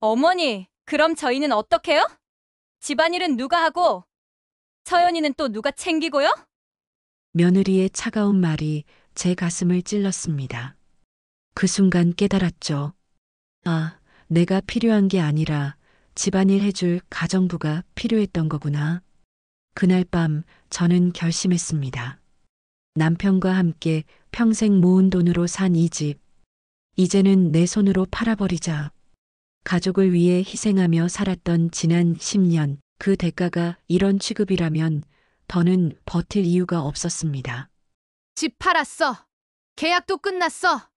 어머니, 그럼 저희는 어떡해요? 집안일은 누가 하고, 서연이는 또 누가 챙기고요? 며느리의 차가운 말이 제 가슴을 찔렀습니다. 그 순간 깨달았죠. 아, 내가 필요한 게 아니라 집안일 해줄 가정부가 필요했던 거구나. 그날 밤 저는 결심했습니다. 남편과 함께 평생 모은 돈으로 산 이 집, 이제는 내 손으로 팔아버리자. 가족을 위해 희생하며 살았던 지난 10년, 그 대가가 이런 취급이라면 더는 버틸 이유가 없었습니다. 집 팔았어. 계약도 끝났어.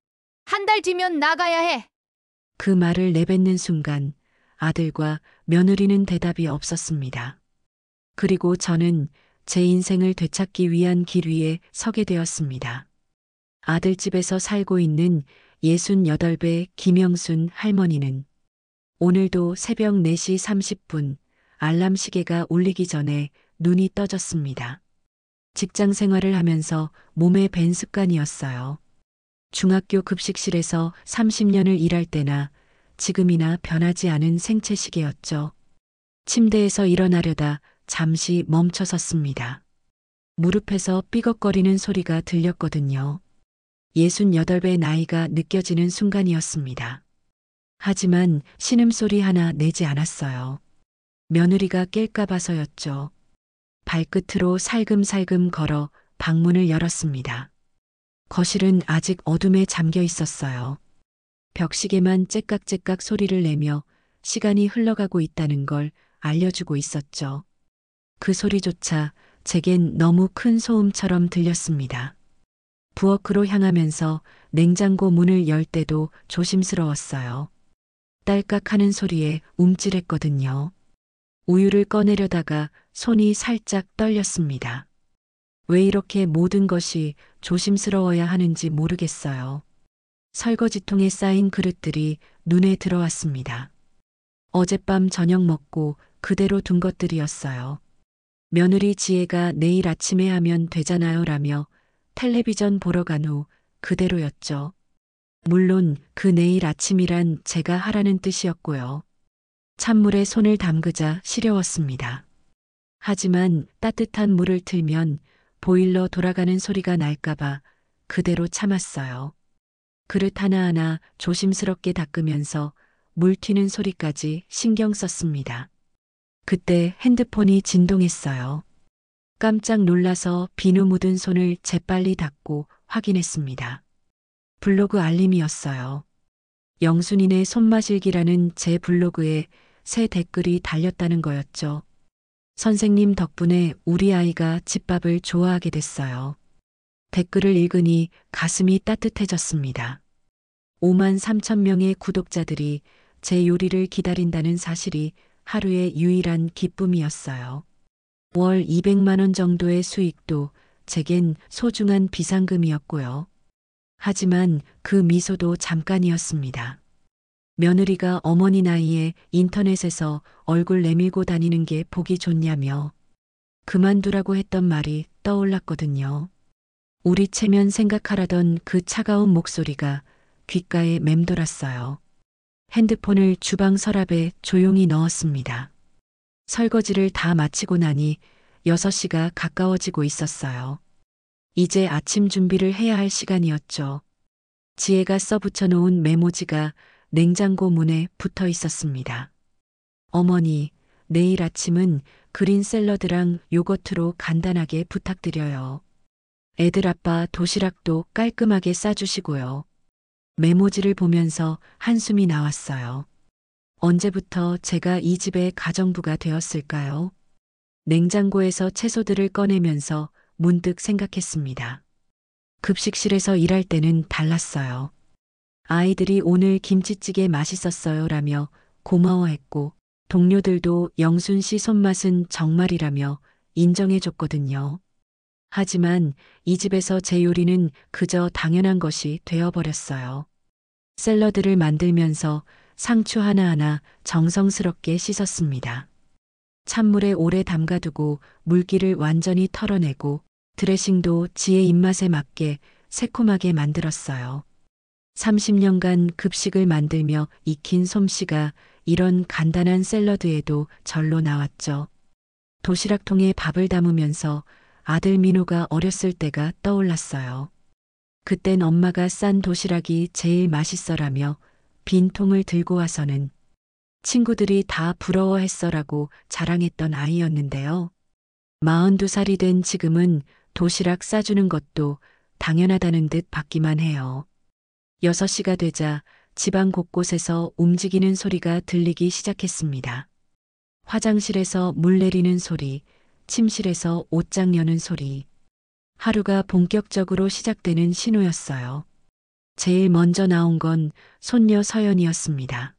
한 달 뒤면 나가야 해. 그 말을 내뱉는 순간 아들과 며느리는 대답이 없었습니다. 그리고 저는 제 인생을 되찾기 위한 길 위에 서게 되었습니다. 아들집에서 살고 있는 68배 김영순 할머니는 오늘도 새벽 4시 30분 알람 시계가 울리기 전에 눈이 떠졌습니다. 직장 생활을 하면서 몸에 밴 습관이었어요. 중학교 급식실에서 30년을 일할 때나 지금이나 변하지 않은 생체시계였죠. 침대에서 일어나려다 잠시 멈춰섰습니다. 무릎에서 삐걱거리는 소리가 들렸거든요. 68배 나이가 느껴지는 순간이었습니다. 하지만 신음소리 하나 내지 않았어요. 며느리가 깰까 봐서였죠. 발끝으로 살금살금 걸어 방문을 열었습니다. 거실은 아직 어둠에 잠겨 있었어요. 벽시계만 째깍째깍 소리를 내며 시간이 흘러가고 있다는 걸 알려주고 있었죠. 그 소리조차 제겐 너무 큰 소음처럼 들렸습니다. 부엌으로 향하면서 냉장고 문을 열 때도 조심스러웠어요. 딸깍하는 소리에 움찔했거든요. 우유를 꺼내려다가 손이 살짝 떨렸습니다. 왜 이렇게 모든 것이 조심스러워야 하는지 모르겠어요. 설거지통에 쌓인 그릇들이 눈에 들어왔습니다. 어젯밤 저녁 먹고 그대로 둔 것들이었어요. 며느리 지혜가 내일 아침에 하면 되잖아요 라며 텔레비전 보러 간 후 그대로였죠. 물론 그 내일 아침이란 제가 하라는 뜻이었고요. 찬물에 손을 담그자 시려웠습니다. 하지만 따뜻한 물을 틀면 보일러 돌아가는 소리가 날까봐 그대로 참았어요. 그릇 하나하나 조심스럽게 닦으면서 물 튀는 소리까지 신경 썼습니다. 그때 핸드폰이 진동했어요. 깜짝 놀라서 비누 묻은 손을 재빨리 닦고 확인했습니다. 블로그 알림이었어요. 영순이네 손마실기라는 제 블로그에 새 댓글이 달렸다는 거였죠. 선생님 덕분에 우리 아이가 집밥을 좋아하게 됐어요. 댓글을 읽으니 가슴이 따뜻해졌습니다. 5만 3천 명의 구독자들이 제 요리를 기다린다는 사실이 하루의 유일한 기쁨이었어요. 월 200만 원 정도의 수익도 제겐 소중한 비상금이었고요. 하지만 그 미소도 잠깐이었습니다. 며느리가 어머니 나이에 인터넷에서 얼굴 내밀고 다니는 게 보기 좋냐며 그만두라고 했던 말이 떠올랐거든요. 우리 체면 생각하라던 그 차가운 목소리가 귓가에 맴돌았어요. 핸드폰을 주방 서랍에 조용히 넣었습니다. 설거지를 다 마치고 나니 6시가 가까워지고 있었어요. 이제 아침 준비를 해야 할 시간이었죠. 지혜가 써붙여 놓은 메모지가 냉장고 문에 붙어 있었습니다. 어머니, 내일 아침은 그린 샐러드랑 요거트로 간단하게 부탁드려요. 애들 아빠 도시락도 깔끔하게 싸주시고요. 메모지를 보면서 한숨이 나왔어요. 언제부터 제가 이 집의 가정부가 되었을까요? 냉장고에서 채소들을 꺼내면서 문득 생각했습니다. 급식실에서 일할 때는 달랐어요. 아이들이 오늘 김치찌개 맛있었어요 라며 고마워했고 동료들도 영순 씨 손맛은 정말이라며 인정해줬거든요. 하지만 이 집에서 제 요리는 그저 당연한 것이 되어버렸어요. 샐러드를 만들면서 상추 하나하나 정성스럽게 씻었습니다. 찬물에 오래 담가두고 물기를 완전히 털어내고 드레싱도 지의 입맛에 맞게 새콤하게 만들었어요. 30년간 급식을 만들며 익힌 솜씨가 이런 간단한 샐러드에도 절로 나왔죠. 도시락통에 밥을 담으면서 아들 민호가 어렸을 때가 떠올랐어요. 그땐 엄마가 싼 도시락이 제일 맛있어라며 빈 통을 들고 와서는 친구들이 다 부러워했어라고 자랑했던 아이였는데요. 42살이 된 지금은 도시락 싸주는 것도 당연하다는 듯 받기만 해요. 6시가 되자 집안 곳곳에서 움직이는 소리가 들리기 시작했습니다. 화장실에서 물 내리는 소리, 침실에서 옷장 여는 소리. 하루가 본격적으로 시작되는 신호였어요. 제일 먼저 나온 건 손녀 서연이었습니다.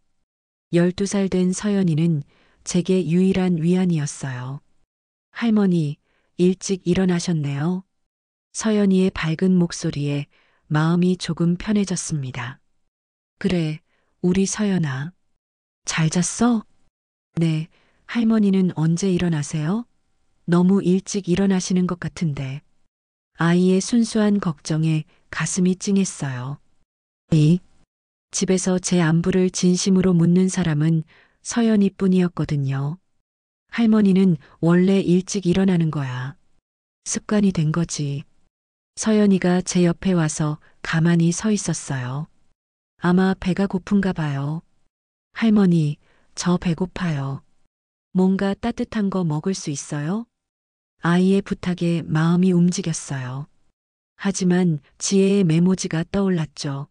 12살 된 서연이는 제게 유일한 위안이었어요. 할머니, 일찍 일어나셨네요. 서연이의 밝은 목소리에 마음이 조금 편해졌습니다. 그래, 우리 서연아. 잘 잤어? 네, 할머니는 언제 일어나세요? 너무 일찍 일어나시는 것 같은데. 아이의 순수한 걱정에 가슴이 찡했어요. 집에서 제 안부를 진심으로 묻는 사람은 서연이 뿐이었거든요. 할머니는 원래 일찍 일어나는 거야. 습관이 된 거지. 서연이가 제 옆에 와서 가만히 서 있었어요. 아마 배가 고픈가 봐요. 할머니, 저 배고파요. 뭔가 따뜻한 거 먹을 수 있어요? 아이의 부탁에 마음이 움직였어요. 하지만 지혜의 메모지가 떠올랐죠.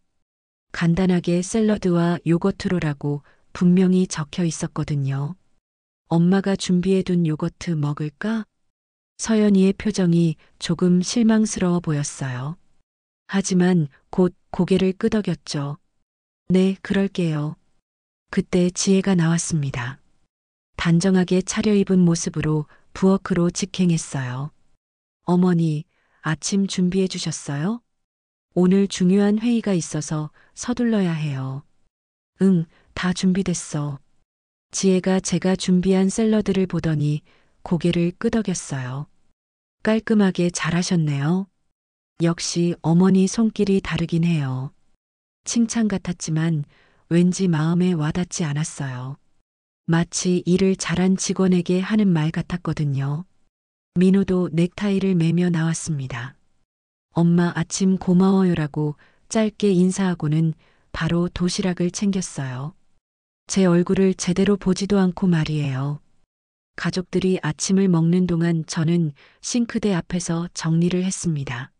간단하게 샐러드와 요거트로라고 분명히 적혀 있었거든요. 엄마가 준비해둔 요거트 먹을까? 서연이의 표정이 조금 실망스러워 보였어요. 하지만 곧 고개를 끄덕였죠. 네, 그럴게요. 그때 지혜가 나왔습니다. 단정하게 차려입은 모습으로 부엌으로 직행했어요. 어머니, 아침 준비해 주셨어요? 오늘 중요한 회의가 있어서 서둘러야 해요. 응, 다 준비됐어. 지혜가 제가 준비한 샐러드를 보더니 고개를 끄덕였어요. 깔끔하게 잘하셨네요. 역시 어머니 손길이 다르긴 해요. 칭찬 같았지만 왠지 마음에 와닿지 않았어요. 마치 일을 잘한 직원에게 하는 말 같았거든요. 민호도 넥타이를 매며 나왔습니다. 엄마 아침 고마워요라고 짧게 인사하고는 바로 도시락을 챙겼어요. 제 얼굴을 제대로 보지도 않고 말이에요. 가족들이 아침을 먹는 동안 저는 싱크대 앞에서 정리를 했습니다.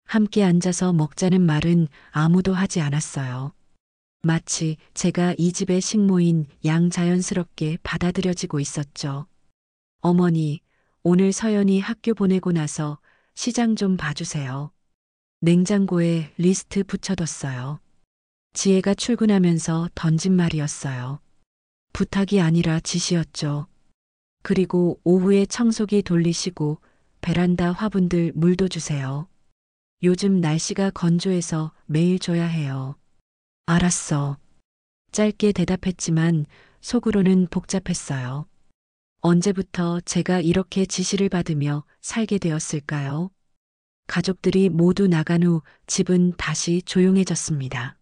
함께 앉아서 먹자는 말은 아무도 하지 않았어요. 마치 제가 이 집의 식모인 양 자연스럽게 받아들여지고 있었죠. 어머니, 오늘 서연이 학교 보내고 나서 시장 좀 봐주세요. 냉장고에 리스트 붙여뒀어요. 지혜가 출근하면서 던진 말이었어요. 부탁이 아니라 지시였죠. 그리고 오후에 청소기 돌리시고 베란다 화분들 물도 주세요. 요즘 날씨가 건조해서 매일 줘야 해요. 알았어. 짧게 대답했지만 속으로는 복잡했어요. 언제부터 제가 이렇게 지시를 받으며 살게 되었을까요? 가족들이 모두 나간 후 집은 다시 조용해졌습니다.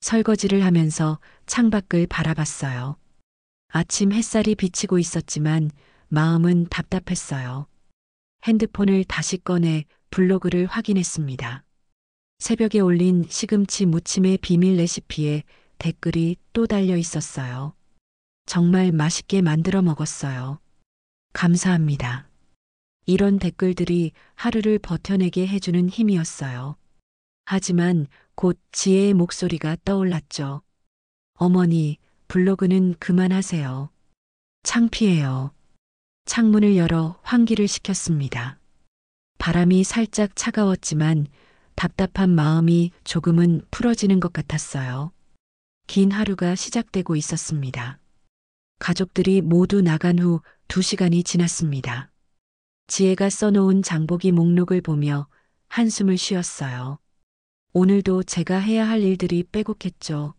설거지를 하면서 창밖을 바라봤어요. 아침 햇살이 비치고 있었지만 마음은 답답했어요. 핸드폰을 다시 꺼내 블로그를 확인했습니다. 새벽에 올린 시금치 무침의 비밀 레시피에 댓글이 또 달려 있었어요. 정말 맛있게 만들어 먹었어요. 감사합니다. 이런 댓글들이 하루를 버텨내게 해주는 힘이었어요. 하지만 곧 지혜의 목소리가 떠올랐죠. 어머니, 블로그는 그만하세요. 창피해요. 창문을 열어 환기를 시켰습니다. 바람이 살짝 차가웠지만 답답한 마음이 조금은 풀어지는 것 같았어요. 긴 하루가 시작되고 있었습니다. 가족들이 모두 나간 후 2시간이 지났습니다. 지혜가 써놓은 장보기 목록을 보며 한숨을 쉬었어요. 오늘도 제가 해야 할 일들이 빼곡했죠.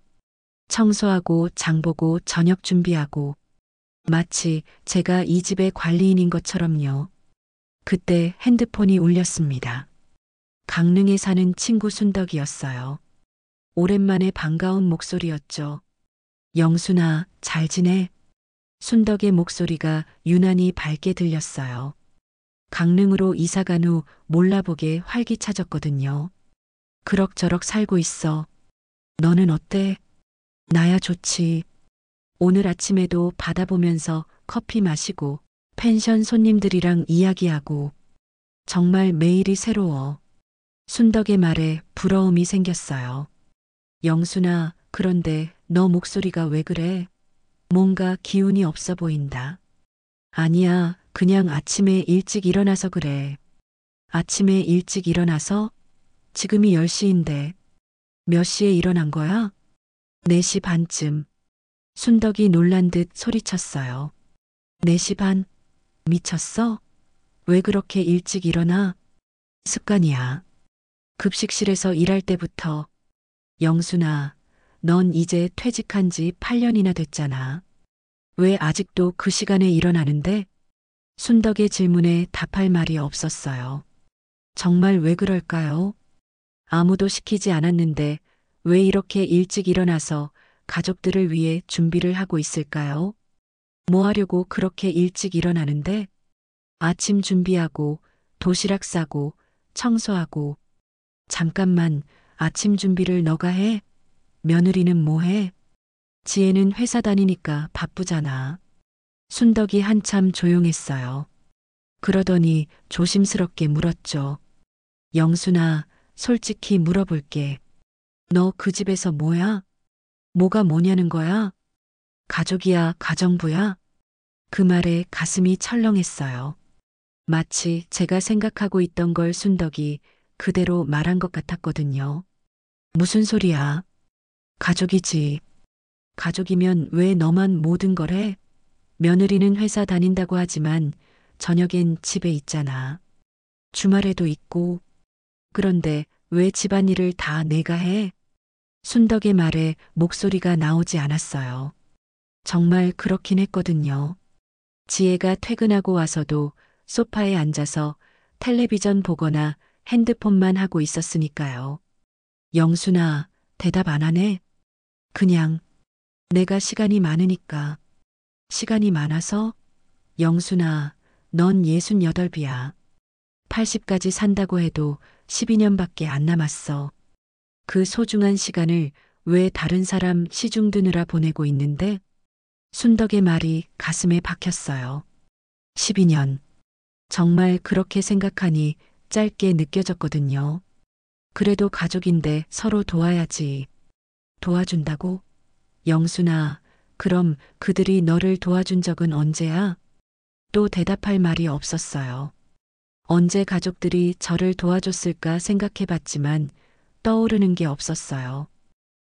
청소하고 장보고 저녁 준비하고 마치 제가 이 집의 관리인인 것처럼요. 그때 핸드폰이 울렸습니다. 강릉에 사는 친구 순덕이었어요. 오랜만에 반가운 목소리였죠. 영순아, 잘 지내? 순덕의 목소리가 유난히 밝게 들렸어요. 강릉으로 이사간 후 몰라보게 활기차졌거든요. 그럭저럭 살고 있어. 너는 어때? 나야 좋지. 오늘 아침에도 바다 보면서 커피 마시고 펜션 손님들이랑 이야기하고 정말 매일이 새로워. 순덕의 말에 부러움이 생겼어요. 영순아, 그런데 너 목소리가 왜 그래? 뭔가 기운이 없어 보인다. 아니야, 그냥 아침에 일찍 일어나서 그래. 아침에 일찍 일어나서? 지금이 10시인데. 몇 시에 일어난 거야? 4시 반쯤. 순덕이 놀란 듯 소리쳤어요. 4시 반? 미쳤어? 왜 그렇게 일찍 일어나? 습관이야. 급식실에서 일할 때부터. 영순아, 넌 이제 퇴직한 지 8년이나 됐잖아. 왜 아직도 그 시간에 일어나는데? 순덕의 질문에 답할 말이 없었어요. 정말 왜 그럴까요? 아무도 시키지 않았는데 왜 이렇게 일찍 일어나서 가족들을 위해 준비를 하고 있을까요? 뭐 하려고 그렇게 일찍 일어나는데? 아침 준비하고 도시락 싸고 청소하고. 잠깐만, 아침 준비를 너가 해? 며느리는 뭐 해? 지혜는 회사 다니니까 바쁘잖아. 순덕이 한참 조용했어요. 그러더니 조심스럽게 물었죠. 영순아, 솔직히 물어볼게. 너 그 집에서 뭐야? 뭐가 뭐냐는 거야? 가족이야, 가정부야? 그 말에 가슴이 철렁했어요. 마치 제가 생각하고 있던 걸 순덕이 그대로 말한 것 같았거든요. 무슨 소리야? 가족이지. 가족이면 왜 너만 모든 걸 해? 며느리는 회사 다닌다고 하지만 저녁엔 집에 있잖아. 주말에도 있고. 그런데 왜 집안일을 다 내가 해? 순덕의 말에 목소리가 나오지 않았어요. 정말 그렇긴 했거든요. 지혜가 퇴근하고 와서도 소파에 앉아서 텔레비전 보거나 핸드폰만 하고 있었으니까요. 영순아, 대답 안 하네? 그냥 내가 시간이 많으니까. 시간이 많아서? 영순아, 넌 68이야. 80까지 산다고 해도 12년밖에 안 남았어. 그 소중한 시간을 왜 다른 사람 시중 드느라 보내고 있는데? 순덕의 말이 가슴에 박혔어요. 12년. 정말 그렇게 생각하니 짧게 느껴졌거든요. 그래도 가족인데 서로 도와야지. 도와준다고? 영순아, 그럼 그들이 너를 도와준 적은 언제야? 또 대답할 말이 없었어요. 언제 가족들이 저를 도와줬을까 생각해 봤지만 떠오르는 게 없었어요.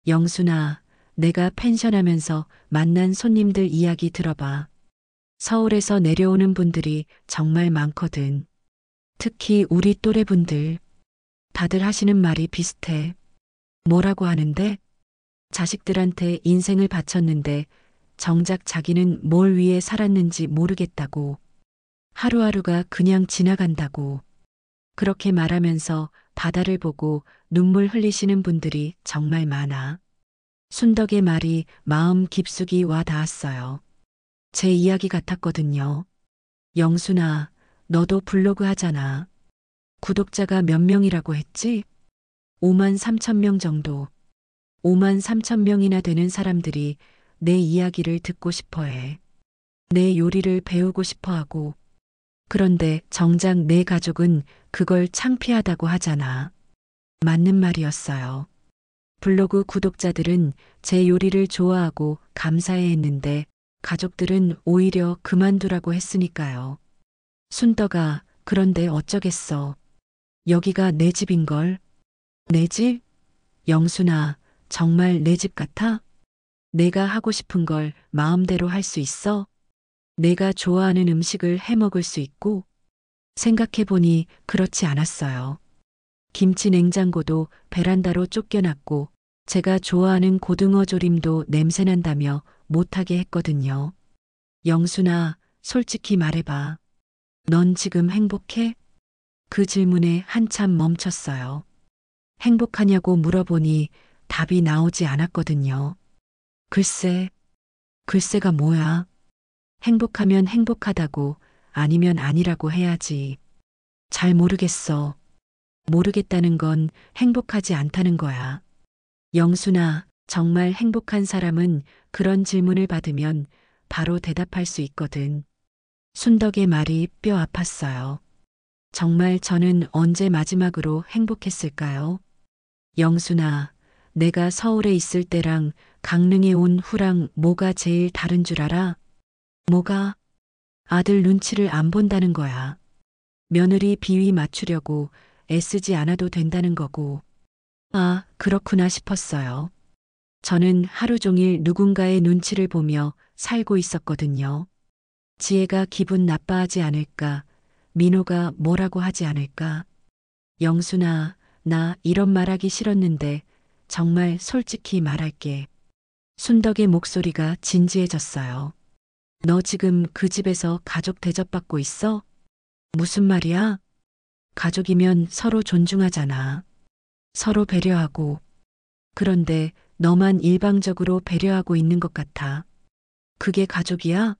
영순아, 내가 펜션하면서 만난 손님들 이야기 들어봐. 서울에서 내려오는 분들이 정말 많거든. 특히 우리 또래 분들. 다들 하시는 말이 비슷해. 뭐라고 하는데? 자식들한테 인생을 바쳤는데 정작 자기는 뭘 위해 살았는지 모르겠다고. 하루하루가 그냥 지나간다고. 그렇게 말하면서 바다를 보고 눈물 흘리시는 분들이 정말 많아. 순덕의 말이 마음 깊숙이 와 닿았어요. 제 이야기 같았거든요. 영순아, 너도 블로그 하잖아. 구독자가 몇 명이라고 했지? 5만 3천 명 정도. 5만 3천 명이나 되는 사람들이 내 이야기를 듣고 싶어 해. 내 요리를 배우고 싶어 하고. 그런데 정작 내 가족은 그걸 창피하다고 하잖아. 맞는 말이었어요. 블로그 구독자들은 제 요리를 좋아하고 감사해 했는데 가족들은 오히려 그만두라고 했으니까요. 순덕아, 그런데 어쩌겠어. 여기가 내 집인걸. 내 집? 영순아, 정말 내 집 같아? 내가 하고 싶은 걸 마음대로 할 수 있어? 내가 좋아하는 음식을 해 먹을 수 있고? 생각해보니 그렇지 않았어요. 김치 냉장고도 베란다로 쫓겨났고 제가 좋아하는 고등어 조림도 냄새난다며 못하게 했거든요. 영순아, 솔직히 말해봐. 넌 지금 행복해? 그 질문에 한참 멈췄어요. 행복하냐고 물어보니 답이 나오지 않았거든요. 글쎄, 글쎄가 뭐야? 행복하면 행복하다고 아니면 아니라고 해야지. 잘 모르겠어. 모르겠다는 건 행복하지 않다는 거야. 영순아, 정말 행복한 사람은 그런 질문을 받으면 바로 대답할 수 있거든. 순덕의 말이 뼈 아팠어요. 정말 저는 언제 마지막으로 행복했을까요? 영순아, 내가 서울에 있을 때랑 강릉에 온 후랑 뭐가 제일 다른 줄 알아? 뭐가? 아들 눈치를 안 본다는 거야. 며느리 비위 맞추려고 애쓰지 않아도 된다는 거고. 아, 그렇구나 싶었어요. 저는 하루 종일 누군가의 눈치를 보며 살고 있었거든요. 지혜가 기분 나빠하지 않을까? 민호가 뭐라고 하지 않을까? 영순아, 나 이런 말하기 싫었는데 정말 솔직히 말할게. 순덕의 목소리가 진지해졌어요. 너 지금 그 집에서 가족 대접받고 있어? 무슨 말이야? 가족이면 서로 존중하잖아. 서로 배려하고. 그런데 너만 일방적으로 배려하고 있는 것 같아. 그게 가족이야?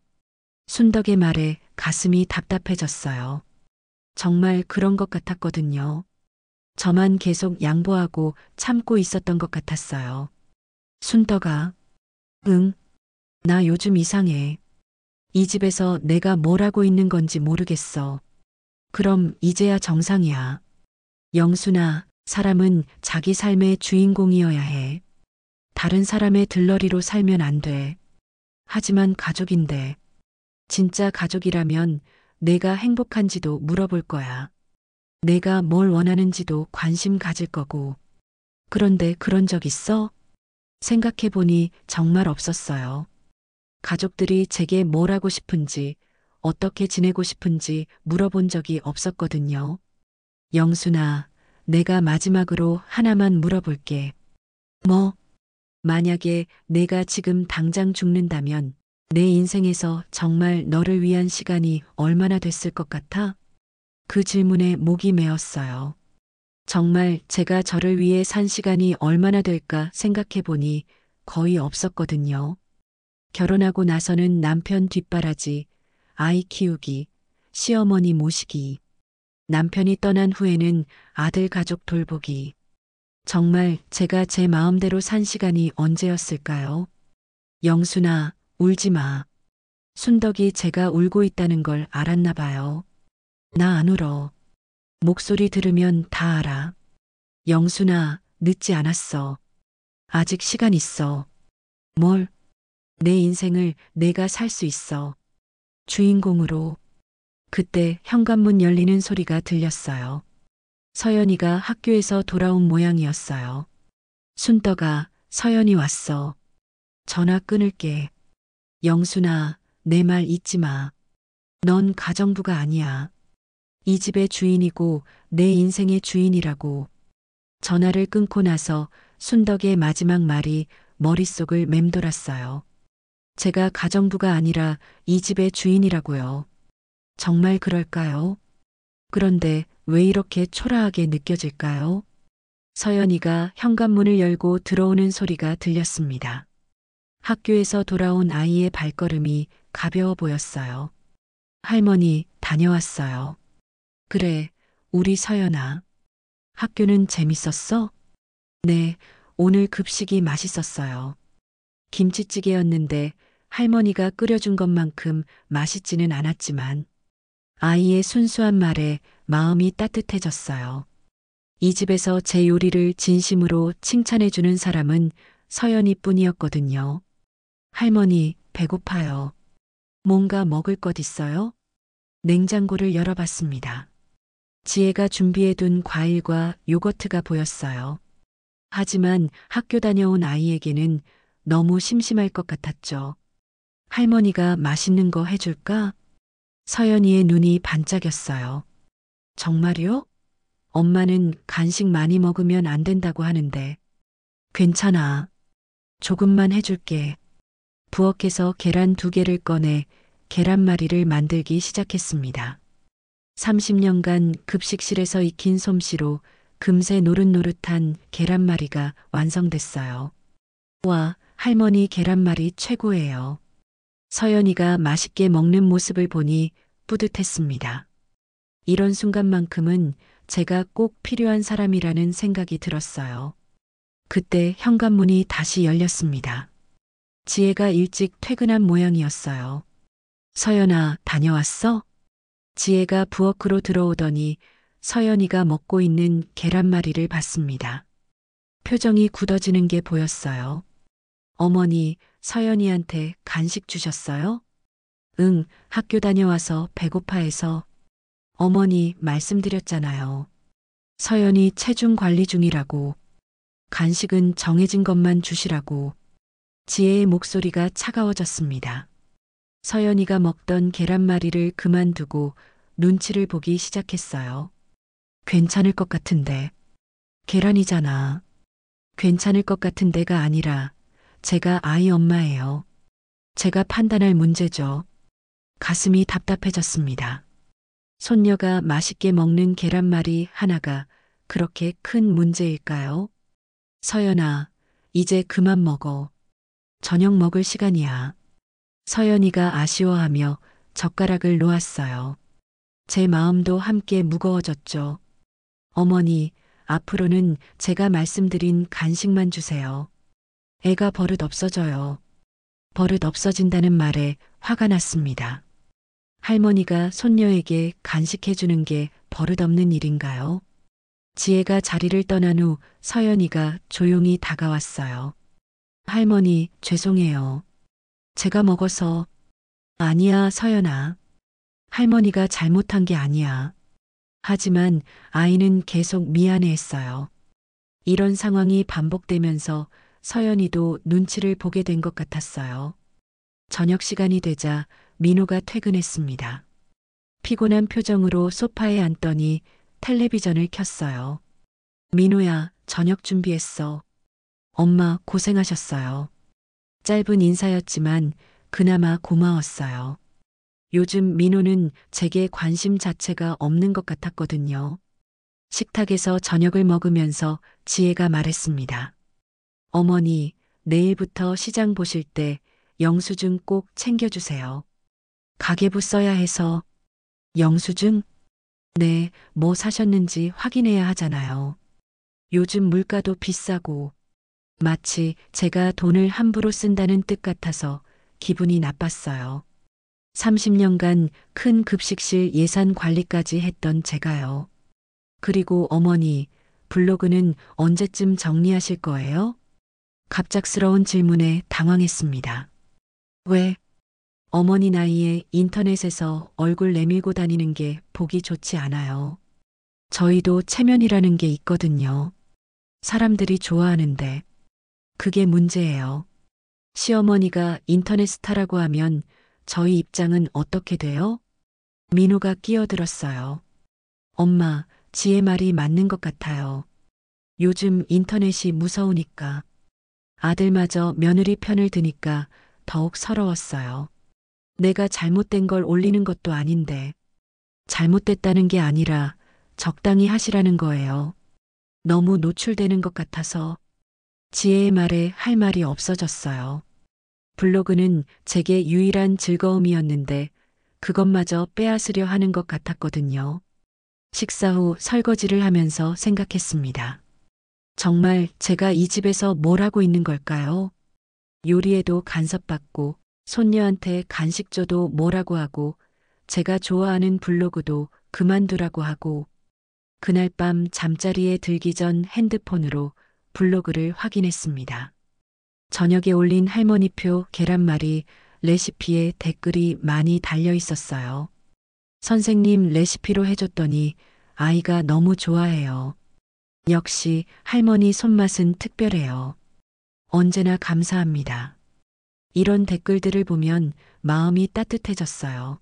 순덕의 말에 가슴이 답답해졌어요. 정말 그런 것 같았거든요. 저만 계속 양보하고 참고 있었던 것 같았어요. 순덕아, 응, 나 요즘 이상해. 이 집에서 내가 뭘 하고 있는 건지 모르겠어. 그럼 이제야 정상이야. 영순아, 사람은 자기 삶의 주인공이어야 해. 다른 사람의 들러리로 살면 안 돼. 하지만 가족인데, 진짜 가족이라면 내가 행복한지도 물어볼 거야. 내가 뭘 원하는지도 관심 가질 거고. 그런데 그런 적 있어? 생각해보니 정말 없었어요. 가족들이 제게 뭘 하고 싶은지, 어떻게 지내고 싶은지 물어본 적이 없었거든요. 영순아, 내가 마지막으로 하나만 물어볼게. 뭐? 만약에 내가 지금 당장 죽는다면 내 인생에서 정말 너를 위한 시간이 얼마나 됐을 것 같아? 그 질문에 목이 메었어요. 정말 제가 저를 위해 산 시간이 얼마나 될까 생각해 보니 거의 없었거든요. 결혼하고 나서는 남편 뒷바라지, 아이 키우기, 시어머니 모시기, 남편이 떠난 후에는 아들 가족 돌보기. 정말 제가 제 마음대로 산 시간이 언제였을까요? 영순아, 울지 마. 순덕이 제가 울고 있다는 걸 알았나 봐요. 나 안 울어. 목소리 들으면 다 알아. 영순아, 늦지 않았어. 아직 시간 있어. 뭘? 내 인생을 내가 살 수 있어. 주인공으로. 그때 현관문 열리는 소리가 들렸어요. 서연이가 학교에서 돌아온 모양이었어요. 순덕아, 서연이 왔어. 전화 끊을게. 영순아, 내 말 잊지 마. 넌 가정부가 아니야. 이 집의 주인이고 내 인생의 주인이라고. 전화를 끊고 나서 순덕의 마지막 말이 머릿속을 맴돌았어요. 제가 가정부가 아니라 이 집의 주인이라고요. 정말 그럴까요? 그런데 왜 이렇게 초라하게 느껴질까요? 서연이가 현관문을 열고 들어오는 소리가 들렸습니다. 학교에서 돌아온 아이의 발걸음이 가벼워 보였어요. 할머니, 다녀왔어요. 그래, 우리 서연아. 학교는 재밌었어? 네, 오늘 급식이 맛있었어요. 김치찌개였는데 할머니가 끓여준 것만큼 맛있지는 않았지만 아이의 순수한 말에 마음이 따뜻해졌어요. 이 집에서 제 요리를 진심으로 칭찬해주는 사람은 서연이 뿐이었거든요. 할머니, 배고파요. 뭔가 먹을 것 있어요? 냉장고를 열어봤습니다. 지혜가 준비해둔 과일과 요거트가 보였어요. 하지만 학교 다녀온 아이에게는 너무 심심할 것 같았죠. 할머니가 맛있는 거 해줄까? 서연이의 눈이 반짝였어요. 정말요? 엄마는 간식 많이 먹으면 안 된다고 하는데. 괜찮아. 조금만 해줄게. 부엌에서 계란 2개를 꺼내 계란말이를 만들기 시작했습니다. 30년간 급식실에서 익힌 솜씨로 금세 노릇노릇한 계란말이가 완성됐어요. 와, 할머니 계란말이 최고예요. 서연이가 맛있게 먹는 모습을 보니 뿌듯했습니다. 이런 순간만큼은 제가 꼭 필요한 사람이라는 생각이 들었어요. 그때 현관문이 다시 열렸습니다. 지혜가 일찍 퇴근한 모양이었어요. 서연아, 다녀왔어? 지혜가 부엌으로 들어오더니 서연이가 먹고 있는 계란말이를 봤습니다. 표정이 굳어지는 게 보였어요. 어머니, 서연이한테 간식 주셨어요? 응, 학교 다녀와서 배고파해서. 어머니, 말씀드렸잖아요. 서연이 체중 관리 중이라고. 간식은 정해진 것만 주시라고. 지혜의 목소리가 차가워졌습니다. 서연이가 먹던 계란말이를 그만두고 눈치를 보기 시작했어요. 괜찮을 것 같은데. 계란이잖아. 괜찮을 것 같은데가 아니라 제가 아이 엄마예요. 제가 판단할 문제죠. 가슴이 답답해졌습니다. 손녀가 맛있게 먹는 계란말이 하나가 그렇게 큰 문제일까요? 서연아, 이제 그만 먹어. 저녁 먹을 시간이야. 서연이가 아쉬워하며 젓가락을 놓았어요. 제 마음도 함께 무거워졌죠. 어머니, 앞으로는 제가 말씀드린 간식만 주세요. 애가 버릇 없어져요. 버릇 없어진다는 말에 화가 났습니다. 할머니가 손녀에게 간식해주는 게 버릇없는 일인가요? 지혜가 자리를 떠난 후 서연이가 조용히 다가왔어요. 할머니, 죄송해요. 제가 먹어서. 아니야, 서연아. 할머니가 잘못한 게 아니야. 하지만 아이는 계속 미안해했어요. 이런 상황이 반복되면서 서연이도 눈치를 보게 된 것 같았어요. 저녁 시간이 되자 민호가 퇴근했습니다. 피곤한 표정으로 소파에 앉더니 텔레비전을 켰어요. 민호야, 저녁 준비했어. 엄마 고생하셨어요. 짧은 인사였지만 그나마 고마웠어요. 요즘 민호는 제게 관심 자체가 없는 것 같았거든요. 식탁에서 저녁을 먹으면서 지혜가 말했습니다. 어머니, 내일부터 시장 보실 때 영수증 꼭 챙겨주세요. 가계부 써야 해서. 영수증? 네, 뭐 사셨는지 확인해야 하잖아요. 요즘 물가도 비싸고. 마치 제가 돈을 함부로 쓴다는 뜻 같아서 기분이 나빴어요. 30년간 큰 급식실 예산 관리까지 했던 제가요. 그리고 어머니, 블로그는 언제쯤 정리하실 거예요? 갑작스러운 질문에 당황했습니다. 왜? 어머니 나이에 인터넷에서 얼굴 내밀고 다니는 게 보기 좋지 않아요. 저희도 체면이라는 게 있거든요. 사람들이 좋아하는데. 그게 문제예요. 시어머니가 인터넷 스타라고 하면 저희 입장은 어떻게 돼요? 민호가 끼어들었어요. 엄마, 지혜 말이 맞는 것 같아요. 요즘 인터넷이 무서우니까. 아들마저 며느리 편을 드니까 더욱 서러웠어요. 내가 잘못된 걸 올리는 것도 아닌데. 잘못됐다는 게 아니라 적당히 하시라는 거예요. 너무 노출되는 것 같아서. 지혜의 말에 할 말이 없어졌어요. 블로그는 제게 유일한 즐거움이었는데 그것마저 빼앗으려 하는 것 같았거든요. 식사 후 설거지를 하면서 생각했습니다. 정말 제가 이 집에서 뭘 하고 있는 걸까요? 요리에도 간섭받고 손녀한테 간식 줘도 뭐라고 하고 제가 좋아하는 블로그도 그만두라고 하고 그날 밤 잠자리에 들기 전 핸드폰으로 블로그를 확인했습니다. 저녁에 올린 할머니표 계란말이 레시피에 댓글이 많이 달려 있었어요. 선생님 레시피로 해줬더니 아이가 너무 좋아해요. 역시 할머니 손맛은 특별해요. 언제나 감사합니다. 이런 댓글들을 보면 마음이 따뜻해졌어요.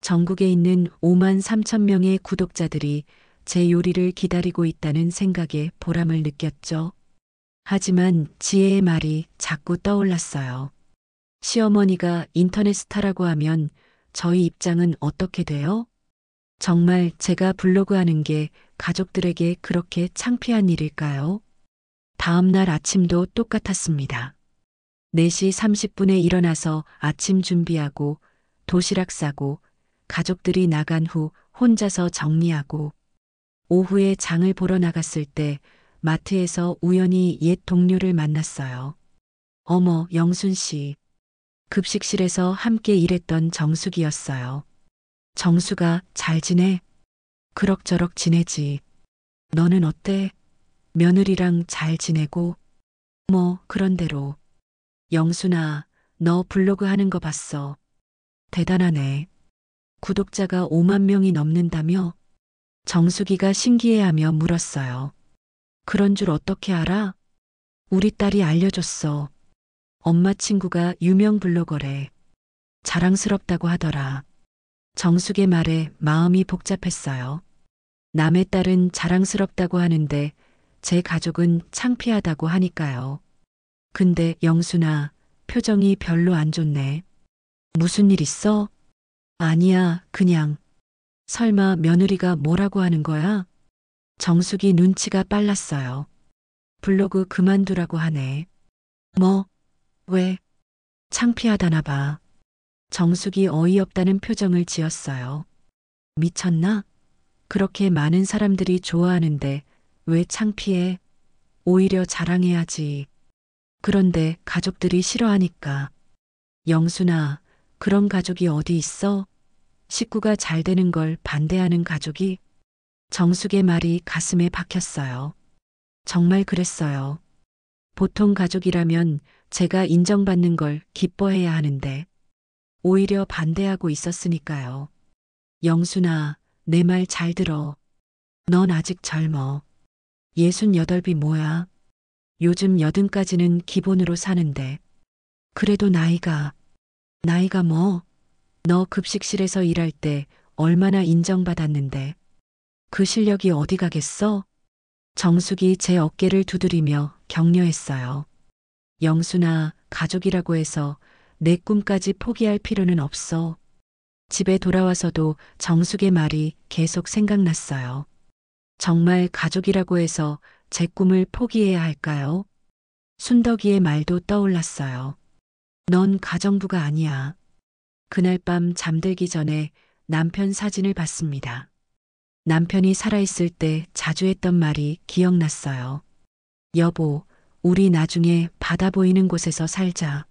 전국에 있는 5만 3천 명의 구독자들이 제 요리를 기다리고 있다는 생각에 보람을 느꼈죠. 하지만 지혜의 말이 자꾸 떠올랐어요. 시어머니가 인터넷 스타라고 하면 저희 입장은 어떻게 돼요? 정말 제가 블로그 하는 게 가족들에게 그렇게 창피한 일일까요? 다음 날 아침도 똑같았습니다. 4시 30분에 일어나서 아침 준비하고 도시락 싸고 가족들이 나간 후 혼자서 정리하고 오후에 장을 보러 나갔을 때 마트에서 우연히 옛 동료를 만났어요. 어머, 영순 씨. 급식실에서 함께 일했던 정숙이었어요. 정수가 잘 지내? 그럭저럭 지내지. 너는 어때? 며느리랑 잘 지내고? 뭐, 그런 대로. 영순아, 너 블로그 하는 거 봤어. 대단하네. 구독자가 5만 명이 넘는다며? 정수기가 신기해하며 물었어요. 그런 줄 어떻게 알아? 우리 딸이 알려줬어. 엄마 친구가 유명 블로거래. 자랑스럽다고 하더라. 정숙의 말에 마음이 복잡했어요. 남의 딸은 자랑스럽다고 하는데 제 가족은 창피하다고 하니까요. 근데 영순아, 표정이 별로 안 좋네. 무슨 일 있어? 아니야, 그냥. 설마 며느리가 뭐라고 하는 거야? 정숙이 눈치가 빨랐어요. 블로그 그만두라고 하네. 뭐? 왜? 창피하다나 봐. 정숙이 어이없다는 표정을 지었어요. 미쳤나? 그렇게 많은 사람들이 좋아하는데 왜 창피해? 오히려 자랑해야지. 그런데 가족들이 싫어하니까. 영순아, 그런 가족이 어디 있어? 식구가 잘 되는 걸 반대하는 가족이? 정숙의 말이 가슴에 박혔어요. 정말 그랬어요. 보통 가족이라면 제가 인정받는 걸 기뻐해야 하는데 오히려 반대하고 있었으니까요. 영순아, 내 말 잘 들어. 넌 아직 젊어. 68이 뭐야? 요즘 80까지는 기본으로 사는데. 그래도 나이가 뭐? 너 급식실에서 일할 때 얼마나 인정받았는데. 그 실력이 어디 가겠어? 정숙이 제 어깨를 두드리며 격려했어요. 영순아, 가족이라고 해서 내 꿈까지 포기할 필요는 없어. 집에 돌아와서도 정숙의 말이 계속 생각났어요. 정말 가족이라고 해서 제 꿈을 포기해야 할까요? 순덕이의 말도 떠올랐어요. 넌 가정부가 아니야. 그날 밤 잠들기 전에 남편 사진을 봤습니다. 남편이 살아있을 때 자주 했던 말이 기억났어요. 여보, 우리 나중에 바다 보이는 곳에서 살자.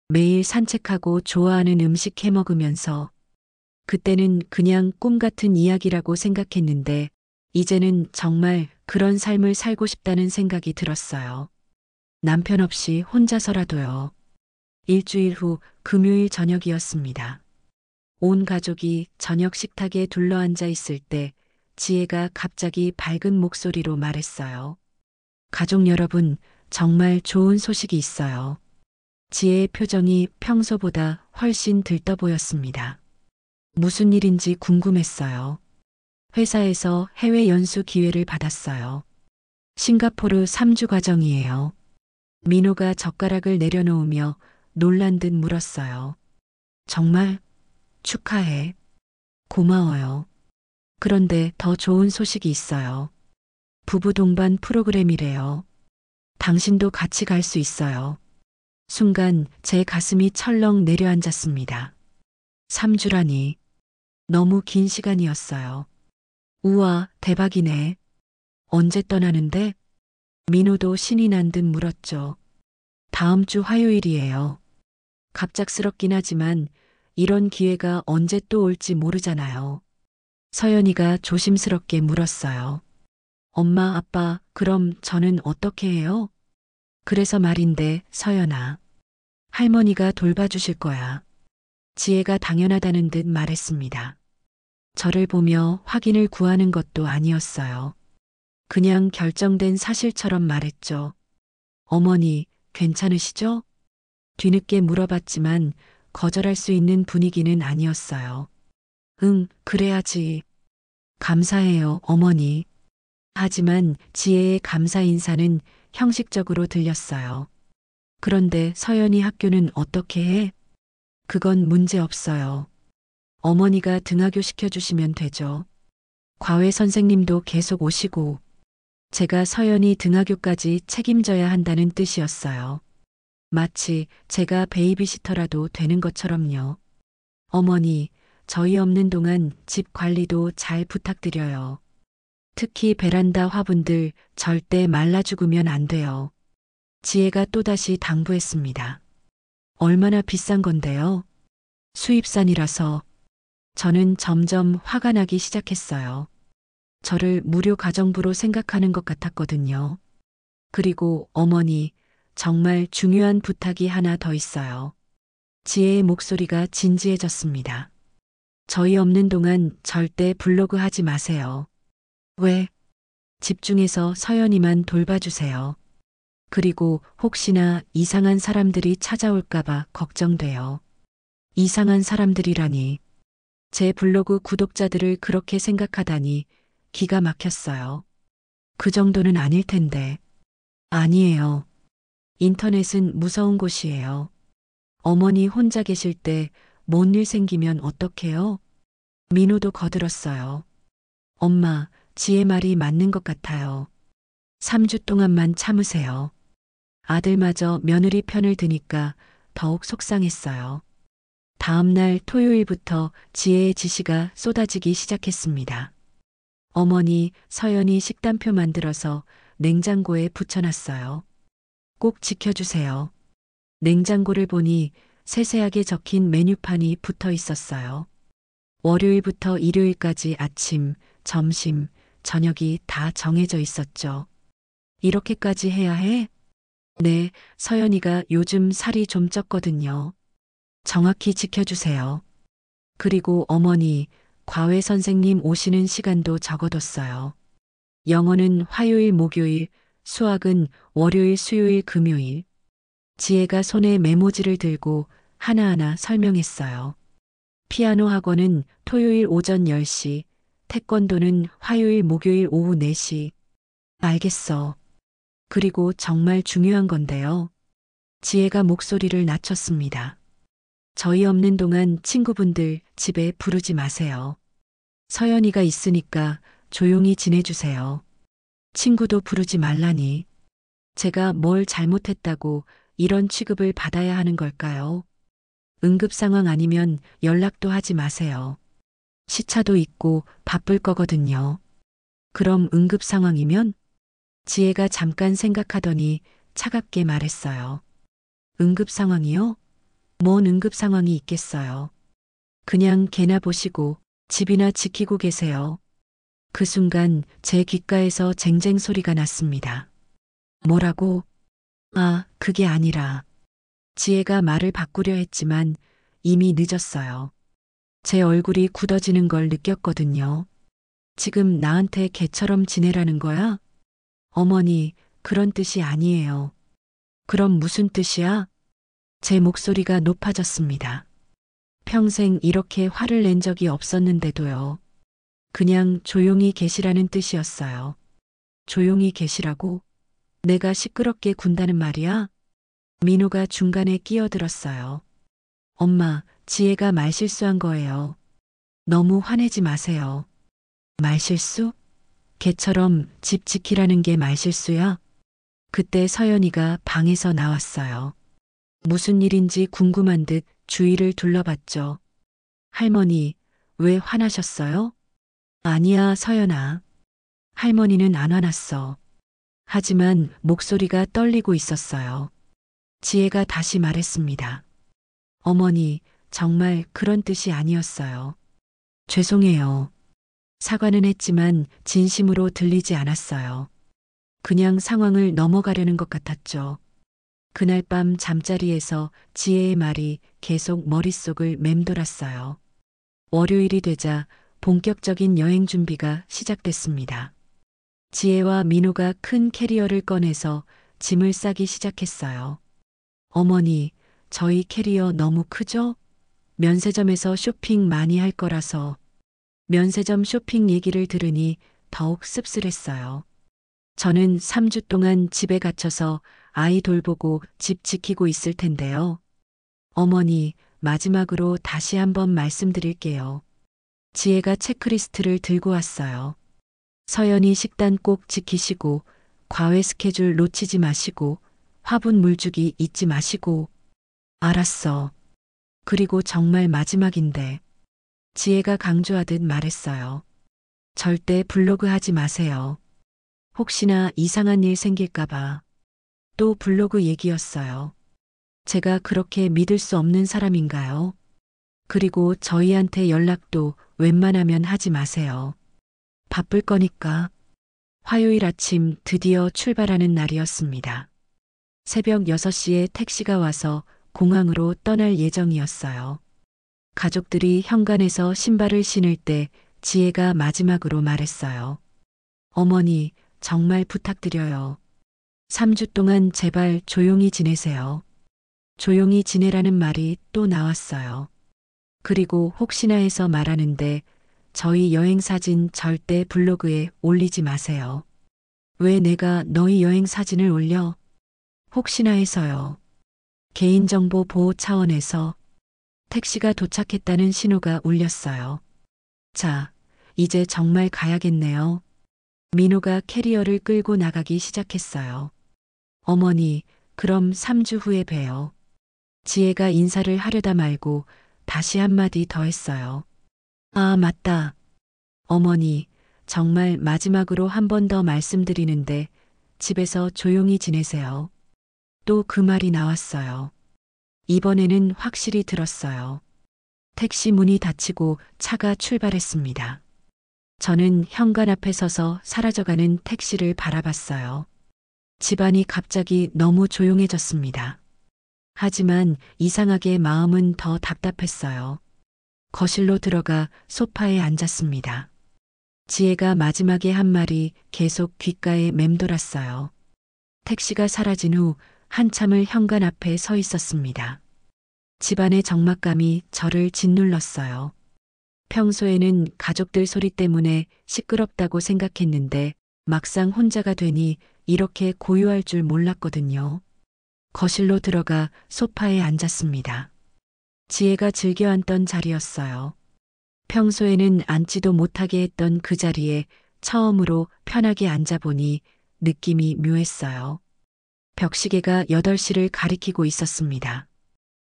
매일 산책하고 좋아하는 음식 해 먹으면서. 그때는 그냥 꿈 같은 이야기라고 생각했는데 이제는 정말 그런 삶을 살고 싶다는 생각이 들었어요. 남편 없이 혼자서라도요. 일주일 후 금요일 저녁이었습니다. 온 가족이 저녁 식탁에 둘러앉아 있을 때 지혜가 갑자기 밝은 목소리로 말했어요. 가족 여러분, 정말 좋은 소식이 있어요. 지혜의 표정이 평소보다 훨씬 들떠 보였습니다. 무슨 일인지 궁금했어요. 회사에서 해외 연수 기회를 받았어요. 싱가포르 3주 과정이에요. 민호가 젓가락을 내려놓으며 놀란 듯 물었어요. 정말? 축하해. 고마워요. 그런데 더 좋은 소식이 있어요. 부부 동반 프로그램이래요. 당신도 같이 갈 수 있어요. 순간 제 가슴이 철렁 내려앉았습니다. 3주라니. 너무 긴 시간이었어요. 우와, 대박이네. 언제 떠나는데? 민호도 신이 난 듯 물었죠. 다음 주 화요일이에요. 갑작스럽긴 하지만 이런 기회가 언제 또 올지 모르잖아요. 서연이가 조심스럽게 물었어요. 엄마, 아빠, 그럼 저는 어떻게 해요? 그래서 말인데, 서연아. 할머니가 돌봐주실 거야. 지혜가 당연하다는 듯 말했습니다. 저를 보며 확인을 구하는 것도 아니었어요. 그냥 결정된 사실처럼 말했죠. 어머니, 괜찮으시죠? 뒤늦게 물어봤지만 거절할 수 있는 분위기는 아니었어요. 응, 그래야지. 감사해요, 어머니. 하지만 지혜의 감사 인사는 형식적으로 들렸어요. 그런데 서연이 학교는 어떻게 해? 그건 문제 없어요. 어머니가 등하교 시켜주시면 되죠. 과외 선생님도 계속 오시고 제가 서연이 등하교까지 책임져야 한다는 뜻이었어요. 마치 제가 베이비시터라도 되는 것처럼요. 어머니, 저희 없는 동안 집 관리도 잘 부탁드려요. 특히 베란다 화분들 절대 말라 죽으면 안 돼요. 지혜가 또다시 당부했습니다. 얼마나 비싼 건데요? 수입산이라서. 저는 점점 화가 나기 시작했어요. 저를 무료 가정부로 생각하는 것 같았거든요. 그리고 어머니, 정말 중요한 부탁이 하나 더 있어요. 지혜의 목소리가 진지해졌습니다. 저희 없는 동안 절대 블로그 하지 마세요. 왜? 집중해서 서연이만 돌봐주세요. 그리고 혹시나 이상한 사람들이 찾아올까봐 걱정돼요. 이상한 사람들이라니. 제 블로그 구독자들을 그렇게 생각하다니 기가 막혔어요. 그 정도는 아닐 텐데. 아니에요. 인터넷은 무서운 곳이에요. 어머니 혼자 계실 때 뭔 일 생기면 어떡해요? 민호도 거들었어요. 엄마, 지혜 말이 맞는 것 같아요. 3주 동안만 참으세요. 아들마저 며느리 편을 드니까 더욱 속상했어요. 다음 날 토요일부터 지혜의 지시가 쏟아지기 시작했습니다. 어머니, 서연이 식단표 만들어서 냉장고에 붙여놨어요. 꼭 지켜주세요. 냉장고를 보니 세세하게 적힌 메뉴판이 붙어 있었어요. 월요일부터 일요일까지 아침, 점심, 저녁이 다 정해져 있었죠. 이렇게까지 해야 해? 네, 서연이가 요즘 살이 좀 쪘거든요. 정확히 지켜주세요. 그리고 어머니, 과외 선생님 오시는 시간도 적어뒀어요. 영어는 화요일, 목요일, 수학은 월요일, 수요일, 금요일. 지혜가 손에 메모지를 들고 하나하나 설명했어요. 피아노 학원은 토요일 오전 10시, 태권도는 화요일, 목요일 오후 4시. 알겠어. 그리고 정말 중요한 건데요. 지혜가 목소리를 낮췄습니다. 저희 없는 동안 친구분들 집에 부르지 마세요. 서연이가 있으니까 조용히 지내주세요. 친구도 부르지 말라니. 제가 뭘 잘못했다고 이런 취급을 받아야 하는 걸까요? 응급 상황 아니면 연락도 하지 마세요. 시차도 있고 바쁠 거거든요. 그럼 응급 상황이면? 지혜가 잠깐 생각하더니 차갑게 말했어요. 응급 상황이요? 뭔 응급 상황이 있겠어요. 그냥 개나 보시고 집이나 지키고 계세요. 그 순간 제 귓가에서 쟁쟁 소리가 났습니다. 뭐라고? 아, 그게 아니라. 지혜가 말을 바꾸려 했지만 이미 늦었어요. 제 얼굴이 굳어지는 걸 느꼈거든요. 지금 나한테 개처럼 지내라는 거야? 어머니, 그런 뜻이 아니에요. 그럼 무슨 뜻이야? 제 목소리가 높아졌습니다. 평생 이렇게 화를 낸 적이 없었는데도요. 그냥 조용히 계시라는 뜻이었어요. 조용히 계시라고? 내가 시끄럽게 군다는 말이야? 민호가 중간에 끼어들었어요. 엄마, 지혜가 말실수한 거예요. 너무 화내지 마세요. 말실수? 걔처럼 집 지키라는 게 말실수야? 그때 서연이가 방에서 나왔어요. 무슨 일인지 궁금한 듯 주위를 둘러봤죠. 할머니, 왜 화나셨어요? 아니야, 서연아. 할머니는 안 화났어. 하지만 목소리가 떨리고 있었어요. 지혜가 다시 말했습니다. 어머니, 정말 그런 뜻이 아니었어요. 죄송해요. 사과는 했지만 진심으로 들리지 않았어요. 그냥 상황을 넘어가려는 것 같았죠. 그날 밤 잠자리에서 지혜의 말이 계속 머릿속을 맴돌았어요. 월요일이 되자 본격적인 여행 준비가 시작됐습니다. 지혜와 민호가 큰 캐리어를 꺼내서 짐을 싸기 시작했어요. 어머니, 저희 캐리어 너무 크죠? 면세점에서 쇼핑 많이 할 거라서. 면세점 쇼핑 얘기를 들으니 더욱 씁쓸했어요. 저는 3주 동안 집에 갇혀서 아이 돌보고 집 지키고 있을 텐데요. 어머니, 마지막으로 다시 한번 말씀드릴게요. 지혜가 체크리스트를 들고 왔어요. 서연이 식단 꼭 지키시고, 과외 스케줄 놓치지 마시고, 화분 물주기 잊지 마시고. 알았어. 그리고 정말 마지막인데. 지혜가 강조하듯 말했어요. 절대 블로그 하지 마세요. 혹시나 이상한 일 생길까봐. 또 블로그 얘기였어요. 제가 그렇게 믿을 수 없는 사람인가요? 그리고 저희한테 연락도 웬만하면 하지 마세요. 바쁠 거니까. 화요일 아침 드디어 출발하는 날이었습니다. 새벽 6시에 택시가 와서 공항으로 떠날 예정이었어요. 가족들이 현관에서 신발을 신을 때 지혜가 마지막으로 말했어요. 어머니, 정말 부탁드려요. 3주 동안 제발 조용히 지내세요. 조용히 지내라는 말이 또 나왔어요. 그리고 혹시나 해서 말하는데 저희 여행 사진 절대 블로그에 올리지 마세요. 왜 내가 너희 여행 사진을 올려? 혹시나 해서요. 개인정보 보호 차원에서. 택시가 도착했다는 신호가 울렸어요. 자, 이제 정말 가야겠네요. 민호가 캐리어를 끌고 나가기 시작했어요. 어머니, 그럼 3주 후에 봬요. 지혜가 인사를 하려다 말고 다시 한마디 더 했어요. 아, 맞다. 어머니, 정말 마지막으로 한 번 더 말씀드리는데 집에서 조용히 지내세요. 또 그 말이 나왔어요. 이번에는 확실히 들었어요. 택시 문이 닫히고 차가 출발했습니다. 저는 현관 앞에 서서 사라져가는 택시를 바라봤어요. 집안이 갑자기 너무 조용해졌습니다. 하지만 이상하게 마음은 더 답답했어요. 거실로 들어가 소파에 앉았습니다. 지혜가 마지막에 한 말이 계속 귓가에 맴돌았어요. 택시가 사라진 후 한참을 현관 앞에 서 있었습니다. 집안의 적막감이 저를 짓눌렀어요. 평소에는 가족들 소리 때문에 시끄럽다고 생각했는데 막상 혼자가 되니 이렇게 고요할 줄 몰랐거든요. 거실로 들어가 소파에 앉았습니다. 지혜가 즐겨 앉던 자리였어요. 평소에는 앉지도 못하게 했던 그 자리에 처음으로 편하게 앉아보니 느낌이 묘했어요. 벽시계가 8시를 가리키고 있었습니다.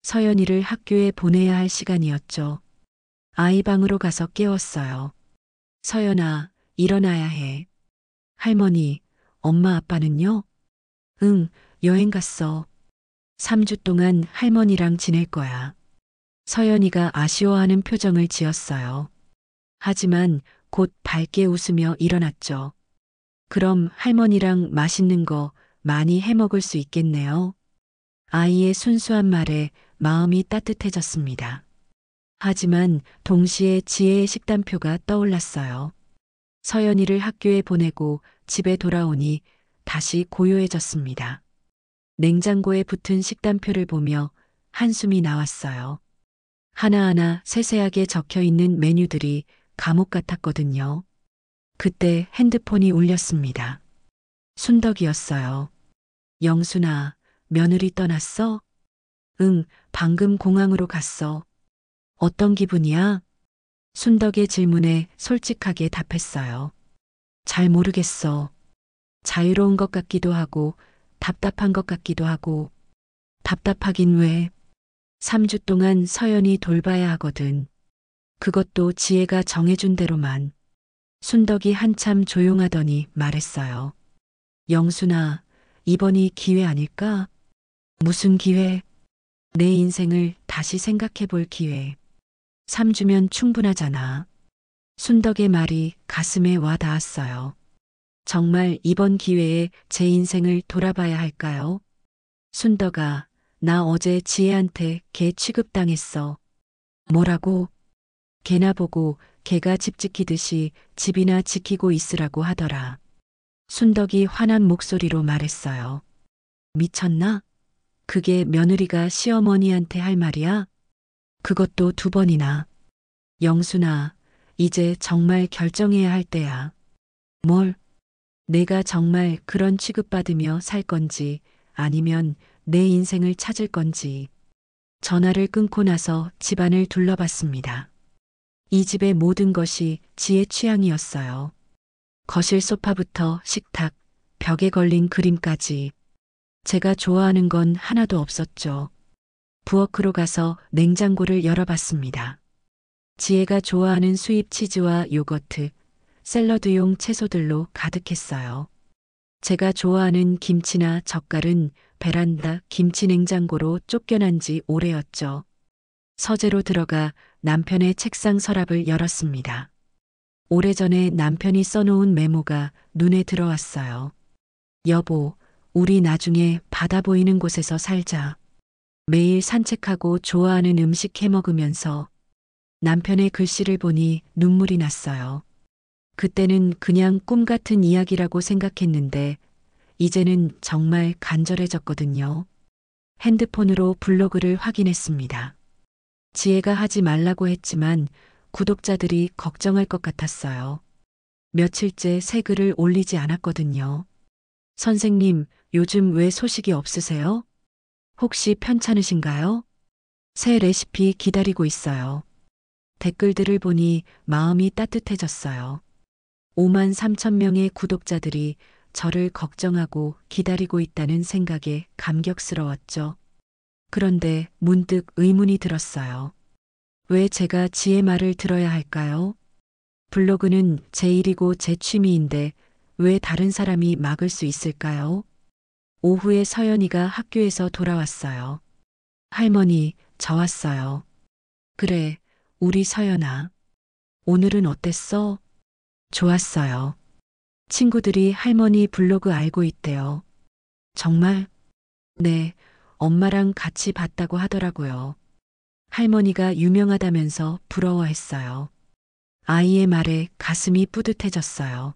서연이를 학교에 보내야 할 시간이었죠. 아이 방으로 가서 깨웠어요. 서연아, 일어나야 해. 할머니, 엄마 아빠는요? 응, 여행 갔어. 3주 동안 할머니랑 지낼 거야. 서연이가 아쉬워하는 표정을 지었어요. 하지만 곧 밝게 웃으며 일어났죠. 그럼 할머니랑 맛있는 거 많이 해 먹을 수 있겠네요. 아이의 순수한 말에 마음이 따뜻해졌습니다. 하지만 동시에 지혜의 식단표가 떠올랐어요. 서연이를 학교에 보내고 집에 돌아오니 다시 고요해졌습니다. 냉장고에 붙은 식단표를 보며 한숨이 나왔어요. 하나하나 세세하게 적혀 있는 메뉴들이 감옥 같았거든요. 그때 핸드폰이 울렸습니다. 순덕이었어요. 영순아, 며느리 떠났어? 응, 방금 공항으로 갔어. 어떤 기분이야? 순덕의 질문에 솔직하게 답했어요. 잘 모르겠어. 자유로운 것 같기도 하고 답답한 것 같기도 하고. 답답하긴 왜? 3주 동안 서연이 돌봐야 하거든. 그것도 지혜가 정해준 대로만. 순덕이 한참 조용하더니 말했어요. 영순아, 이번이 기회 아닐까? 무슨 기회? 내 인생을 다시 생각해 볼 기회. 3주면 충분하잖아. 순덕의 말이 가슴에 와 닿았어요. 정말 이번 기회에 제 인생을 돌아봐야 할까요? 순덕아, 나 어제 지혜한테 개 취급당했어. 뭐라고? 개나 보고 개가 집 지키듯이 집이나 지키고 있으라고 하더라. 순덕이 화난 목소리로 말했어요. 미쳤나? 그게 며느리가 시어머니한테 할 말이야? 그것도 2번이나. 영순아, 이제 정말 결정해야 할 때야. 뭘? 내가 정말 그런 취급받으며 살 건지 아니면 내 인생을 찾을 건지. 전화를 끊고 나서 집안을 둘러봤습니다. 이 집의 모든 것이 지의 취향이었어요. 거실 소파부터 식탁, 벽에 걸린 그림까지. 제가 좋아하는 건 하나도 없었죠. 부엌으로 가서 냉장고를 열어봤습니다. 지혜가 좋아하는 수입 치즈와 요거트, 샐러드용 채소들로 가득했어요. 제가 좋아하는 김치나 젓갈은 베란다 김치 냉장고로 쫓겨난 지 오래였죠. 서재로 들어가 남편의 책상 서랍을 열었습니다. 오래전에 남편이 써놓은 메모가 눈에 들어왔어요. 여보, 우리 나중에 바다 보이는 곳에서 살자. 매일 산책하고 좋아하는 음식 해 먹으면서. 남편의 글씨를 보니 눈물이 났어요. 그때는 그냥 꿈 같은 이야기라고 생각했는데 이제는 정말 간절해졌거든요. 핸드폰으로 블로그를 확인했습니다. 지혜가 하지 말라고 했지만 구독자들이 걱정할 것 같았어요. 며칠째 새 글을 올리지 않았거든요. 선생님, 요즘 왜 소식이 없으세요? 혹시 편찮으신가요? 새 레시피 기다리고 있어요. 댓글들을 보니 마음이 따뜻해졌어요. 5만 3천 명의 구독자들이 저를 걱정하고 기다리고 있다는 생각에 감격스러웠죠. 그런데 문득 의문이 들었어요. 왜 제가 지혜 말을 들어야 할까요? 블로그는 제 일이고 제 취미인데 왜 다른 사람이 막을 수 있을까요? 오후에 서연이가 학교에서 돌아왔어요. 할머니, 저 왔어요. 그래, 우리 서연아. 오늘은 어땠어? 좋았어요. 친구들이 할머니 블로그 알고 있대요. 정말? 네, 엄마랑 같이 봤다고 하더라고요. 할머니가 유명하다면서 부러워했어요. 아이의 말에 가슴이 뿌듯해졌어요.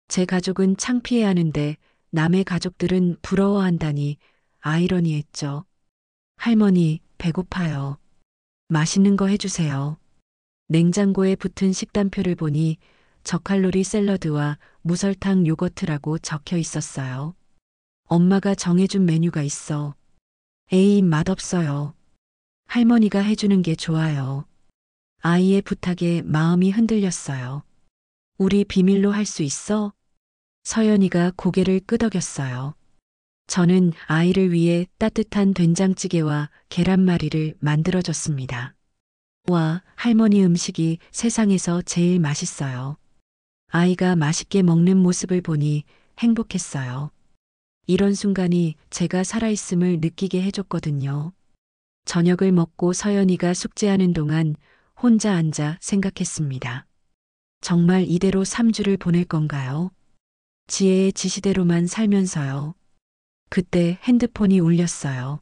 제 가족은 창피해하는데 남의 가족들은 부러워한다니 아이러니했죠. 할머니, 배고파요. 맛있는 거 해주세요. 냉장고에 붙은 식단표를 보니 저칼로리 샐러드와 무설탕 요거트라고 적혀 있었어요. 엄마가 정해준 메뉴가 있어. 에이, 맛없어요. 할머니가 해주는 게 좋아요. 아이의 부탁에 마음이 흔들렸어요. 우리 비밀로 할 수 있어? 서연이가 고개를 끄덕였어요. 저는 아이를 위해 따뜻한 된장찌개와 계란말이를 만들어줬습니다. 와, 할머니 음식이 세상에서 제일 맛있어요. 아이가 맛있게 먹는 모습을 보니 행복했어요. 이런 순간이 제가 살아있음을 느끼게 해줬거든요. 저녁을 먹고 서연이가 숙제하는 동안 혼자 앉아 생각했습니다. 정말 이대로 3주를 보낼 건가요? 지혜의 지시대로만 살면서요. 그때 핸드폰이 울렸어요.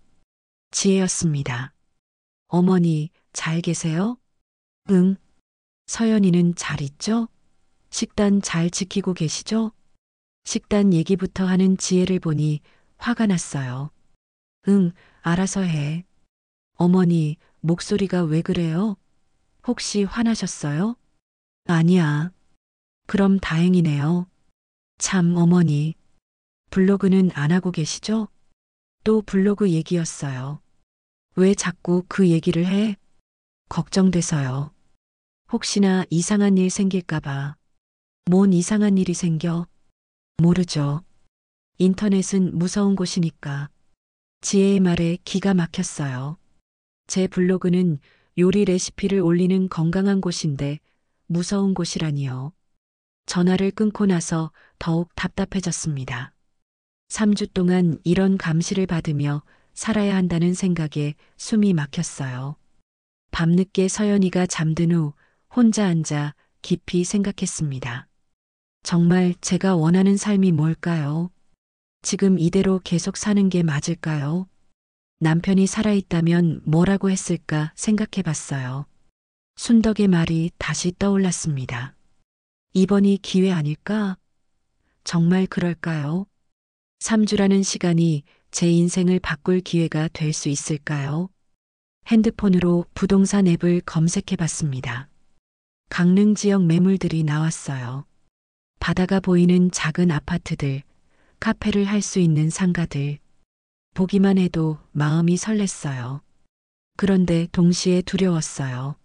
지혜였습니다. 어머니, 잘 계세요? 응. 서연이는 잘 있죠? 식단 잘 지키고 계시죠? 식단 얘기부터 하는 지혜를 보니 화가 났어요. 응, 알아서 해. 어머니, 목소리가 왜 그래요? 혹시 화나셨어요? 아니야. 그럼 다행이네요. 참, 어머니. 블로그는 안 하고 계시죠? 또 블로그 얘기였어요. 왜 자꾸 그 얘기를 해? 걱정돼서요. 혹시나 이상한 일 생길까봐. 뭔 이상한 일이 생겨? 모르죠. 인터넷은 무서운 곳이니까. 지혜의 말에 기가 막혔어요. 제 블로그는 요리 레시피를 올리는 건강한 곳인데 무서운 곳이라니요. 전화를 끊고 나서 더욱 답답해졌습니다. 3주 동안 이런 감시를 받으며 살아야 한다는 생각에 숨이 막혔어요. 밤늦게 서연이가 잠든 후 혼자 앉아 깊이 생각했습니다. 정말 제가 원하는 삶이 뭘까요? 지금 이대로 계속 사는 게 맞을까요? 남편이 살아있다면 뭐라고 했을까 생각해 봤어요. 순덕의 말이 다시 떠올랐습니다. 이번이 기회 아닐까? 정말 그럴까요? 3주라는 시간이 제 인생을 바꿀 기회가 될 수 있을까요? 핸드폰으로 부동산 앱을 검색해 봤습니다. 강릉 지역 매물들이 나왔어요. 바다가 보이는 작은 아파트들, 카페를 할 수 있는 상가들. 보기만 해도 마음이 설렜어요. 그런데 동시에 두려웠어요.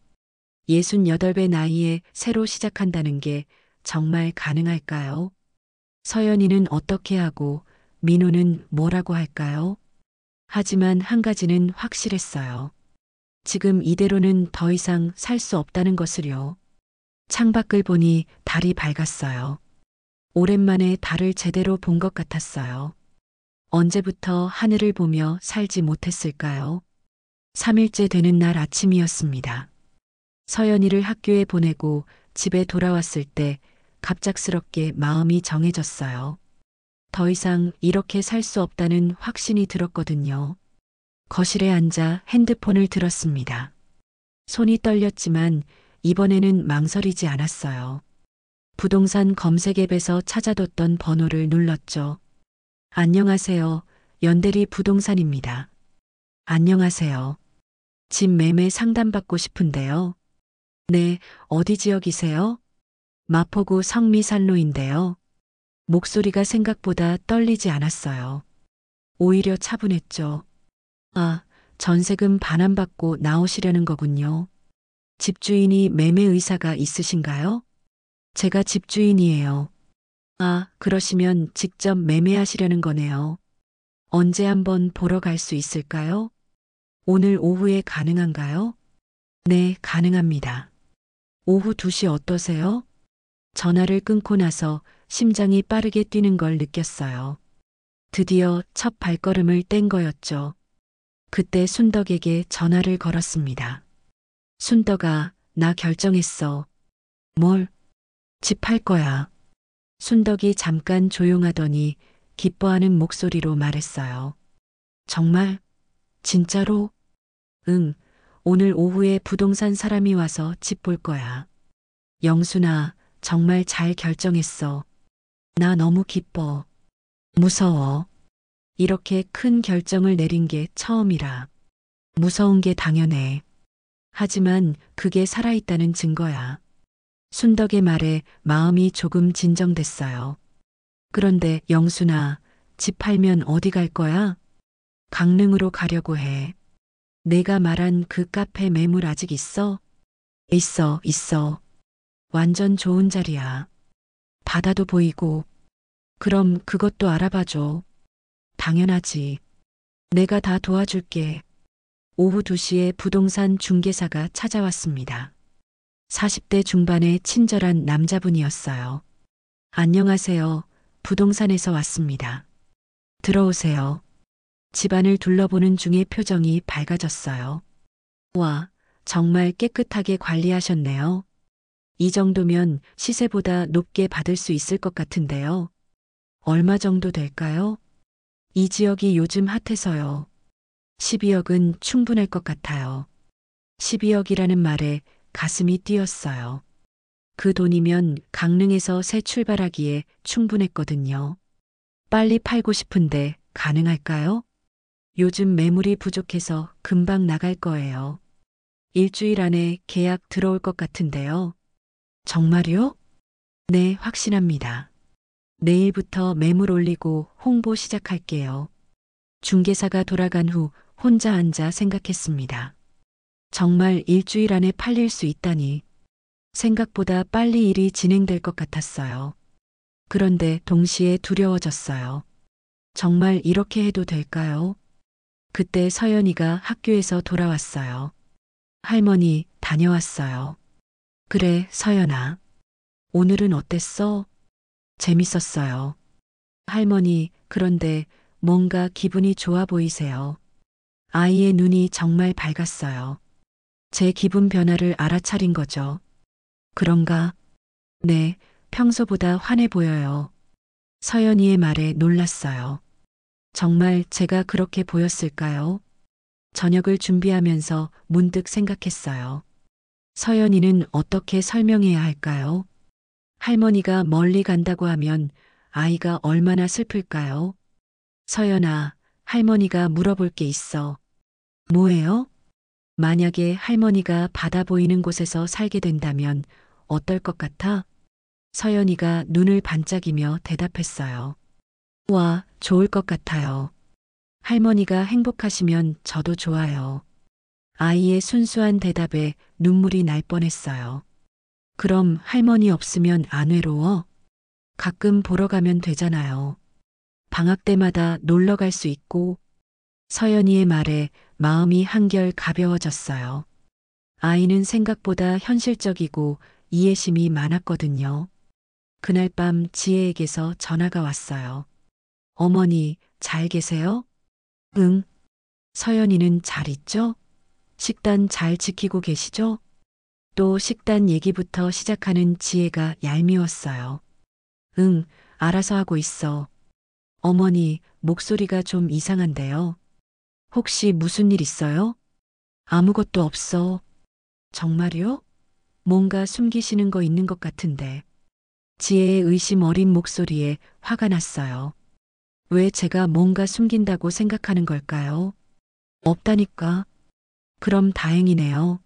68배 나이에 새로 시작한다는 게 정말 가능할까요? 서연이는 어떻게 하고 민호는 뭐라고 할까요? 하지만 한 가지는 확실했어요. 지금 이대로는 더 이상 살 수 없다는 것을요. 창밖을 보니 달이 밝았어요. 오랜만에 달을 제대로 본 것 같았어요. 언제부터 하늘을 보며 살지 못했을까요? 3일째 되는 날 아침이었습니다. 서연이를 학교에 보내고 집에 돌아왔을 때 갑작스럽게 마음이 정해졌어요. 더 이상 이렇게 살 수 없다는 확신이 들었거든요. 거실에 앉아 핸드폰을 들었습니다. 손이 떨렸지만 이번에는 망설이지 않았어요. 부동산 검색 앱에서 찾아뒀던 번호를 눌렀죠. 안녕하세요. 연대리 부동산입니다. 안녕하세요. 집 매매 상담받고 싶은데요. 네, 어디 지역이세요? 마포구 성미산로인데요. 목소리가 생각보다 떨리지 않았어요. 오히려 차분했죠. 아, 전세금 반환받고 나오시려는 거군요. 집주인이 매매 의사가 있으신가요? 제가 집주인이에요. 아, 그러시면 직접 매매하시려는 거네요. 언제 한번 보러 갈 수 있을까요? 오늘 오후에 가능한가요? 네, 가능합니다. 오후 2시 어떠세요? 전화를 끊고 나서 심장이 빠르게 뛰는 걸 느꼈어요. 드디어 첫 발걸음을 뗀 거였죠. 그때 순덕에게 전화를 걸었습니다. 순덕아, 나 결정했어. 뭘? 집 팔 거야. 순덕이 잠깐 조용하더니 기뻐하는 목소리로 말했어요. 정말? 진짜로? 응, 오늘 오후에 부동산 사람이 와서 집 볼 거야. 영순아, 정말 잘 결정했어. 나 너무 기뻐. 무서워. 이렇게 큰 결정을 내린 게 처음이라. 무서운 게 당연해. 하지만 그게 살아있다는 증거야. 순덕의 말에 마음이 조금 진정됐어요. 그런데 영순아, 집 팔면 어디 갈 거야? 강릉으로 가려고 해. 내가 말한 그 카페 매물 아직 있어? 있어. 완전 좋은 자리야. 바다도 보이고. 그럼 그것도 알아봐줘. 당연하지. 내가 다 도와줄게. 오후 2시에 부동산 중개사가 찾아왔습니다. 40대 중반의 친절한 남자분이었어요. 안녕하세요. 부동산에서 왔습니다. 들어오세요. 집안을 둘러보는 중에 표정이 밝아졌어요. 와, 정말 깨끗하게 관리하셨네요. 이 정도면 시세보다 높게 받을 수 있을 것 같은데요. 얼마 정도 될까요? 이 지역이 요즘 핫해서요. 12억은 충분할 것 같아요. 12억이라는 말에 가슴이 뛰었어요. 그 돈이면 강릉에서 새 출발하기에 충분했거든요. 빨리 팔고 싶은데 가능할까요? 요즘 매물이 부족해서 금방 나갈 거예요. 일주일 안에 계약 들어올 것 같은데요. 정말요? 네, 확신합니다. 내일부터 매물 올리고 홍보 시작할게요. 중개사가 돌아간 후 혼자 앉아 생각했습니다. 정말 일주일 안에 팔릴 수 있다니. 생각보다 빨리 일이 진행될 것 같았어요. 그런데 동시에 두려워졌어요. 정말 이렇게 해도 될까요? 그때 서연이가 학교에서 돌아왔어요. 할머니, 다녀왔어요. 그래, 서연아. 오늘은 어땠어? 재밌었어요. 할머니, 그런데 뭔가 기분이 좋아 보이세요. 아이의 눈이 정말 밝았어요. 제 기분 변화를 알아차린 거죠. 그런가? 네, 평소보다 환해 보여요. 서연이의 말에 놀랐어요. 정말 제가 그렇게 보였을까요? 저녁을 준비하면서 문득 생각했어요. 서연이는 어떻게 설명해야 할까요? 할머니가 멀리 간다고 하면 아이가 얼마나 슬플까요? 서연아, 할머니가 물어볼 게 있어. 뭐예요? 만약에 할머니가 바다 보이는 곳에서 살게 된다면 어떨 것 같아? 서연이가 눈을 반짝이며 대답했어요. 와, 좋을 것 같아요. 할머니가 행복하시면 저도 좋아요. 아이의 순수한 대답에 눈물이 날 뻔했어요. 그럼 할머니 없으면 안 외로워? 가끔 보러 가면 되잖아요. 방학 때마다 놀러 갈 수 있고 서연이의 말에 마음이 한결 가벼워졌어요. 아이는 생각보다 현실적이고 이해심이 많았거든요. 그날 밤 지혜에게서 전화가 왔어요. 어머니, 잘 계세요? 응. 서연이는 잘 있죠? 식단 잘 지키고 계시죠? 또 식단 얘기부터 시작하는 지혜가 얄미웠어요. 응, 알아서 하고 있어. 어머니, 목소리가 좀 이상한데요. 혹시 무슨 일 있어요? 아무것도 없어. 정말요? 뭔가 숨기시는 거 있는 것 같은데. 지혜의 의심 어린 목소리에 화가 났어요. 왜 제가 뭔가 숨긴다고 생각하는 걸까요? 없다니까. 그럼 다행이네요.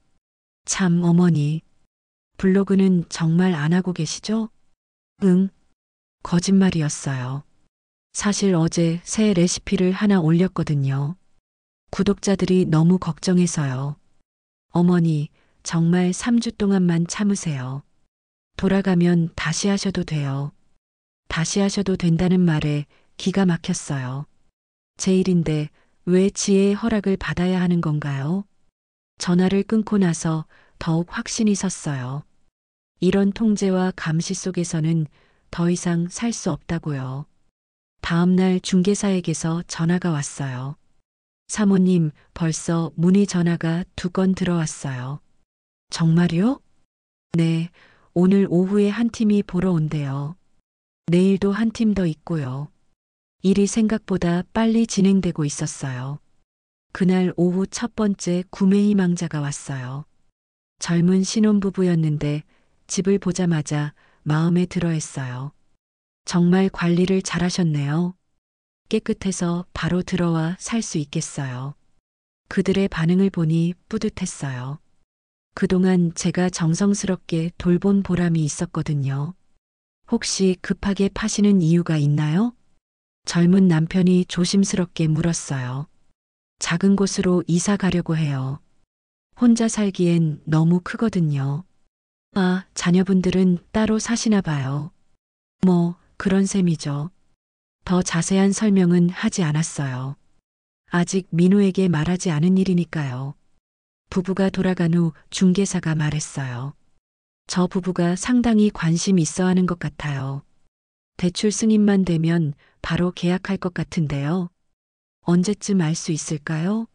참, 어머니. 블로그는 정말 안 하고 계시죠? 응. 거짓말이었어요. 사실 어제 새 레시피를 하나 올렸거든요. 구독자들이 너무 걱정해서요. 어머니, 정말 3주 동안만 참으세요. 돌아가면 다시 하셔도 돼요. 다시 하셔도 된다는 말에 기가 막혔어요. 제 일인데 왜 지혜의 허락을 받아야 하는 건가요? 전화를 끊고 나서 더욱 확신이 섰어요. 이런 통제와 감시 속에서는 더 이상 살 수 없다고요. 다음 날 중개사에게서 전화가 왔어요. 사모님, 벌써 문의 전화가 2건 들어왔어요. 정말요? 네, 오늘 오후에 한 팀이 보러 온대요. 내일도 한 팀 더 있고요. 일이 생각보다 빨리 진행되고 있었어요. 그날 오후 첫 번째 구매 희망자가 왔어요. 젊은 신혼부부였는데 집을 보자마자 마음에 들어 했어요. 정말 관리를 잘하셨네요. 깨끗해서 바로 들어와 살 수 있겠어요. 그들의 반응을 보니 뿌듯했어요. 그동안 제가 정성스럽게 돌본 보람이 있었거든요. 혹시 급하게 파시는 이유가 있나요? 젊은 남편이 조심스럽게 물었어요. 작은 곳으로 이사 가려고 해요. 혼자 살기엔 너무 크거든요. 아, 자녀분들은 따로 사시나 봐요. 뭐, 그런 셈이죠. 더 자세한 설명은 하지 않았어요. 아직 민우에게 말하지 않은 일이니까요. 부부가 돌아간 후 중개사가 말했어요. 저 부부가 상당히 관심 있어 하는 것 같아요. 대출 승인만 되면 바로 계약할 것 같은데요. 언제쯤 알 수 있을까요?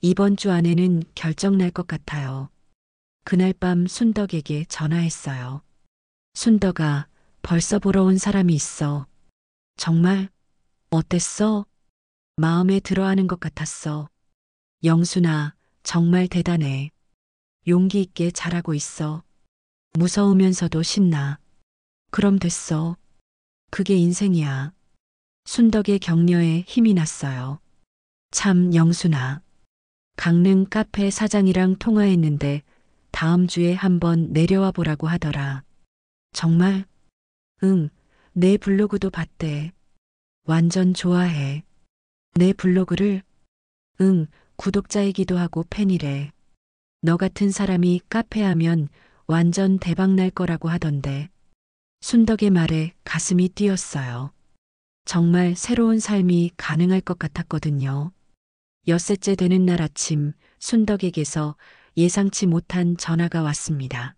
이번 주 안에는 결정 날 것 같아요. 그날 밤 순덕에게 전화했어요. 순덕아, 벌써 보러 온 사람이 있어. 정말? 어땠어? 마음에 들어하는 것 같았어. 영순아, 정말 대단해. 용기 있게 잘하고 있어. 무서우면서도 신나. 그럼 됐어. 그게 인생이야. 순덕의 격려에 힘이 났어요. 참, 영순아. 강릉 카페 사장이랑 통화했는데 다음 주에 한번 내려와 보라고 하더라. 정말? 응, 내 블로그도 봤대. 완전 좋아해. 내 블로그를? 응, 구독자이기도 하고 팬이래. 너 같은 사람이 카페 하면 완전 대박 날 거라고 하던데. 순덕의 말에 가슴이 뛰었어요. 정말 새로운 삶이 가능할 것 같았거든요. 엿새째 되는 날 아침 순덕에게서 예상치 못한 전화가 왔습니다.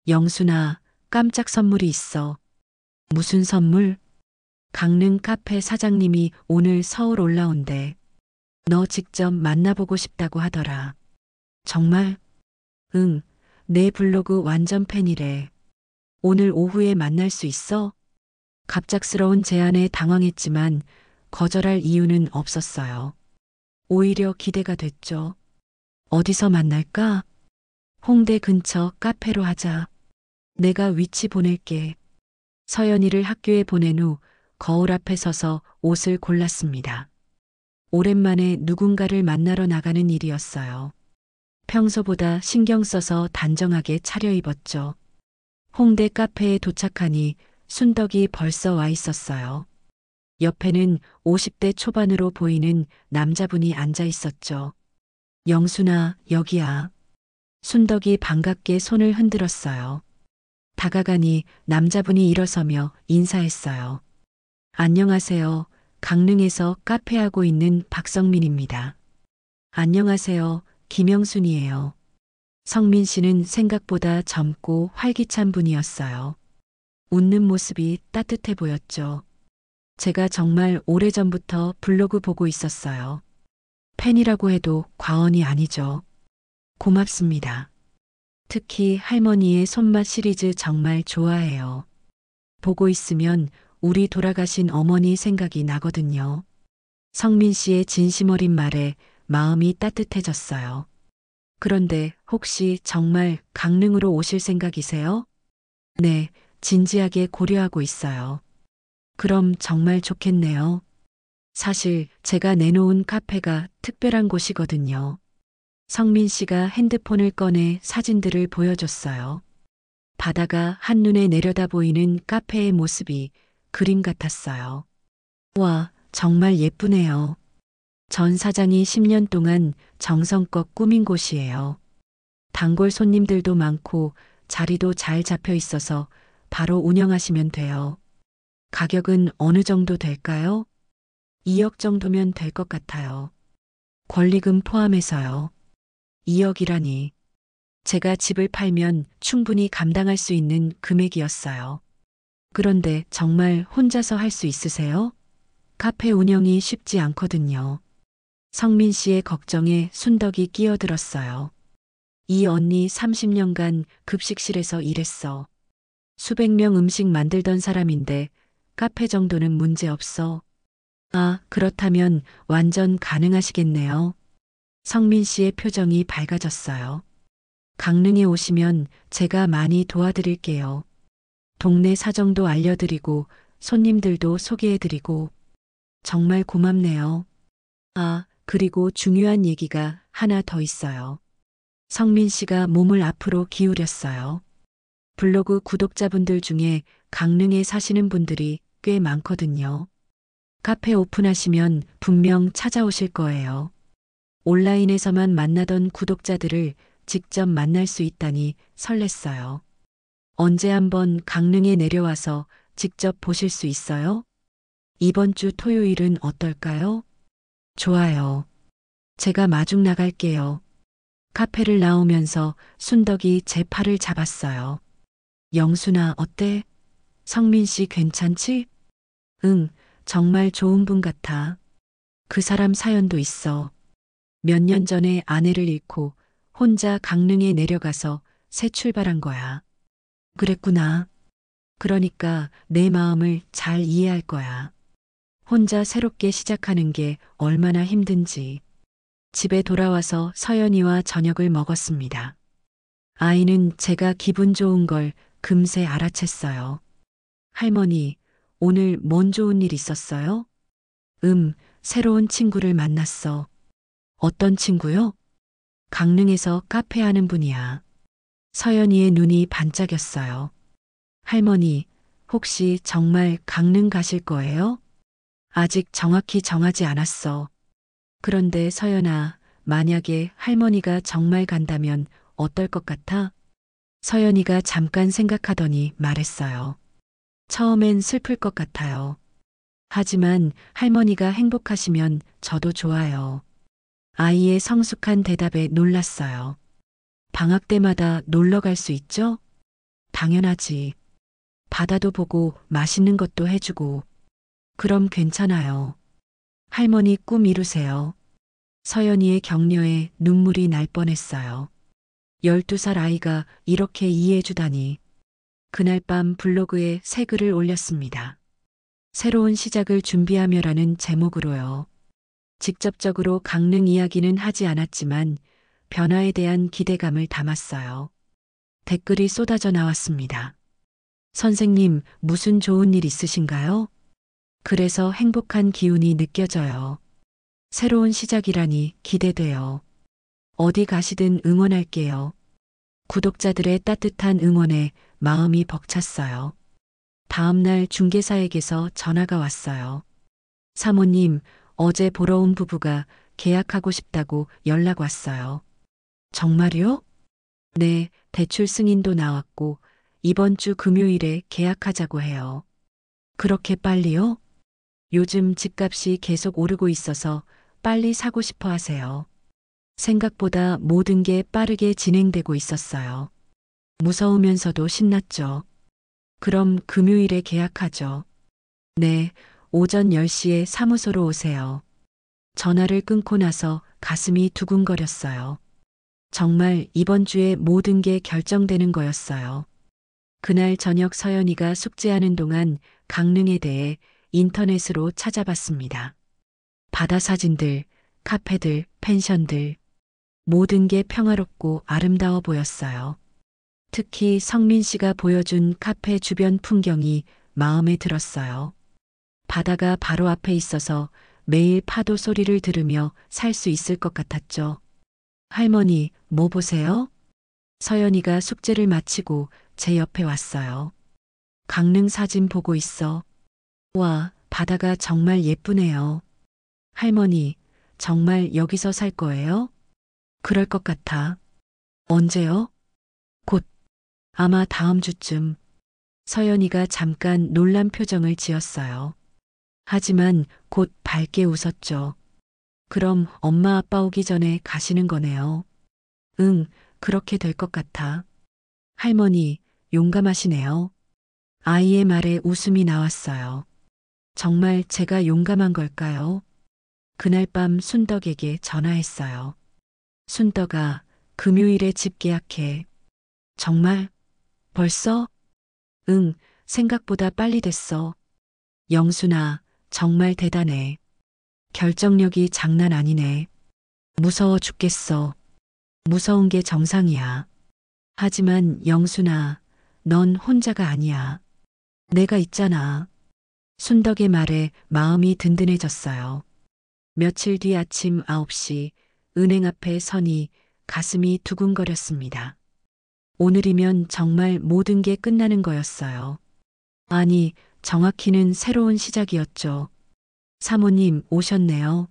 영순아, 깜짝 선물이 있어. 무슨 선물? 강릉 카페 사장님이 오늘 서울 올라온대. 너 직접 만나보고 싶다고 하더라. 정말? 응, 내 블로그 완전 팬이래. 오늘 오후에 만날 수 있어? 갑작스러운 제안에 당황했지만 거절할 이유는 없었어요. 오히려 기대가 됐죠. 어디서 만날까? 홍대 근처 카페로 하자. 내가 위치 보낼게. 서연이를 학교에 보낸 후 거울 앞에 서서 옷을 골랐습니다. 오랜만에 누군가를 만나러 나가는 일이었어요. 평소보다 신경 써서 단정하게 차려입었죠. 홍대 카페에 도착하니 순덕이 벌써 와 있었어요. 옆에는 50대 초반으로 보이는 남자분이 앉아 있었죠. 영순아, 여기야. 순덕이 반갑게 손을 흔들었어요. 다가가니 남자분이 일어서며 인사했어요. 안녕하세요. 강릉에서 카페하고 있는 박성민입니다. 안녕하세요. 김영순이에요. 성민 씨는 생각보다 젊고 활기찬 분이었어요. 웃는 모습이 따뜻해 보였죠. 제가 정말 오래전부터 블로그 보고 있었어요. 팬이라고 해도 과언이 아니죠. 고맙습니다. 특히 할머니의 손맛 시리즈 정말 좋아해요. 보고 있으면 우리 돌아가신 어머니 생각이 나거든요. 성민 씨의 진심 어린 말에 마음이 따뜻해졌어요. 그런데 혹시 정말 강릉으로 오실 생각이세요? 네, 진지하게 고려하고 있어요. 그럼 정말 좋겠네요. 사실 제가 내놓은 카페가 특별한 곳이거든요. 성민 씨가 핸드폰을 꺼내 사진들을 보여줬어요. 바다가 한눈에 내려다 보이는 카페의 모습이 그림 같았어요. 와, 정말 예쁘네요. 전 사장이 10년 동안 정성껏 꾸민 곳이에요. 단골 손님들도 많고 자리도 잘 잡혀 있어서 바로 운영하시면 돼요. 가격은 어느 정도 될까요? 2억 정도면 될 것 같아요. 권리금 포함해서요. 2억이라니. 제가 집을 팔면 충분히 감당할 수 있는 금액이었어요. 그런데 정말 혼자서 할 수 있으세요? 카페 운영이 쉽지 않거든요. 성민 씨의 걱정에 순덕이 끼어들었어요. 이 언니 30년간 급식실에서 일했어. 수백 명 음식 만들던 사람인데 카페 정도는 문제 없어. 아, 그렇다면 완전 가능하시겠네요. 성민 씨의 표정이 밝아졌어요. 강릉에 오시면 제가 많이 도와드릴게요. 동네 사정도 알려드리고 손님들도 소개해드리고 정말 고맙네요. 아, 그리고 중요한 얘기가 하나 더 있어요. 성민 씨가 몸을 앞으로 기울였어요. 블로그 구독자분들 중에 강릉에 사시는 분들이 꽤 많거든요. 카페 오픈하시면 분명 찾아오실 거예요. 온라인에서만 만나던 구독자들을 직접 만날 수 있다니 설렜어요. 언제 한번 강릉에 내려와서 직접 보실 수 있어요? 이번 주 토요일은 어떨까요? 좋아요. 제가 마중 나갈게요. 카페를 나오면서 순덕이 제 팔을 잡았어요. 영순아, 어때? 성민 씨 괜찮지? 응, 정말 좋은 분 같아. 그 사람 사연도 있어. 몇 년 전에 아내를 잃고 혼자 강릉에 내려가서 새 출발한 거야. 그랬구나. 그러니까 내 마음을 잘 이해할 거야. 혼자 새롭게 시작하는 게 얼마나 힘든지. 집에 돌아와서 서연이와 저녁을 먹었습니다. 아이는 제가 기분 좋은 걸 금세 알아챘어요. 할머니, 오늘 뭔 좋은 일 있었어요? 새로운 친구를 만났어. 어떤 친구요? 강릉에서 카페 하는 분이야. 서연이의 눈이 반짝였어요. 할머니, 혹시 정말 강릉 가실 거예요? 아직 정확히 정하지 않았어. 그런데 서연아, 만약에 할머니가 정말 간다면 어떨 것 같아? 서연이가 잠깐 생각하더니 말했어요. 처음엔 슬플 것 같아요. 하지만 할머니가 행복하시면 저도 좋아요. 아이의 성숙한 대답에 놀랐어요. 방학 때마다 놀러 갈 수 있죠? 당연하지. 바다도 보고 맛있는 것도 해주고. 그럼 괜찮아요. 할머니 꿈 이루세요. 서연이의 격려에 눈물이 날 뻔했어요. 12살 아이가 이렇게 이해해주다니. 그날 밤 블로그에 새 글을 올렸습니다. 새로운 시작을 준비하며라는 제목으로요. 직접적으로 강릉 이야기는 하지 않았지만 변화에 대한 기대감을 담았어요. 댓글이 쏟아져 나왔습니다. 선생님, 무슨 좋은 일 있으신가요? 그래서 행복한 기운이 느껴져요. 새로운 시작이라니 기대돼요. 어디 가시든 응원할게요. 구독자들의 따뜻한 응원에 마음이 벅찼어요. 다음 날 중개사에게서 전화가 왔어요. 사모님, 어제 보러 온 부부가 계약하고 싶다고 연락 왔어요. 정말요? 네, 대출 승인도 나왔고 이번 주 금요일에 계약하자고 해요. 그렇게 빨리요? 요즘 집값이 계속 오르고 있어서 빨리 사고 싶어 하세요. 생각보다 모든 게 빠르게 진행되고 있었어요. 무서우면서도 신났죠. 그럼 금요일에 계약하죠. 네, 오전 10시에 사무소로 오세요. 전화를 끊고 나서 가슴이 두근거렸어요. 정말 이번 주에 모든 게 결정되는 거였어요. 그날 저녁 서연이가 숙제하는 동안 강릉에 대해 인터넷으로 찾아봤습니다. 바다 사진들, 카페들, 펜션들, 모든 게 평화롭고 아름다워 보였어요. 특히 성민 씨가 보여준 카페 주변 풍경이 마음에 들었어요. 바다가 바로 앞에 있어서 매일 파도 소리를 들으며 살 수 있을 것 같았죠. 할머니, 뭐 보세요? 서연이가 숙제를 마치고 제 옆에 왔어요. 강릉 사진 보고 있어. 와, 바다가 정말 예쁘네요. 할머니, 정말 여기서 살 거예요? 그럴 것 같아. 언제요? 곧. 아마 다음 주쯤. 서연이가 잠깐 놀란 표정을 지었어요. 하지만 곧 밝게 웃었죠. 그럼 엄마 아빠 오기 전에 가시는 거네요. 응, 그렇게 될 것 같아. 할머니, 용감하시네요. 아이의 말에 웃음이 나왔어요. 정말 제가 용감한 걸까요? 그날 밤 순덕에게 전화했어요. 순덕아, 금요일에 집 계약해. 정말? 벌써? 응, 생각보다 빨리 됐어. 영순아, 정말 대단해. 결정력이 장난 아니네. 무서워 죽겠어. 무서운 게 정상이야. 하지만 영순아, 넌 혼자가 아니야. 내가 있잖아. 순덕의 말에 마음이 든든해졌어요. 며칠 뒤 아침 9시 은행 앞에 서니 가슴이 두근거렸습니다. 오늘이면 정말 모든 게 끝나는 거였어요. 아니, 정확히는 새로운 시작이었죠. 사모님 오셨네요.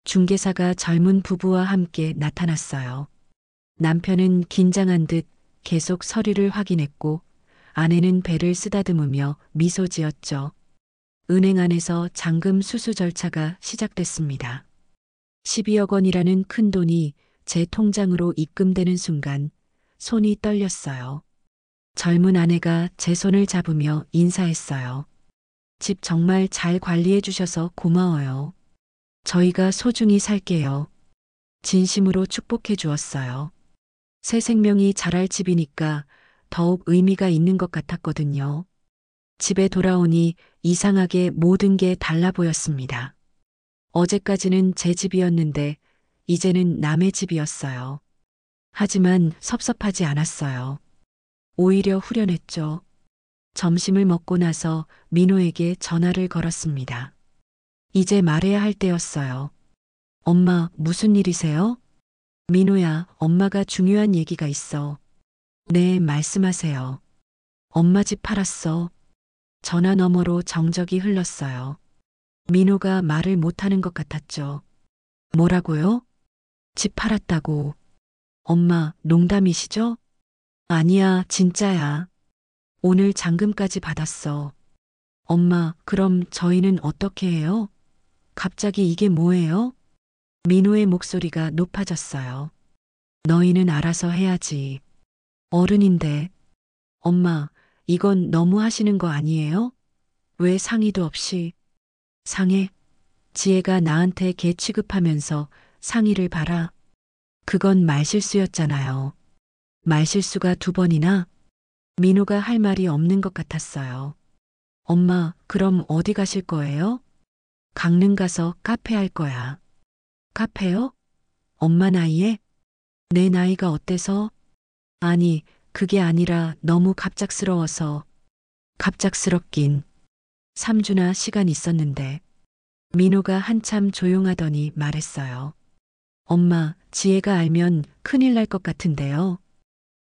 중개사가 젊은 부부와 함께 나타났어요. 남편은 긴장한 듯 계속 서류를 확인했고 아내는 배를 쓰다듬으며 미소 지었죠. 은행 안에서 잔금 수수 절차가 시작됐습니다. 12억 원이라는 큰 돈이 제 통장으로 입금되는 순간 손이 떨렸어요. 젊은 아내가 제 손을 잡으며 인사했어요. 집 정말 잘 관리해 주셔서 고마워요. 저희가 소중히 살게요. 진심으로 축복해 주었어요. 새 생명이 자랄 집이니까 더욱 의미가 있는 것 같았거든요. 집에 돌아오니 이상하게 모든 게 달라 보였습니다. 어제까지는 제 집이었는데 이제는 남의 집이었어요. 하지만 섭섭하지 않았어요. 오히려 후련했죠. 점심을 먹고 나서 민호에게 전화를 걸었습니다. 이제 말해야 할 때였어요. 엄마, 무슨 일이세요? 민호야, 엄마가 중요한 얘기가 있어. 네, 말씀하세요. 엄마 집 팔았어. 전화 너머로 정적이 흘렀어요. 민호가 말을 못하는 것 같았죠. 뭐라고요? 집 팔았다고. 엄마, 농담이시죠? 아니야, 진짜야. 오늘 잔금까지 받았어. 엄마, 그럼 저희는 어떻게 해요? 갑자기 이게 뭐예요? 민호의 목소리가 높아졌어요. 너희는 알아서 해야지. 어른인데. 엄마, 이건 너무 하시는 거 아니에요? 왜 상의도 없이. 상해? 지혜가 나한테 개 취급하면서 상의를 바라. 그건 말실수였잖아요. 말실수가 2번이나? 민호가 할 말이 없는 것 같았어요. 엄마, 그럼 어디 가실 거예요? 강릉 가서 카페 할 거야. 카페요? 엄마 나이에? 내 나이가 어때서? 아니, 그게 아니라 너무 갑작스러워서. 갑작스럽긴. 3주나 시간 있었는데. 민호가 한참 조용하더니 말했어요. 엄마, 지혜가 알면 큰일 날 것 같은데요.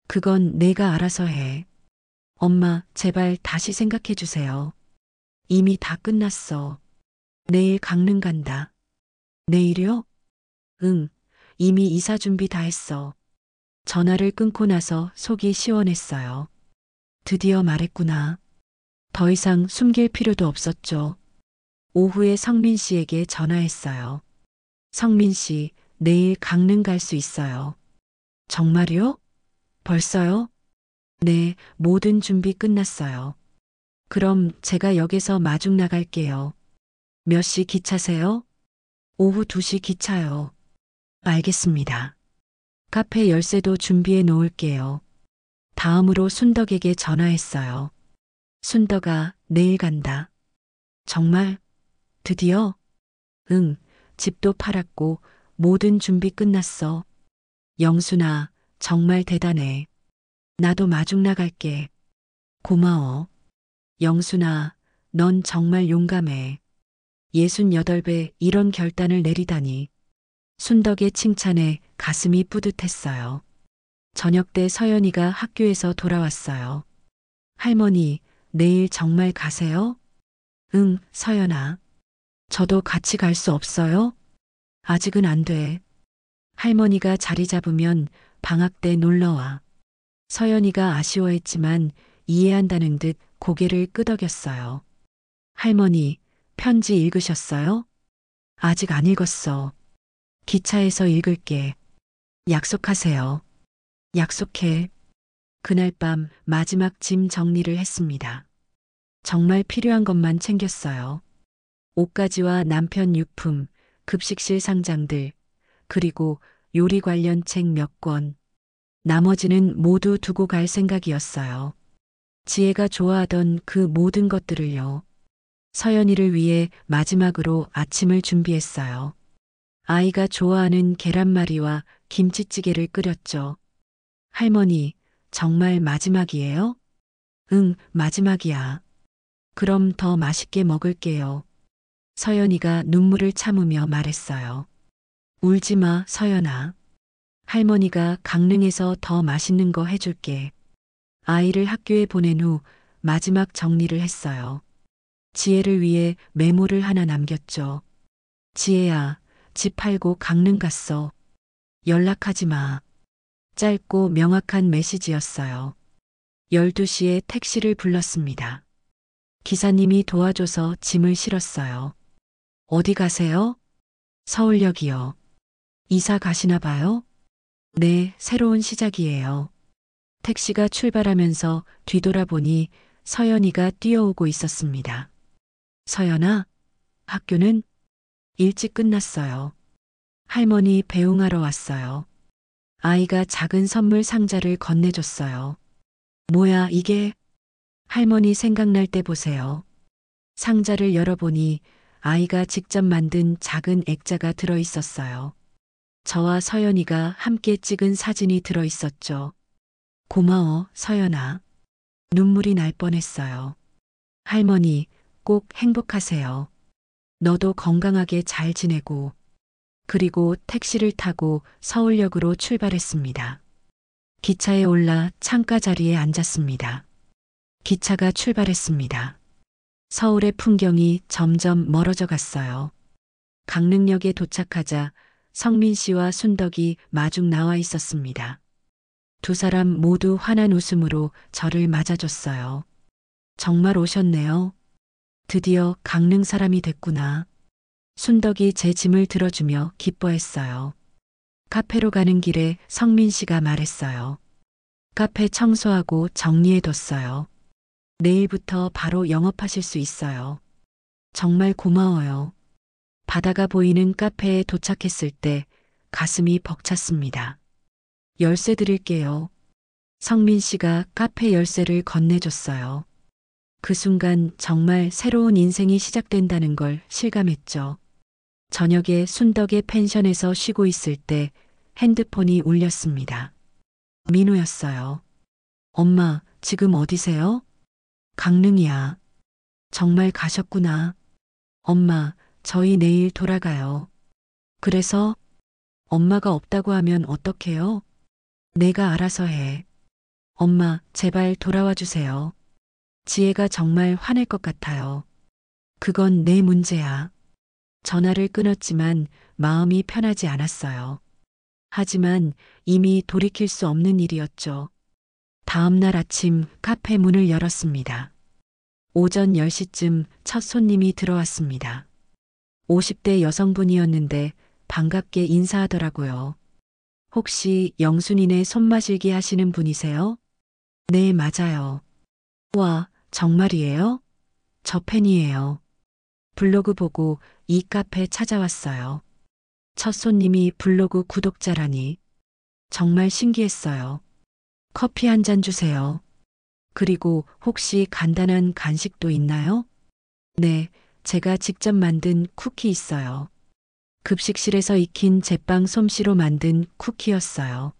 그건 내가 알아서 해. 엄마, 제발 다시 생각해 주세요. 이미 다 끝났어. 내일 강릉 간다. 내일이요? 응, 이미 이사 준비 다 했어. 전화를 끊고 나서 속이 시원했어요. 드디어 말했구나. 더 이상 숨길 필요도 없었죠. 오후에 성민 씨에게 전화했어요. 성민 씨, 내일 강릉 갈 수 있어요. 정말요? 벌써요? 네, 모든 준비 끝났어요. 그럼 제가 역에서 마중 나갈게요. 몇 시 기차세요? 오후 2시 기차요. 알겠습니다. 카페 열쇠도 준비해 놓을게요. 다음으로 순덕에게 전화했어요. 순덕아, 내일 간다. 정말? 드디어? 응, 집도 팔았고 모든 준비 끝났어. 영순아, 정말 대단해. 나도 마중 나갈게. 고마워. 영순아, 넌 정말 용감해. 68배 이런 결단을 내리다니. 순덕의 칭찬에 가슴이 뿌듯했어요. 저녁 때 서연이가 학교에서 돌아왔어요. 할머니, 내일 정말 가세요? 응, 서연아. 저도 같이 갈 수 없어요? 아직은 안 돼. 할머니가 자리 잡으면 방학 때 놀러와. 서연이가 아쉬워했지만 이해한다는 듯 고개를 끄덕였어요. 할머니, 편지 읽으셨어요? 아직 안 읽었어. 기차에서 읽을게. 약속하세요. 약속해. 그날 밤 마지막 짐 정리를 했습니다. 정말 필요한 것만 챙겼어요. 옷가지와 남편 유품, 급식실 상장들, 그리고 요리 관련 책 몇 권. 나머지는 모두 두고 갈 생각이었어요. 지혜가 좋아하던 그 모든 것들을요. 서연이를 위해 마지막으로 아침을 준비했어요. 아이가 좋아하는 계란말이와 김치찌개를 끓였죠. 할머니, 정말 마지막이에요? 응, 마지막이야. 그럼 더 맛있게 먹을게요. 서연이가 눈물을 참으며 말했어요. 울지 마, 서연아. 할머니가 강릉에서 더 맛있는 거 해줄게. 아이를 학교에 보낸 후 마지막 정리를 했어요. 지혜를 위해 메모를 하나 남겼죠. 지혜야, 집 팔고 강릉 갔어. 연락하지 마. 짧고 명확한 메시지였어요. 12시에 택시를 불렀습니다. 기사님이 도와줘서 짐을 실었어요. 어디 가세요? 서울역이요. 이사 가시나 봐요? 네, 새로운 시작이에요. 택시가 출발하면서 뒤돌아보니 서연이가 뛰어오고 있었습니다. 서연아, 학교는 일찍 끝났어요. 할머니 배웅하러 왔어요. 아이가 작은 선물 상자를 건네줬어요. 뭐야, 이게? 할머니 생각날 때 보세요. 상자를 열어보니 아이가 직접 만든 작은 액자가 들어 있었어요. 저와 서연이가 함께 찍은 사진이 들어 있었죠. 고마워, 서연아. 눈물이 날 뻔했어요. 할머니, 꼭 행복하세요. 너도 건강하게 잘 지내고. 그리고 택시를 타고 서울역으로 출발했습니다. 기차에 올라 창가 자리에 앉았습니다. 기차가 출발했습니다. 서울의 풍경이 점점 멀어져 갔어요. 강릉역에 도착하자 성민 씨와 순덕이 마중 나와 있었습니다. 두 사람 모두 환한 웃음으로 저를 맞아줬어요. 정말 오셨네요. 드디어 강릉 사람이 됐구나. 순덕이 제 짐을 들어주며 기뻐했어요. 카페로 가는 길에 성민 씨가 말했어요. 카페 청소하고 정리해뒀어요. 내일부터 바로 영업하실 수 있어요. 정말 고마워요. 바다가 보이는 카페에 도착했을 때 가슴이 벅찼습니다. 열쇠 드릴게요. 성민 씨가 카페 열쇠를 건네줬어요. 그 순간 정말 새로운 인생이 시작된다는 걸 실감했죠. 저녁에 순덕의 펜션에서 쉬고 있을 때 핸드폰이 울렸습니다. 민호였어요. 엄마, 지금 어디세요? 강릉이야. 정말 가셨구나. 엄마, 저희 내일 돌아가요. 그래서 엄마가 없다고 하면 어떡해요? 내가 알아서 해. 엄마, 제발 돌아와 주세요. 지혜가 정말 화낼 것 같아요. 그건 내 문제야. 전화를 끊었지만 마음이 편하지 않았어요. 하지만 이미 돌이킬 수 없는 일이었죠. 다음 날 아침 카페 문을 열었습니다. 오전 10시쯤 첫 손님이 들어왔습니다. 50대 여성분이었는데 반갑게 인사하더라고요. 혹시 영순이네 손마실기 하시는 분이세요? 네, 맞아요. 와, 정말이에요? 저 팬이에요. 블로그 보고 이 카페 찾아왔어요. 첫 손님이 블로그 구독자라니 정말 신기했어요. 커피 한 잔 주세요. 그리고 혹시 간단한 간식도 있나요? 네, 제가 직접 만든 쿠키 있어요. 급식실에서 익힌 제빵 솜씨로 만든 쿠키였어요.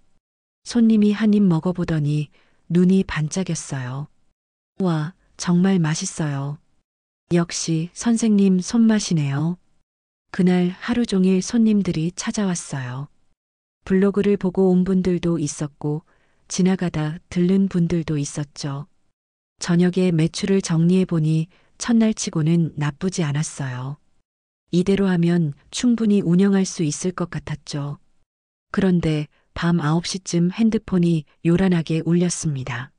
손님이 한 입 먹어보더니 눈이 반짝였어요. 와, 정말 맛있어요. 역시 선생님 손맛이네요. 그날 하루 종일 손님들이 찾아왔어요. 블로그를 보고 온 분들도 있었고, 지나가다 들른 분들도 있었죠. 저녁에 매출을 정리해보니 첫날 치고는 나쁘지 않았어요. 이대로 하면 충분히 운영할 수 있을 것 같았죠. 그런데 밤 9시쯤 핸드폰이 요란하게 울렸습니다.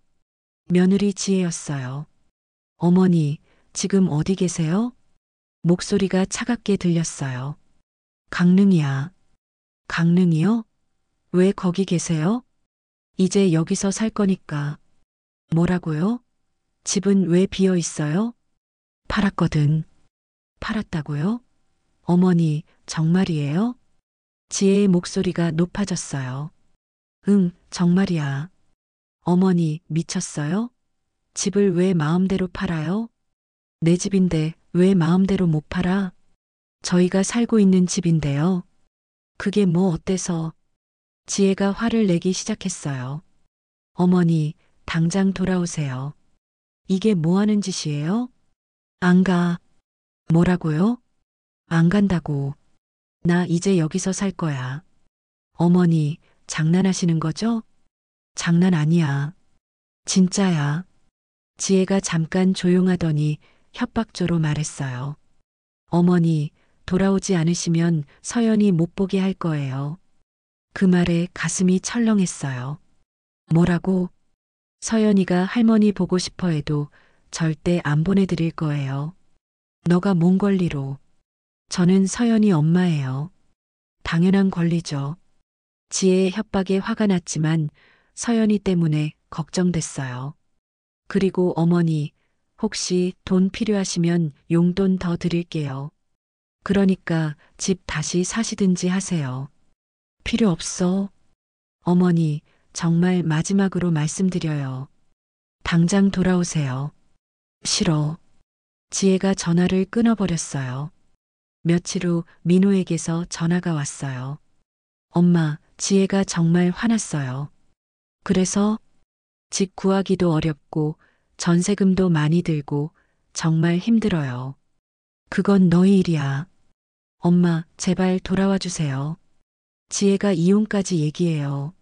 며느리 지혜였어요. 어머니, 지금 어디 계세요? 목소리가 차갑게 들렸어요. 강릉이야. 강릉이요? 왜 거기 계세요? 이제 여기서 살 거니까. 뭐라고요? 집은 왜 비어 있어요? 팔았거든. 팔았다고요? 어머니, 정말이에요? 지혜의 목소리가 높아졌어요. 응, 정말이야. 어머니, 미쳤어요? 집을 왜 마음대로 팔아요? 내 집인데 왜 마음대로 못 팔아? 저희가 살고 있는 집인데요. 그게 뭐 어때서? 지혜가 화를 내기 시작했어요. 어머니, 당장 돌아오세요. 이게 뭐 하는 짓이에요? 안 가. 뭐라고요? 안 간다고. 나 이제 여기서 살 거야. 어머니, 장난하시는 거죠? 장난 아니야. 진짜야. 지혜가 잠깐 조용하더니 협박조로 말했어요. 어머니, 돌아오지 않으시면 서연이 못 보게 할 거예요. 그 말에 가슴이 철렁했어요. 뭐라고? 서연이가 할머니 보고 싶어 해도 절대 안 보내드릴 거예요. 너가 뭔 권리로? 저는 서연이 엄마예요. 당연한 권리죠. 지혜의 협박에 화가 났지만 서연이 때문에 걱정됐어요. 그리고 어머니, 혹시 돈 필요하시면 용돈 더 드릴게요. 그러니까 집 다시 사시든지 하세요. 필요 없어. 어머니, 정말 마지막으로 말씀드려요. 당장 돌아오세요. 싫어. 지혜가 전화를 끊어버렸어요. 며칠 후 민호에게서 전화가 왔어요. 엄마, 지혜가 정말 화났어요. 그래서 집 구하기도 어렵고 전세금도 많이 들고 정말 힘들어요. 그건 너희 일이야. 엄마, 제발 돌아와 주세요. 지혜가 이혼까지 얘기해요.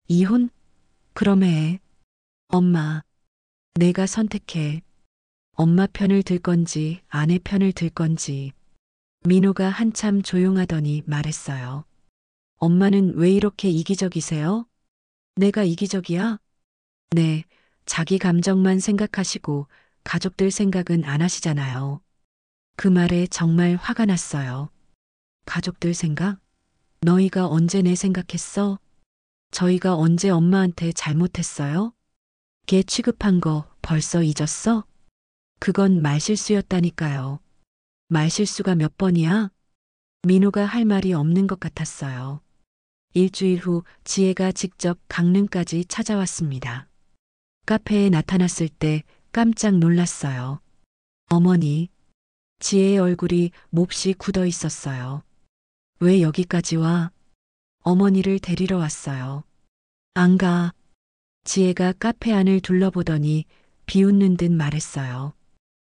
이혼? 그럼 해. 엄마, 내가 선택해. 엄마 편을 들 건지 아내 편을 들 건지. 민호가 한참 조용하더니 말했어요. 엄마는 왜 이렇게 이기적이세요? 내가 이기적이야? 네, 자기 감정만 생각하시고 가족들 생각은 안 하시잖아요. 그 말에 정말 화가 났어요. 가족들 생각? 너희가 언제 내 생각했어? 저희가 언제 엄마한테 잘못했어요? 걔 취급한 거 벌써 잊었어? 그건 말실수였다니까요. 말실수가 몇 번이야? 민호가 할 말이 없는 것 같았어요. 일주일 후 지혜가 직접 강릉까지 찾아왔습니다. 카페에 나타났을 때 깜짝 놀랐어요. 어머니, 지혜의 얼굴이 몹시 굳어 있었어요. 왜 여기까지 와? 어머니를 데리러 왔어요. 안 가. 지혜가 카페 안을 둘러보더니 비웃는 듯 말했어요.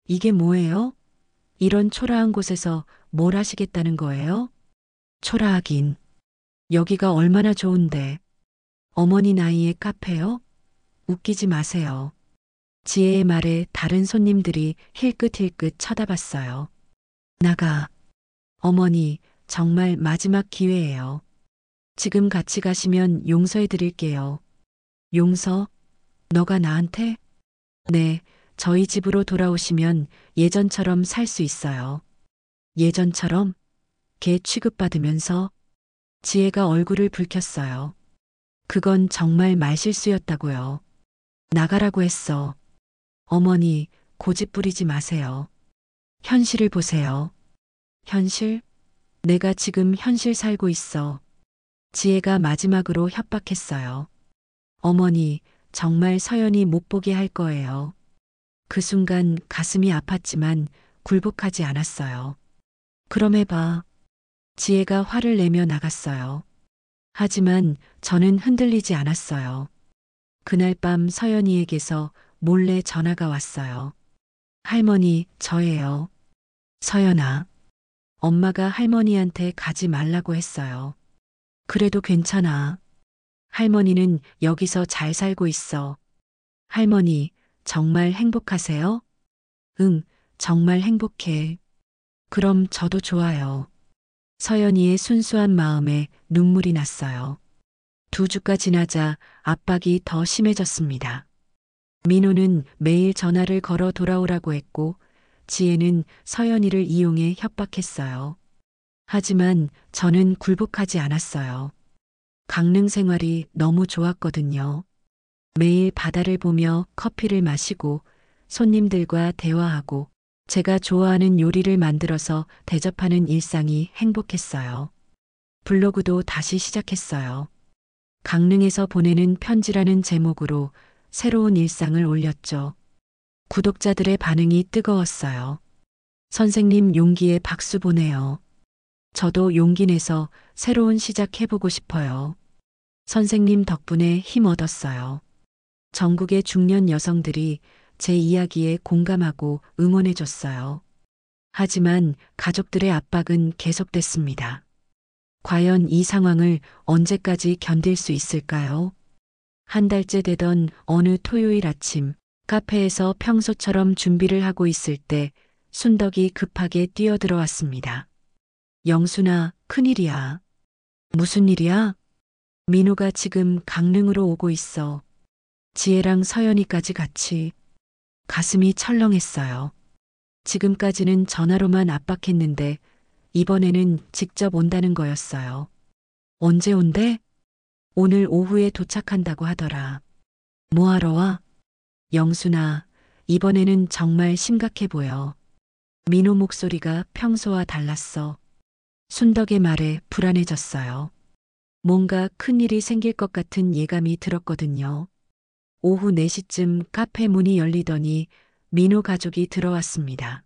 이게 뭐예요? 이런 초라한 곳에서 뭘 하시겠다는 거예요? 초라하긴. 여기가 얼마나 좋은데. 어머니 나이에 카페요? 웃기지 마세요. 지혜의 말에 다른 손님들이 힐끗힐끗 쳐다봤어요. 나가. 어머니, 정말 마지막 기회예요. 지금 같이 가시면 용서해 드릴게요. 용서? 너가 나한테? 네, 저희 집으로 돌아오시면 예전처럼 살 수 있어요. 예전처럼? 개 취급받으면서 지혜가 얼굴을 붉혔어요. 그건 정말 말실수였다고요. 나가라고 했어. 어머니, 고집 부리지 마세요. 현실을 보세요. 현실? 내가 지금 현실 살고 있어. 지혜가 마지막으로 협박했어요. 어머니, 정말 서연이 못 보게 할 거예요. 그 순간 가슴이 아팠지만 굴복하지 않았어요. 그럼 해봐. 지혜가 화를 내며 나갔어요. 하지만 저는 흔들리지 않았어요. 그날 밤 서연이에게서 몰래 전화가 왔어요. 할머니, 저예요. 서연아. 엄마가 할머니한테 가지 말라고 했어요. 그래도 괜찮아. 할머니는 여기서 잘 살고 있어. 할머니, 정말 행복하세요? 응, 정말 행복해. 그럼 저도 좋아요. 서연이의 순수한 마음에 눈물이 났어요. 2주가 지나자 압박이 더 심해졌습니다. 민호는 매일 전화를 걸어 돌아오라고 했고, 지혜는 서연이를 이용해 협박했어요. 하지만 저는 굴복하지 않았어요. 강릉 생활이 너무 좋았거든요. 매일 바다를 보며 커피를 마시고 손님들과 대화하고 제가 좋아하는 요리를 만들어서 대접하는 일상이 행복했어요. 블로그도 다시 시작했어요. 강릉에서 보내는 편지라는 제목으로 새로운 일상을 올렸죠. 구독자들의 반응이 뜨거웠어요. 선생님 용기에 박수 보내요. 저도 용기 내서 새로운 시작 해보고 싶어요. 선생님 덕분에 힘 얻었어요. 전국의 중년 여성들이 제 이야기에 공감하고 응원해줬어요. 하지만 가족들의 압박은 계속됐습니다. 과연 이 상황을 언제까지 견딜 수 있을까요? 한 달째 되던 어느 토요일 아침, 카페에서 평소처럼 준비를 하고 있을 때 순덕이 급하게 뛰어들어왔습니다. 영순아, 큰일이야. 무슨 일이야? 민호가 지금 강릉으로 오고 있어. 지혜랑 서연이까지 같이. 가슴이 철렁했어요. 지금까지는 전화로만 압박했는데 이번에는 직접 온다는 거였어요. 언제 온대? 오늘 오후에 도착한다고 하더라. 뭐하러 와? 영순아, 이번에는 정말 심각해 보여. 민호 목소리가 평소와 달랐어. 순덕의 말에 불안해졌어요. 뭔가 큰일이 생길 것 같은 예감이 들었거든요. 오후 4시쯤 카페 문이 열리더니 민호 가족이 들어왔습니다.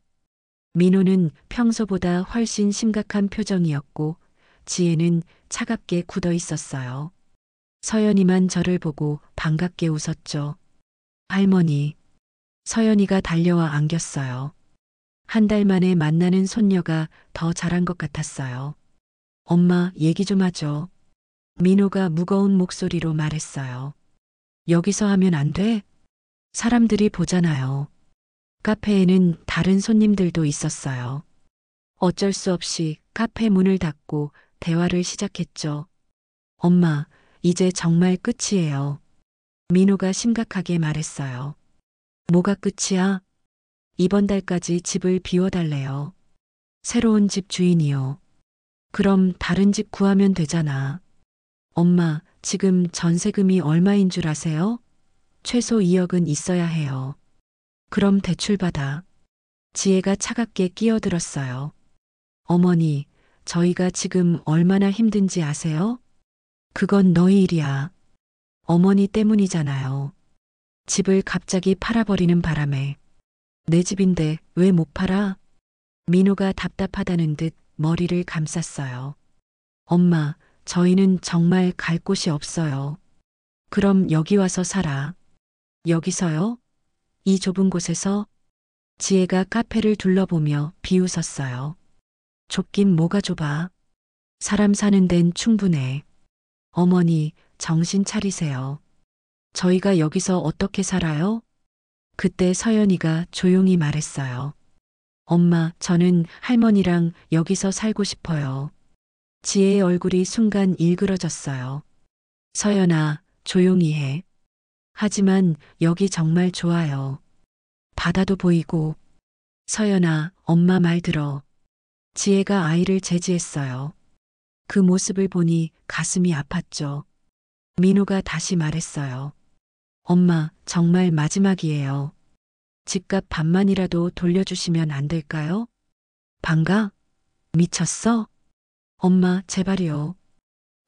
민호는 평소보다 훨씬 심각한 표정이었고 지혜는 차갑게 굳어 있었어요. 서연이만 저를 보고 반갑게 웃었죠. 할머니. 서연이가 달려와 안겼어요. 한 달 만에 만나는 손녀가 더 잘한 것 같았어요. 엄마, 얘기 좀 하죠. 민호가 무거운 목소리로 말했어요. 여기서 하면 안 돼? 사람들이 보잖아요. 카페에는 다른 손님들도 있었어요. 어쩔 수 없이 카페 문을 닫고 대화를 시작했죠. 엄마, 이제 정말 끝이에요. 민호가 심각하게 말했어요. 뭐가 끝이야? 이번 달까지 집을 비워달래요. 새로운 집 주인이요. 그럼 다른 집 구하면 되잖아. 엄마, 지금 전세금이 얼마인 줄 아세요? 최소 2억은 있어야 해요. 그럼 대출받아. 지혜가 차갑게 끼어들었어요. 어머니, 저희가 지금 얼마나 힘든지 아세요? 그건 너희 일이야. 어머니 때문이잖아요. 집을 갑자기 팔아버리는 바람에. 내 집인데 왜 못 팔아? 민호가 답답하다는 듯 머리를 감쌌어요. 엄마, 저희는 정말 갈 곳이 없어요. 그럼 여기 와서 살아. 여기서요? 이 좁은 곳에서? 지혜가 카페를 둘러보며 비웃었어요. 좁긴 뭐가 좁아. 사람 사는 데는 충분해. 어머니, 정신 차리세요. 저희가 여기서 어떻게 살아요? 그때 서연이가 조용히 말했어요. 엄마, 저는 할머니랑 여기서 살고 싶어요. 지혜의 얼굴이 순간 일그러졌어요. 서연아, 조용히 해. 하지만 여기 정말 좋아요. 바다도 보이고. 서연아, 엄마 말 들어. 지혜가 아이를 제지했어요. 그 모습을 보니 가슴이 아팠죠. 민호가 다시 말했어요. 엄마, 정말 마지막이에요. 집값 반만이라도 돌려주시면 안 될까요? 반가? 미쳤어? 엄마, 제발이요.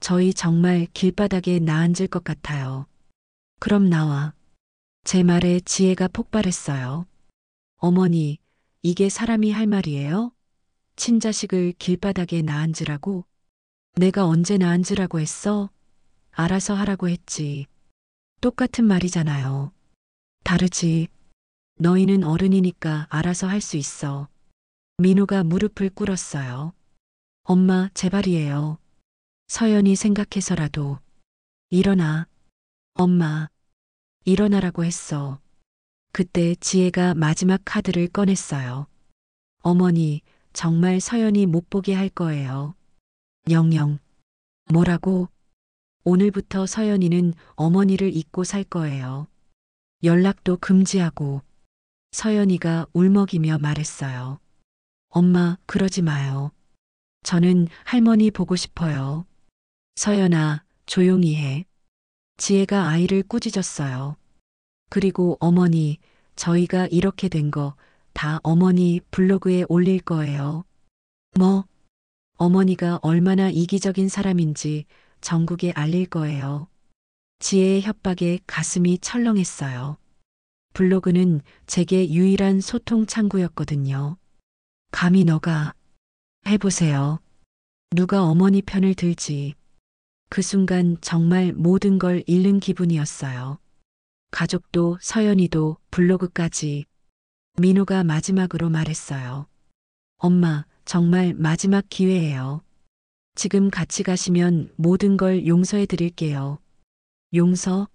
저희 정말 길바닥에 나앉을 것 같아요. 그럼 나와. 제 말에 지혜가 폭발했어요. 어머니, 이게 사람이 할 말이에요? 친자식을 길바닥에 나앉으라고? 내가 언제 나앉으라고 했어? 알아서 하라고 했지. 똑같은 말이잖아요. 다르지. 너희는 어른이니까 알아서 할 수 있어. 민호가 무릎을 꿇었어요. 엄마, 제발이에요. 서연이 생각해서라도. 일어나. 엄마, 일어나라고 했어. 그때 지혜가 마지막 카드를 꺼냈어요. 어머니, 정말 서연이 못 보게 할 거예요. 영영. 뭐라고? 오늘부터 서연이는 어머니를 잊고 살 거예요. 연락도 금지하고. 서연이가 울먹이며 말했어요. 엄마, 그러지 마요. 저는 할머니 보고 싶어요. 서연아, 조용히 해. 지혜가 아이를 꾸짖었어요. 그리고 어머니, 저희가 이렇게 된 거 다 어머니 블로그에 올릴 거예요. 뭐? 어머니가 얼마나 이기적인 사람인지 전국에 알릴 거예요. 지혜의 협박에 가슴이 철렁했어요. 블로그는 제게 유일한 소통 창구였거든요. 감히 너가 해보세요. 누가 어머니 편을 들지. 그 순간 정말 모든 걸 잃는 기분이었어요. 가족도 서연이도 블로그까지. 민호가 마지막으로 말했어요. 엄마, 정말 마지막 기회예요. 지금 같이 가시면 모든 걸 용서해 드릴게요. 용서?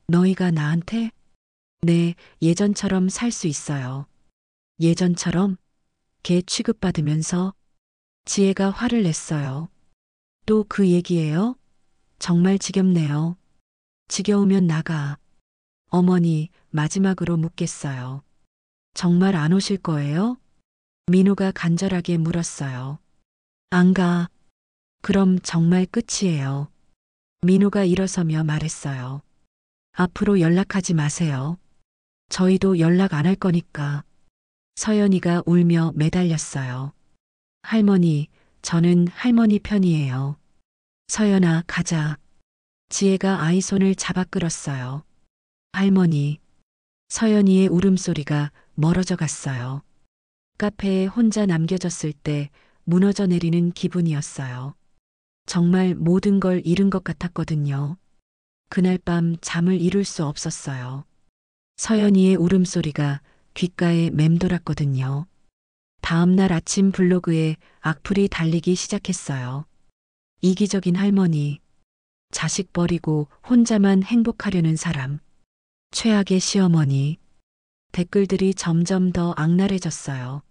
너희가 나한테? 네, 예전처럼 살 수 있어요. 예전처럼? 개 취급받으면서? 지혜가 화를 냈어요. 또 그 얘기예요? 정말 지겹네요. 지겨우면 나가. 어머니, 마지막으로 묻겠어요. 정말 안 오실 거예요? 민호가 간절하게 물었어요. 안 가. 그럼 정말 끝이에요. 민호가 일어서며 말했어요. 앞으로 연락하지 마세요. 저희도 연락 안 할 거니까. 서연이가 울며 매달렸어요. 할머니, 저는 할머니 편이에요. 서연아, 가자. 지혜가 아이 손을 잡아 끌었어요. 할머니. 서연이의 울음소리가 멀어져 갔어요. 카페에 혼자 남겨졌을 때 무너져 내리는 기분이었어요. 정말 모든 걸 잃은 것 같았거든요. 그날 밤 잠을 이룰 수 없었어요. 서연이의 울음소리가 귓가에 맴돌았거든요. 다음 날 아침 블로그에 악플이 달리기 시작했어요. 이기적인 할머니, 자식 버리고 혼자만 행복하려는 사람, 최악의 시어머니. 댓글들이 점점 더 악랄해졌어요.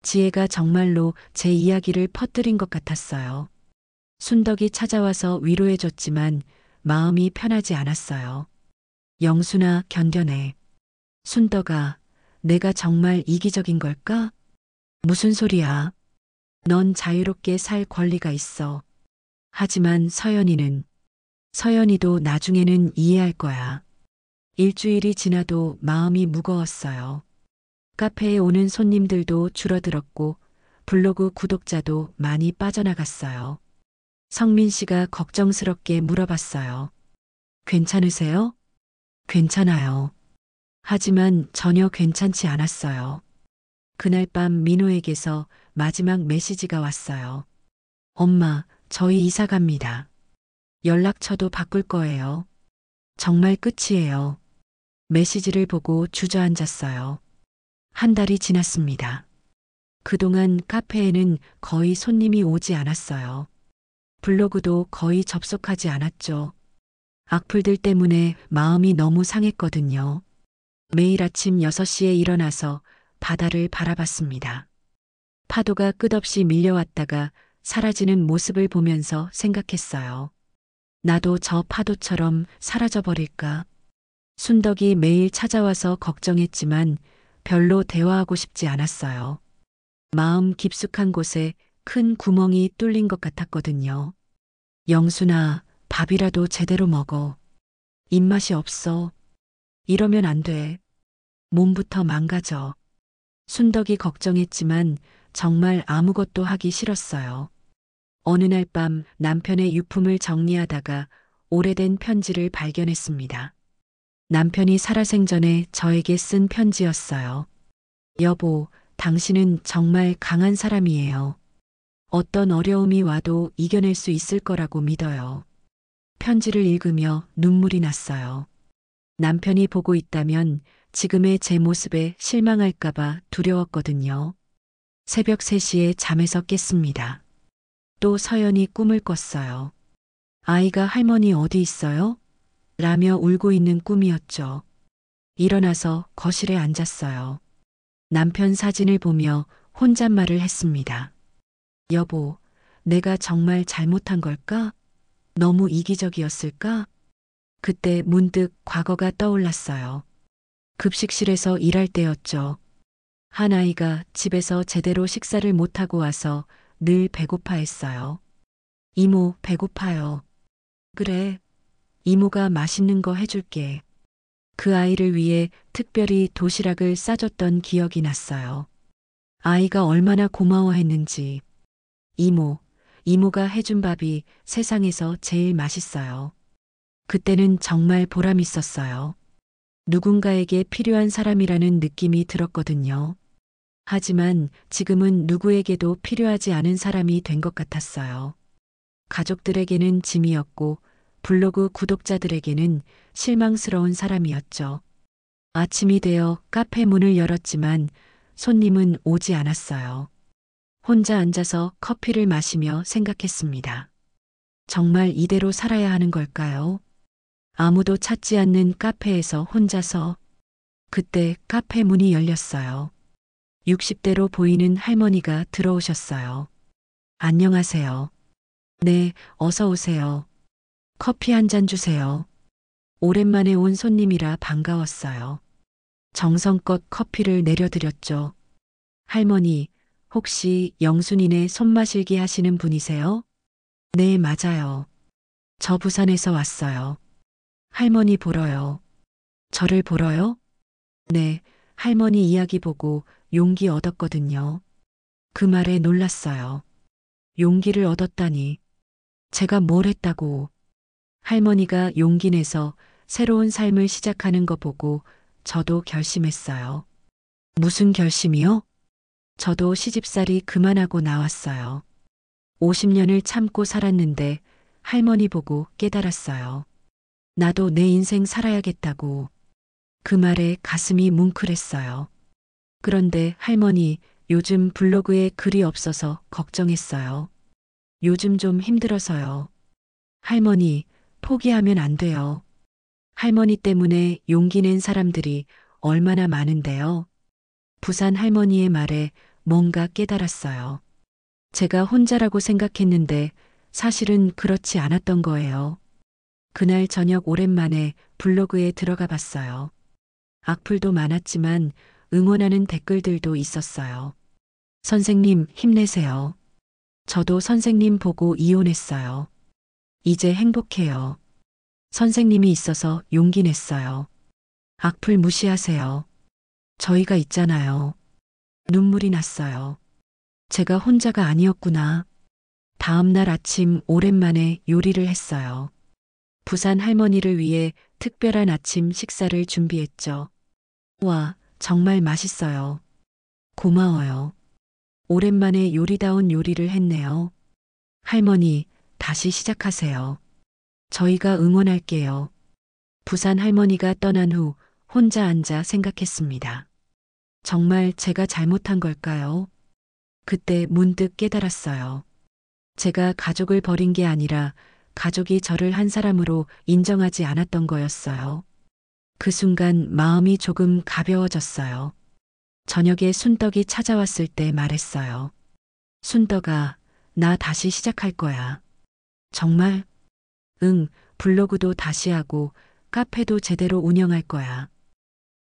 지혜가 정말로 제 이야기를 퍼뜨린 것 같았어요. 순덕이 찾아와서 위로해줬지만 마음이 편하지 않았어요. 영순아, 견뎌내. 순덕아, 내가 정말 이기적인 걸까? 무슨 소리야? 넌 자유롭게 살 권리가 있어. 하지만 서연이도 나중에는 이해할 거야. 일주일이 지나도 마음이 무거웠어요. 카페에 오는 손님들도 줄어들었고 블로그 구독자도 많이 빠져나갔어요. 성민 씨가 걱정스럽게 물어봤어요. 괜찮으세요? 괜찮아요. 하지만 전혀 괜찮지 않았어요. 그날 밤 민호에게서 마지막 메시지가 왔어요. 엄마, 저희 이사 갑니다. 연락처도 바꿀 거예요. 정말 끝이에요. 메시지를 보고 주저앉았어요. 한 달이 지났습니다. 그동안 카페에는 거의 손님이 오지 않았어요. 블로그도 거의 접속하지 않았죠. 악플들 때문에 마음이 너무 상했거든요. 매일 아침 6시에 일어나서 바다를 바라봤습니다. 파도가 끝없이 밀려왔다가 사라지는 모습을 보면서 생각했어요. 나도 저 파도처럼 사라져버릴까? 순덕이 매일 찾아와서 걱정했지만 별로 대화하고 싶지 않았어요. 마음 깊숙한 곳에 큰 구멍이 뚫린 것 같았거든요. 영순아, 밥이라도 제대로 먹어. 입맛이 없어. 이러면 안 돼. 몸부터 망가져. 순덕이 걱정했지만 정말 아무것도 하기 싫었어요. 어느 날 밤 남편의 유품을 정리하다가 오래된 편지를 발견했습니다. 남편이 살아생전에 저에게 쓴 편지였어요. 여보, 당신은 정말 강한 사람이에요. 어떤 어려움이 와도 이겨낼 수 있을 거라고 믿어요. 편지를 읽으며 눈물이 났어요. 남편이 보고 있다면 지금의 제 모습에 실망할까봐 두려웠거든요. 새벽 3시에 잠에서 깼습니다. 또 서연이 꿈을 꿨어요. 아이가 할머니 어디 있어요? 라며 울고 있는 꿈이었죠. 일어나서 거실에 앉았어요. 남편 사진을 보며 혼잣말을 했습니다. 여보, 내가 정말 잘못한 걸까? 너무 이기적이었을까? 그때 문득 과거가 떠올랐어요. 급식실에서 일할 때였죠. 한 아이가 집에서 제대로 식사를 못하고 와서 늘 배고파했어요. 이모, 배고파요. 그래. 이모가 맛있는 거 해줄게. 그 아이를 위해 특별히 도시락을 싸줬던 기억이 났어요. 아이가 얼마나 고마워했는지. 이모가 해준 밥이 세상에서 제일 맛있어요. 그때는 정말 보람 있었어요. 누군가에게 필요한 사람이라는 느낌이 들었거든요. 하지만 지금은 누구에게도 필요하지 않은 사람이 된 것 같았어요. 가족들에게는 짐이었고 블로그 구독자들에게는 실망스러운 사람이었죠. 아침이 되어 카페 문을 열었지만 손님은 오지 않았어요. 혼자 앉아서 커피를 마시며 생각했습니다. 정말 이대로 살아야 하는 걸까요? 아무도 찾지 않는 카페에서 혼자서. 그때 카페 문이 열렸어요. 60대로 보이는 할머니가 들어오셨어요. 안녕하세요. 네, 어서 오세요. 커피 한 잔 주세요. 오랜만에 온 손님이라 반가웠어요. 정성껏 커피를 내려드렸죠. 할머니, 혹시 영순이네 손마실기 하시는 분이세요? 네, 맞아요. 저 부산에서 왔어요. 할머니 보러요. 저를 보러요? 네, 할머니 이야기 보고 용기 얻었거든요. 그 말에 놀랐어요. 용기를 얻었다니. 제가 뭘 했다고. 할머니가 용기 내서 새로운 삶을 시작하는 거 보고 저도 결심했어요. 무슨 결심이요? 저도 시집살이 그만하고 나왔어요. 50년을 참고 살았는데 할머니 보고 깨달았어요. 나도 내 인생 살아야겠다고. 그 말에 가슴이 뭉클했어요. 그런데 할머니, 요즘 블로그에 글이 없어서 걱정했어요. 요즘 좀 힘들어서요. 할머니, 포기하면 안 돼요. 할머니 때문에 용기 낸 사람들이 얼마나 많은데요. 부산 할머니의 말에 뭔가 깨달았어요. 제가 혼자라고 생각했는데 사실은 그렇지 않았던 거예요. 그날 저녁 오랜만에 블로그에 들어가 봤어요. 악플도 많았지만 응원하는 댓글들도 있었어요. 선생님, 힘내세요. 저도 선생님 보고 이혼했어요. 이제 행복해요. 선생님이 있어서 용기 냈어요. 악플 무시하세요. 저희가 있잖아요. 눈물이 났어요. 제가 혼자가 아니었구나. 다음 날 아침 오랜만에 요리를 했어요. 부산 할머니를 위해 특별한 아침 식사를 준비했죠. 와, 정말 맛있어요. 고마워요. 오랜만에 요리다운 요리를 했네요. 할머니, 다시 시작하세요. 저희가 응원할게요. 부산 할머니가 떠난 후 혼자 앉아 생각했습니다. 정말 제가 잘못한 걸까요? 그때 문득 깨달았어요. 제가 가족을 버린 게 아니라 가족이 저를 한 사람으로 인정하지 않았던 거였어요. 그 순간 마음이 조금 가벼워졌어요. 저녁에 순덕이 찾아왔을 때 말했어요. 순덕아, 나 다시 시작할 거야. 정말? 응, 블로그도 다시 하고 카페도 제대로 운영할 거야.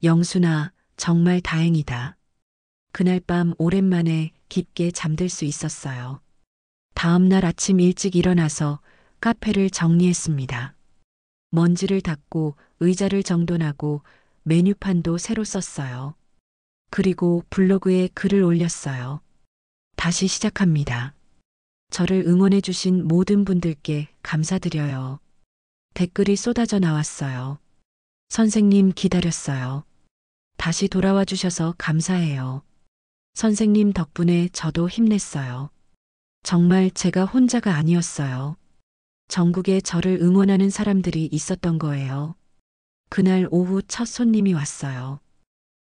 영순아, 정말 다행이다. 그날 밤 오랜만에 깊게 잠들 수 있었어요. 다음 날 아침 일찍 일어나서 카페를 정리했습니다. 먼지를 닦고 의자를 정돈하고 메뉴판도 새로 썼어요. 그리고 블로그에 글을 올렸어요. 다시 시작합니다. 저를 응원해주신 모든 분들께 감사드려요. 댓글이 쏟아져 나왔어요. 선생님 기다렸어요. 다시 돌아와 주셔서 감사해요. 선생님 덕분에 저도 힘냈어요. 정말 제가 혼자가 아니었어요. 전국에 저를 응원하는 사람들이 있었던 거예요. 그날 오후 첫 손님이 왔어요.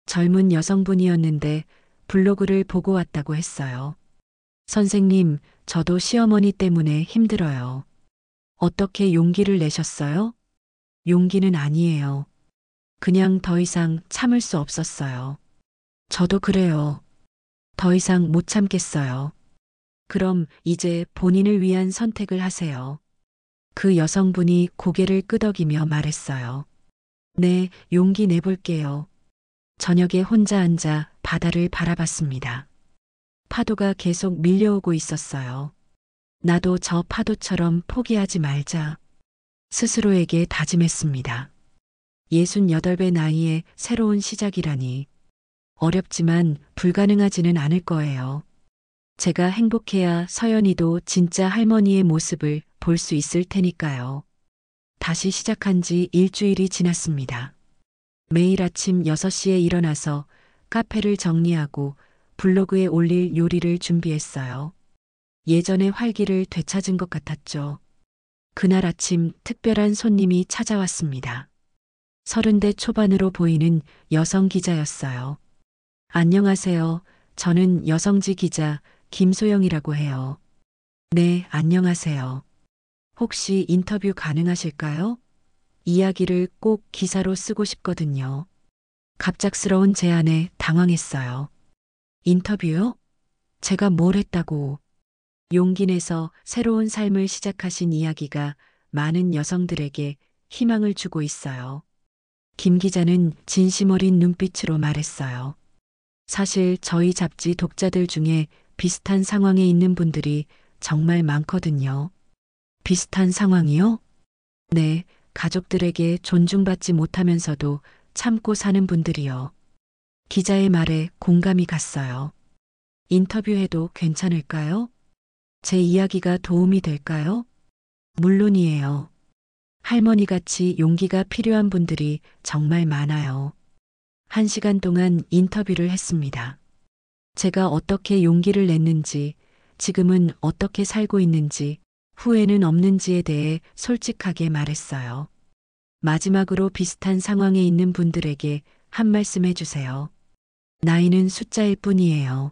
젊은 여성분이었는데 블로그를 보고 왔다고 했어요. 선생님, 저도 시어머니 때문에 힘들어요. 어떻게 용기를 내셨어요? 용기는 아니에요. 그냥 더 이상 참을 수 없었어요. 저도 그래요. 더 이상 못 참겠어요. 그럼 이제 본인을 위한 선택을 하세요. 그 여성분이 고개를 끄덕이며 말했어요. 네, 용기 내볼게요. 저녁에 혼자 앉아 바다를 바라봤습니다. 파도가 계속 밀려오고 있었어요. 나도 저 파도처럼 포기하지 말자. 스스로에게 다짐했습니다. 68배 나이에 새로운 시작이라니. 어렵지만 불가능하지는 않을 거예요. 제가 행복해야 서연이도 진짜 할머니의 모습을 볼 수 있을 테니까요. 다시 시작한 지 일주일이 지났습니다. 매일 아침 6시에 일어나서 카페를 정리하고 블로그에 올릴 요리를 준비했어요. 예전의 활기를 되찾은 것 같았죠. 그날 아침 특별한 손님이 찾아왔습니다. 30대 초반으로 보이는 여성 기자였어요. 안녕하세요. 저는 여성지 기자 김소영이라고 해요. 네, 안녕하세요. 혹시 인터뷰 가능하실까요? 이야기를 꼭 기사로 쓰고 싶거든요. 갑작스러운 제안에 당황했어요. 인터뷰요? 제가 뭘 했다고. 용기 내서 새로운 삶을 시작하신 이야기가 많은 여성들에게 희망을 주고 있어요. 김 기자는 진심 어린 눈빛으로 말했어요. 사실 저희 잡지 독자들 중에 비슷한 상황에 있는 분들이 정말 많거든요. 비슷한 상황이요? 네, 가족들에게 존중받지 못하면서도 참고 사는 분들이요. 기자의 말에 공감이 갔어요. 인터뷰해도 괜찮을까요? 제 이야기가 도움이 될까요? 물론이에요. 할머니같이 용기가 필요한 분들이 정말 많아요. 1시간 동안 인터뷰를 했습니다. 제가 어떻게 용기를 냈는지, 지금은 어떻게 살고 있는지, 후회는 없는지에 대해 솔직하게 말했어요. 마지막으로 비슷한 상황에 있는 분들에게 한 말씀 해주세요. 나이는 숫자일 뿐이에요.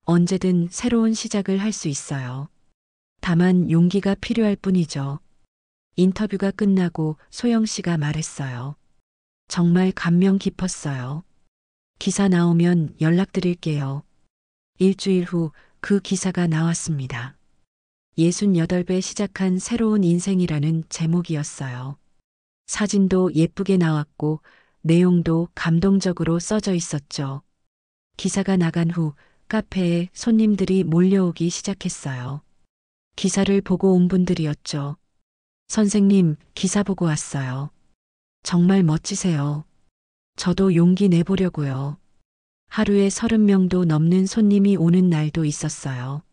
언제든 새로운 시작을 할 수 있어요. 다만 용기가 필요할 뿐이죠. 인터뷰가 끝나고 소영 씨가 말했어요. 정말 감명 깊었어요. 기사 나오면 연락드릴게요. 일주일 후 그 기사가 나왔습니다. 68배 시작한 새로운 인생이라는 제목이었어요. 사진도 예쁘게 나왔고 내용도 감동적으로 써져 있었죠. 기사가 나간 후 카페에 손님들이 몰려오기 시작했어요. 기사를 보고 온 분들이었죠. 선생님, 기사 보고 왔어요. 정말 멋지세요. 저도 용기 내보려고요. 하루에 30명도 넘는 손님이 오는 날도 있었어요.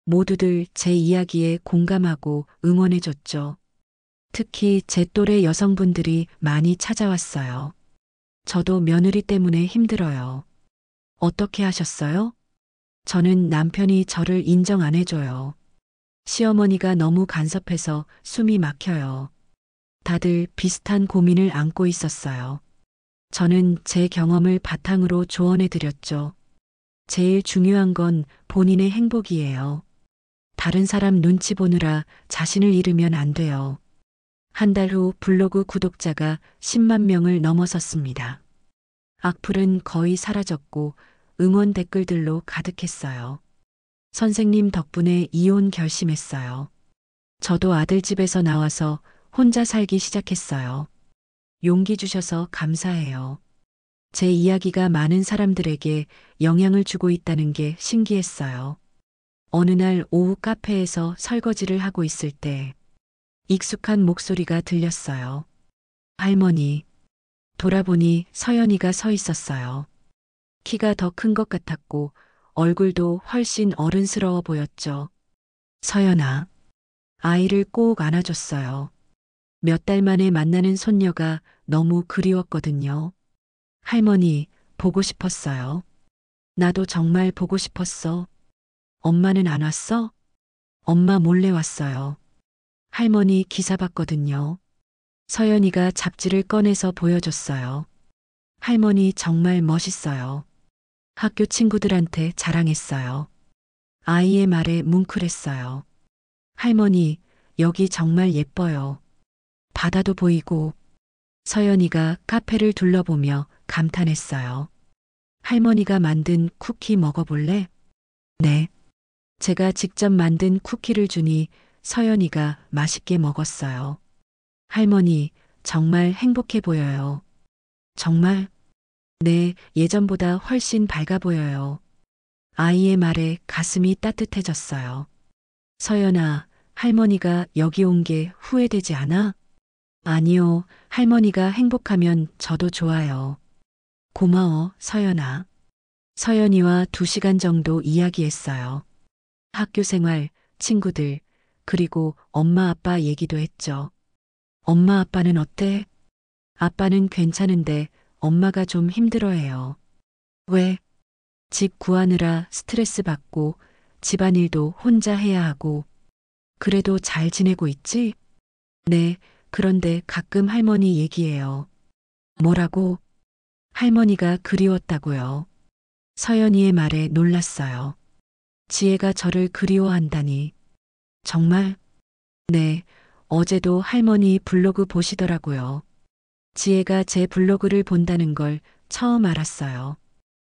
모두들 제 이야기에 공감하고 응원해줬죠. 특히 제 또래 여성분들이 많이 찾아왔어요. 저도 며느리 때문에 힘들어요. 어떻게 하셨어요? 저는 남편이 저를 인정 안 해줘요. 시어머니가 너무 간섭해서 숨이 막혀요. 다들 비슷한 고민을 안고 있었어요. 저는 제 경험을 바탕으로 조언해 드렸죠. 제일 중요한 건 본인의 행복이에요. 다른 사람 눈치 보느라 자신을 잃으면 안 돼요. 한 달 후 블로그 구독자가 10만 명을 넘어섰습니다. 악플은 거의 사라졌고 응원 댓글들로 가득했어요. 선생님 덕분에 이혼 결심했어요. 저도 아들 집에서 나와서 혼자 살기 시작했어요. 용기 주셔서 감사해요. 제 이야기가 많은 사람들에게 영향을 주고 있다는 게 신기했어요. 어느 날 오후 카페에서 설거지를 하고 있을 때 익숙한 목소리가 들렸어요. 할머니. 돌아보니 서연이가 서 있었어요. 키가 더 큰 것 같았고 얼굴도 훨씬 어른스러워 보였죠. 서연아. 아이를 꼭 안아줬어요. 몇 달 만에 만나는 손녀가 너무 그리웠거든요. 할머니, 보고 싶었어요. 나도 정말 보고 싶었어. 엄마는 안 왔어? 엄마 몰래 왔어요. 할머니 기사 봤거든요. 서연이가 잡지를 꺼내서 보여줬어요. 할머니 정말 멋있어요. 학교 친구들한테 자랑했어요. 아이의 말에 뭉클했어요. 할머니, 여기 정말 예뻐요. 바다도 보이고. 서연이가 카페를 둘러보며 감탄했어요. 할머니가 만든 쿠키 먹어볼래? 네. 제가 직접 만든 쿠키를 주니 서연이가 맛있게 먹었어요. 할머니, 정말 행복해 보여요. 정말? 네, 예전보다 훨씬 밝아 보여요. 아이의 말에 가슴이 따뜻해졌어요. 서연아, 할머니가 여기 온 게 후회되지 않아? 아니요, 할머니가 행복하면 저도 좋아요. 고마워, 서연아. 서연이와 2시간 정도 이야기했어요. 학교 생활, 친구들, 그리고 엄마 아빠 얘기도 했죠. 엄마 아빠는 어때? 아빠는 괜찮은데 엄마가 좀 힘들어해요. 왜? 집 구하느라 스트레스 받고 집안일도 혼자 해야 하고. 그래도 잘 지내고 있지? 네, 그런데 가끔 할머니 얘기해요. 뭐라고? 할머니가 그리웠다고요. 서연이의 말에 놀랐어요. 지혜가 저를 그리워한다니. 정말? 네, 어제도 할머니 블로그 보시더라고요. 지혜가 제 블로그를 본다는 걸 처음 알았어요.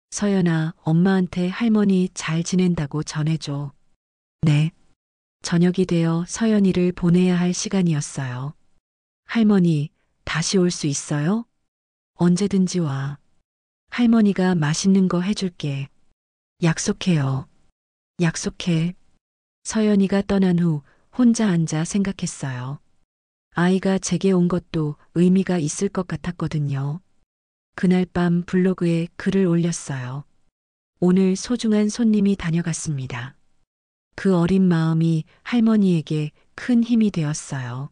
서연아, 엄마한테 할머니 잘 지낸다고 전해줘. 네. 저녁이 되어 서연이를 보내야 할 시간이었어요. 할머니, 다시 올 수 있어요? 언제든지 와. 할머니가 맛있는 거 해줄게. 약속해요. 약속해. 서연이가 떠난 후 혼자 앉아 생각했어요. 아이가 제게 온 것도 의미가 있을 것 같았거든요. 그날 밤 블로그에 글을 올렸어요. 오늘 소중한 손님이 다녀갔습니다. 그 어린 마음이 할머니에게 큰 힘이 되었어요.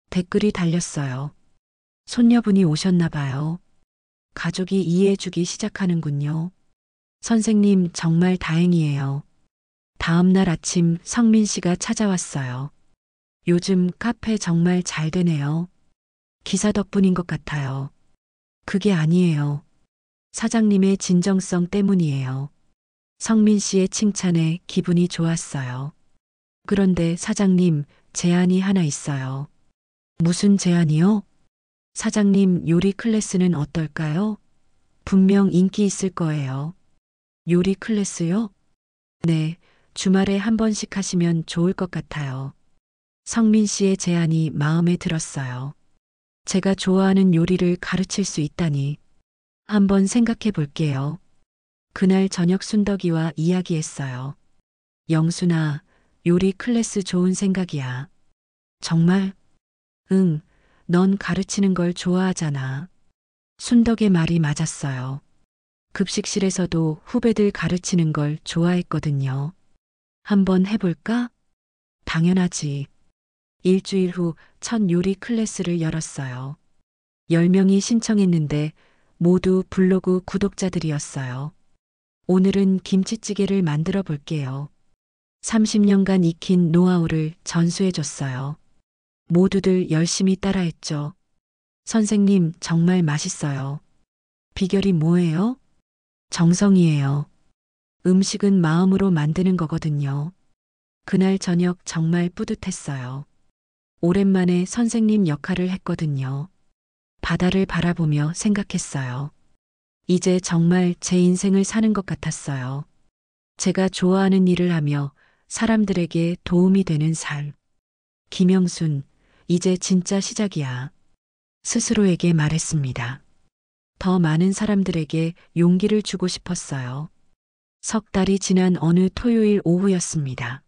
댓글이 달렸어요. 손녀분이 오셨나 봐요. 가족이 이해해주기 시작하는군요. 선생님 정말 다행이에요. 다음 날 아침 성민 씨가 찾아왔어요. 요즘 카페 정말 잘 되네요. 기사 덕분인 것 같아요. 그게 아니에요. 사장님의 진정성 때문이에요. 성민 씨의 칭찬에 기분이 좋았어요. 그런데 사장님, 제안이 하나 있어요. 무슨 제안이요? 사장님, 요리 클래스는 어떨까요? 분명 인기 있을 거예요. 요리 클래스요? 네, 주말에 한 번씩 하시면 좋을 것 같아요. 성민 씨의 제안이 마음에 들었어요. 제가 좋아하는 요리를 가르칠 수 있다니. 한번 생각해 볼게요. 그날 저녁 순덕이와 이야기했어요. 영순아, 요리 클래스 좋은 생각이야. 정말? 응, 넌 가르치는 걸 좋아하잖아. 순덕의 말이 맞았어요. 급식실에서도 후배들 가르치는 걸 좋아했거든요. 한번 해볼까? 당연하지. 일주일 후 첫 요리 클래스를 열었어요. 10명이 신청했는데 모두 블로그 구독자들이었어요. 오늘은 김치찌개를 만들어 볼게요. 30년간 익힌 노하우를 전수해 줬어요. 모두들 열심히 따라했죠. 선생님, 정말 맛있어요. 비결이 뭐예요? 정성이에요. 음식은 마음으로 만드는 거거든요. 그날 저녁 정말 뿌듯했어요. 오랜만에 선생님 역할을 했거든요. 바다를 바라보며 생각했어요. 이제 정말 제 인생을 사는 것 같았어요. 제가 좋아하는 일을 하며 사람들에게 도움이 되는 삶. 김영순, 이제 진짜 시작이야. 스스로에게 말했습니다. 더 많은 사람들에게 용기를 주고 싶었어요. 석 달이 지난 어느 토요일 오후였습니다.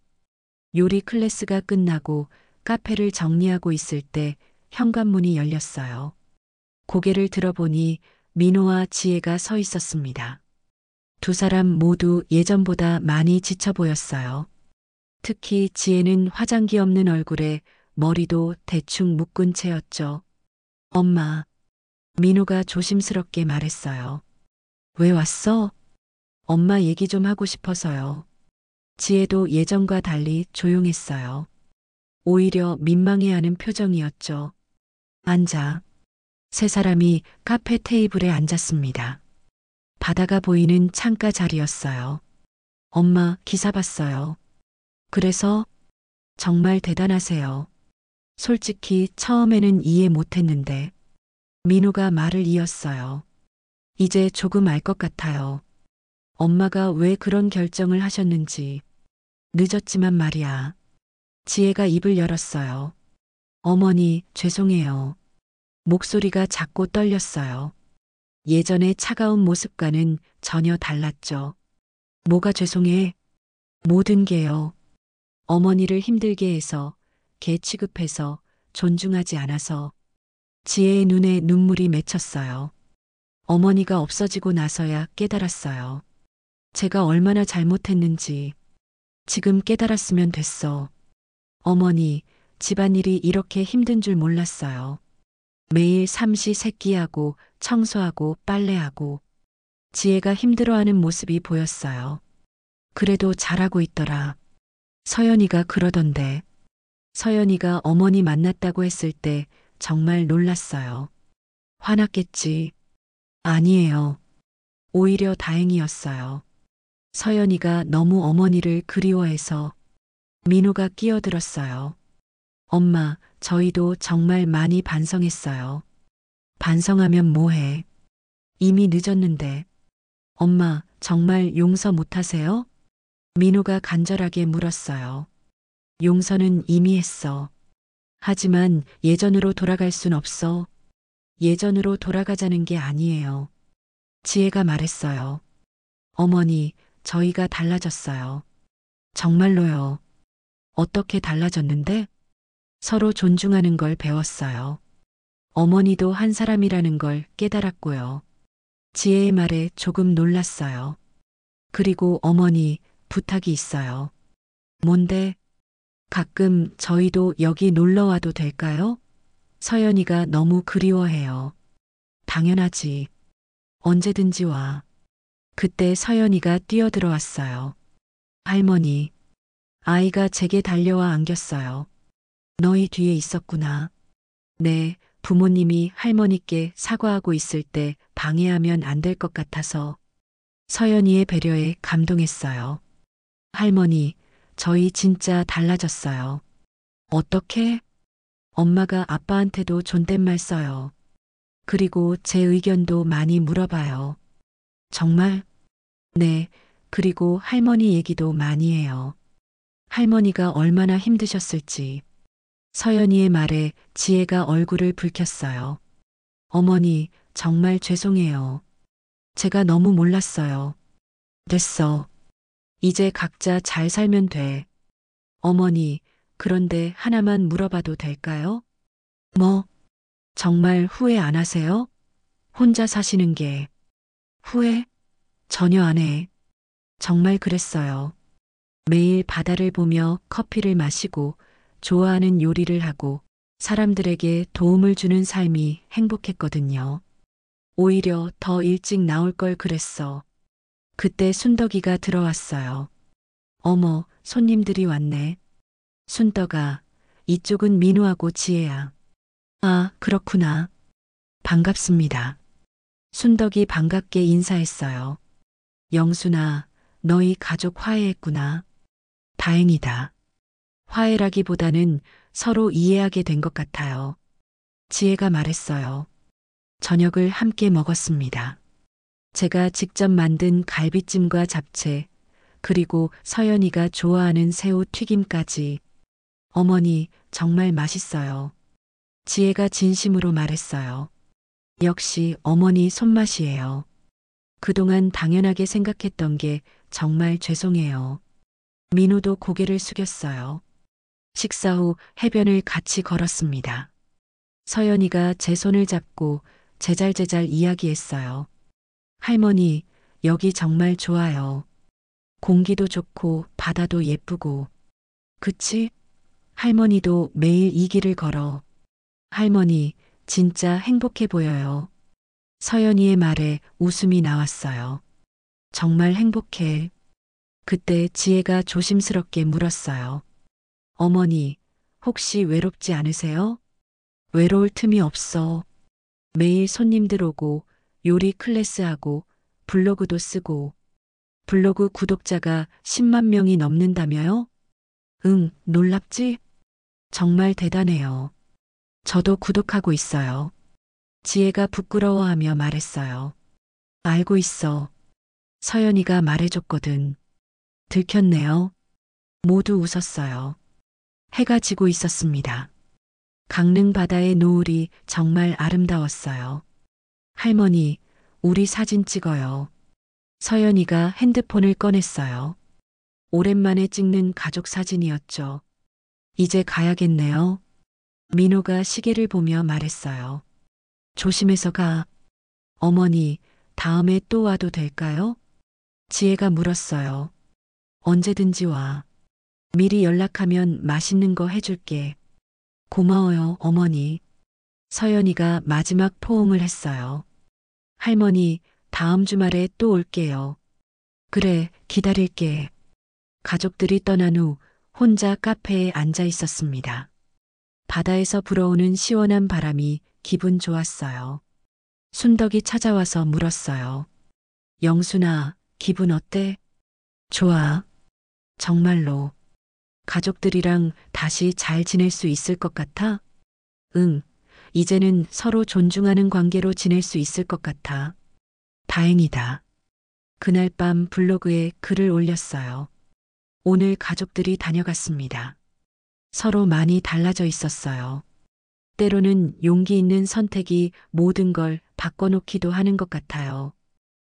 요리 클래스가 끝나고 카페를 정리하고 있을 때 현관문이 열렸어요. 고개를 들어보니 민호와 지혜가 서 있었습니다. 두 사람 모두 예전보다 많이 지쳐 보였어요. 특히 지혜는 화장기 없는 얼굴에 머리도 대충 묶은 채였죠. 엄마, 민호가 조심스럽게 말했어요. 왜 왔어? 엄마 얘기 좀 하고 싶어서요. 지혜도 예전과 달리 조용했어요. 오히려 민망해하는 표정이었죠. 앉아. 세 사람이 카페 테이블에 앉았습니다. 바다가 보이는 창가 자리였어요. 엄마, 기사 봤어요. 그래서 정말 대단하세요. 솔직히 처음에는 이해 못했는데 민호가 말을 이었어요. 이제 조금 알 것 같아요. 엄마가 왜 그런 결정을 하셨는지. 늦었지만 말이야. 지혜가 입을 열었어요. 어머니, 죄송해요. 목소리가 작고 떨렸어요. 예전의 차가운 모습과는 전혀 달랐죠. 뭐가 죄송해? 모든 게요. 어머니를 힘들게 해서, 개 취급해서, 존중하지 않아서. 지혜의 눈에 눈물이 맺혔어요. 어머니가 없어지고 나서야 깨달았어요. 제가 얼마나 잘못했는지. 지금 깨달았으면 됐어. 어머니, 집안일이 이렇게 힘든 줄 몰랐어요. 매일 삼시세끼하고 청소하고 빨래하고 지혜가 힘들어하는 모습이 보였어요. 그래도 잘하고 있더라. 서연이가 그러던데. 서연이가 어머니 만났다고 했을 때 정말 놀랐어요. 화났겠지. 아니에요. 오히려 다행이었어요. 서연이가 너무 어머니를 그리워해서. 민호가 끼어들었어요. 엄마, 저희도 정말 많이 반성했어요. 반성하면 뭐해? 이미 늦었는데. 엄마, 정말 용서 못하세요? 민호가 간절하게 물었어요. 용서는 이미 했어. 하지만 예전으로 돌아갈 순 없어. 예전으로 돌아가자는 게 아니에요. 지혜가 말했어요. 어머니, 저희가 달라졌어요. 정말로요. 어떻게 달라졌는데? 서로 존중하는 걸 배웠어요. 어머니도 한 사람이라는 걸 깨달았고요. 지혜의 말에 조금 놀랐어요. 그리고 어머니, 부탁이 있어요. 뭔데? 가끔 저희도 여기 놀러 와도 될까요? 서연이가 너무 그리워해요. 당연하지. 언제든지 와. 그때 서연이가 뛰어들어왔어요. 할머니. 아이가 제게 달려와 안겼어요. 너희 뒤에 있었구나. 네, 부모님이 할머니께 사과하고 있을 때 방해하면 안 될 것 같아서. 서연이의 배려에 감동했어요. 할머니, 저희 진짜 달라졌어요. 어떻게? 엄마가 아빠한테도 존댓말 써요. 그리고 제 의견도 많이 물어봐요. 정말? 네, 그리고 할머니 얘기도 많이 해요. 할머니가 얼마나 힘드셨을지. 서연이의 말에 지혜가 얼굴을 붉혔어요. 어머니, 정말 죄송해요. 제가 너무 몰랐어요. 됐어. 이제 각자 잘 살면 돼. 어머니, 그런데 하나만 물어봐도 될까요? 뭐? 정말 후회 안 하세요? 혼자 사시는 게. 후회? 전혀 안 해. 정말 그랬어요. 매일 바다를 보며 커피를 마시고 좋아하는 요리를 하고 사람들에게 도움을 주는 삶이 행복했거든요. 오히려 더 일찍 나올 걸 그랬어. 그때 순덕이가 들어왔어요. 어머, 손님들이 왔네. 순덕아, 이쪽은 민호하고 지혜야. 아, 그렇구나. 반갑습니다. 순덕이 반갑게 인사했어요. 영순아, 너희 가족 화해했구나. 다행이다. 화해라기보다는 서로 이해하게 된 것 같아요. 지혜가 말했어요. 저녁을 함께 먹었습니다. 제가 직접 만든 갈비찜과 잡채, 그리고 서연이가 좋아하는 새우 튀김까지. 어머니, 정말 맛있어요. 지혜가 진심으로 말했어요. 역시 어머니 손맛이에요. 그동안 당연하게 생각했던 게 정말 죄송해요. 민호도 고개를 숙였어요. 식사 후 해변을 같이 걸었습니다. 서연이가 제 손을 잡고 제잘제잘 이야기했어요. 할머니, 여기 정말 좋아요. 공기도 좋고 바다도 예쁘고. 그치? 할머니도 매일 이 길을 걸어. 할머니, 진짜 행복해 보여요. 서연이의 말에 웃음이 나왔어요. 정말 행복해. 그때 지혜가 조심스럽게 물었어요. 어머니, 혹시 외롭지 않으세요? 외로울 틈이 없어. 매일 손님들 오고 요리 클래스하고 블로그도 쓰고 블로그 구독자가 10만 명이 넘는다며요? 응, 놀랍지? 정말 대단해요. 저도 구독하고 있어요. 지혜가 부끄러워하며 말했어요. 알고 있어. 서연이가 말해줬거든. 들켰네요. 모두 웃었어요. 해가 지고 있었습니다. 강릉 바다의 노을이 정말 아름다웠어요. 할머니, 우리 사진 찍어요. 서연이가 핸드폰을 꺼냈어요. 오랜만에 찍는 가족 사진이었죠. 이제 가야겠네요. 민호가 시계를 보며 말했어요. 조심해서 가. 어머니, 다음에 또 와도 될까요? 지혜가 물었어요. 언제든지 와. 미리 연락하면 맛있는 거 해줄게. 고마워요, 어머니. 서연이가 마지막 포옹을 했어요. 할머니, 다음 주말에 또 올게요. 그래, 기다릴게. 가족들이 떠난 후 혼자 카페에 앉아 있었습니다. 바다에서 불어오는 시원한 바람이 기분 좋았어요. 순덕이 찾아와서 물었어요. 영순아, 기분 어때? 좋아. 정말로. 가족들이랑 다시 잘 지낼 수 있을 것 같아? 응. 이제는 서로 존중하는 관계로 지낼 수 있을 것 같아. 다행이다. 그날 밤 블로그에 글을 올렸어요. 오늘 가족들이 다녀갔습니다. 서로 많이 달라져 있었어요. 때로는 용기 있는 선택이 모든 걸 바꿔놓기도 하는 것 같아요.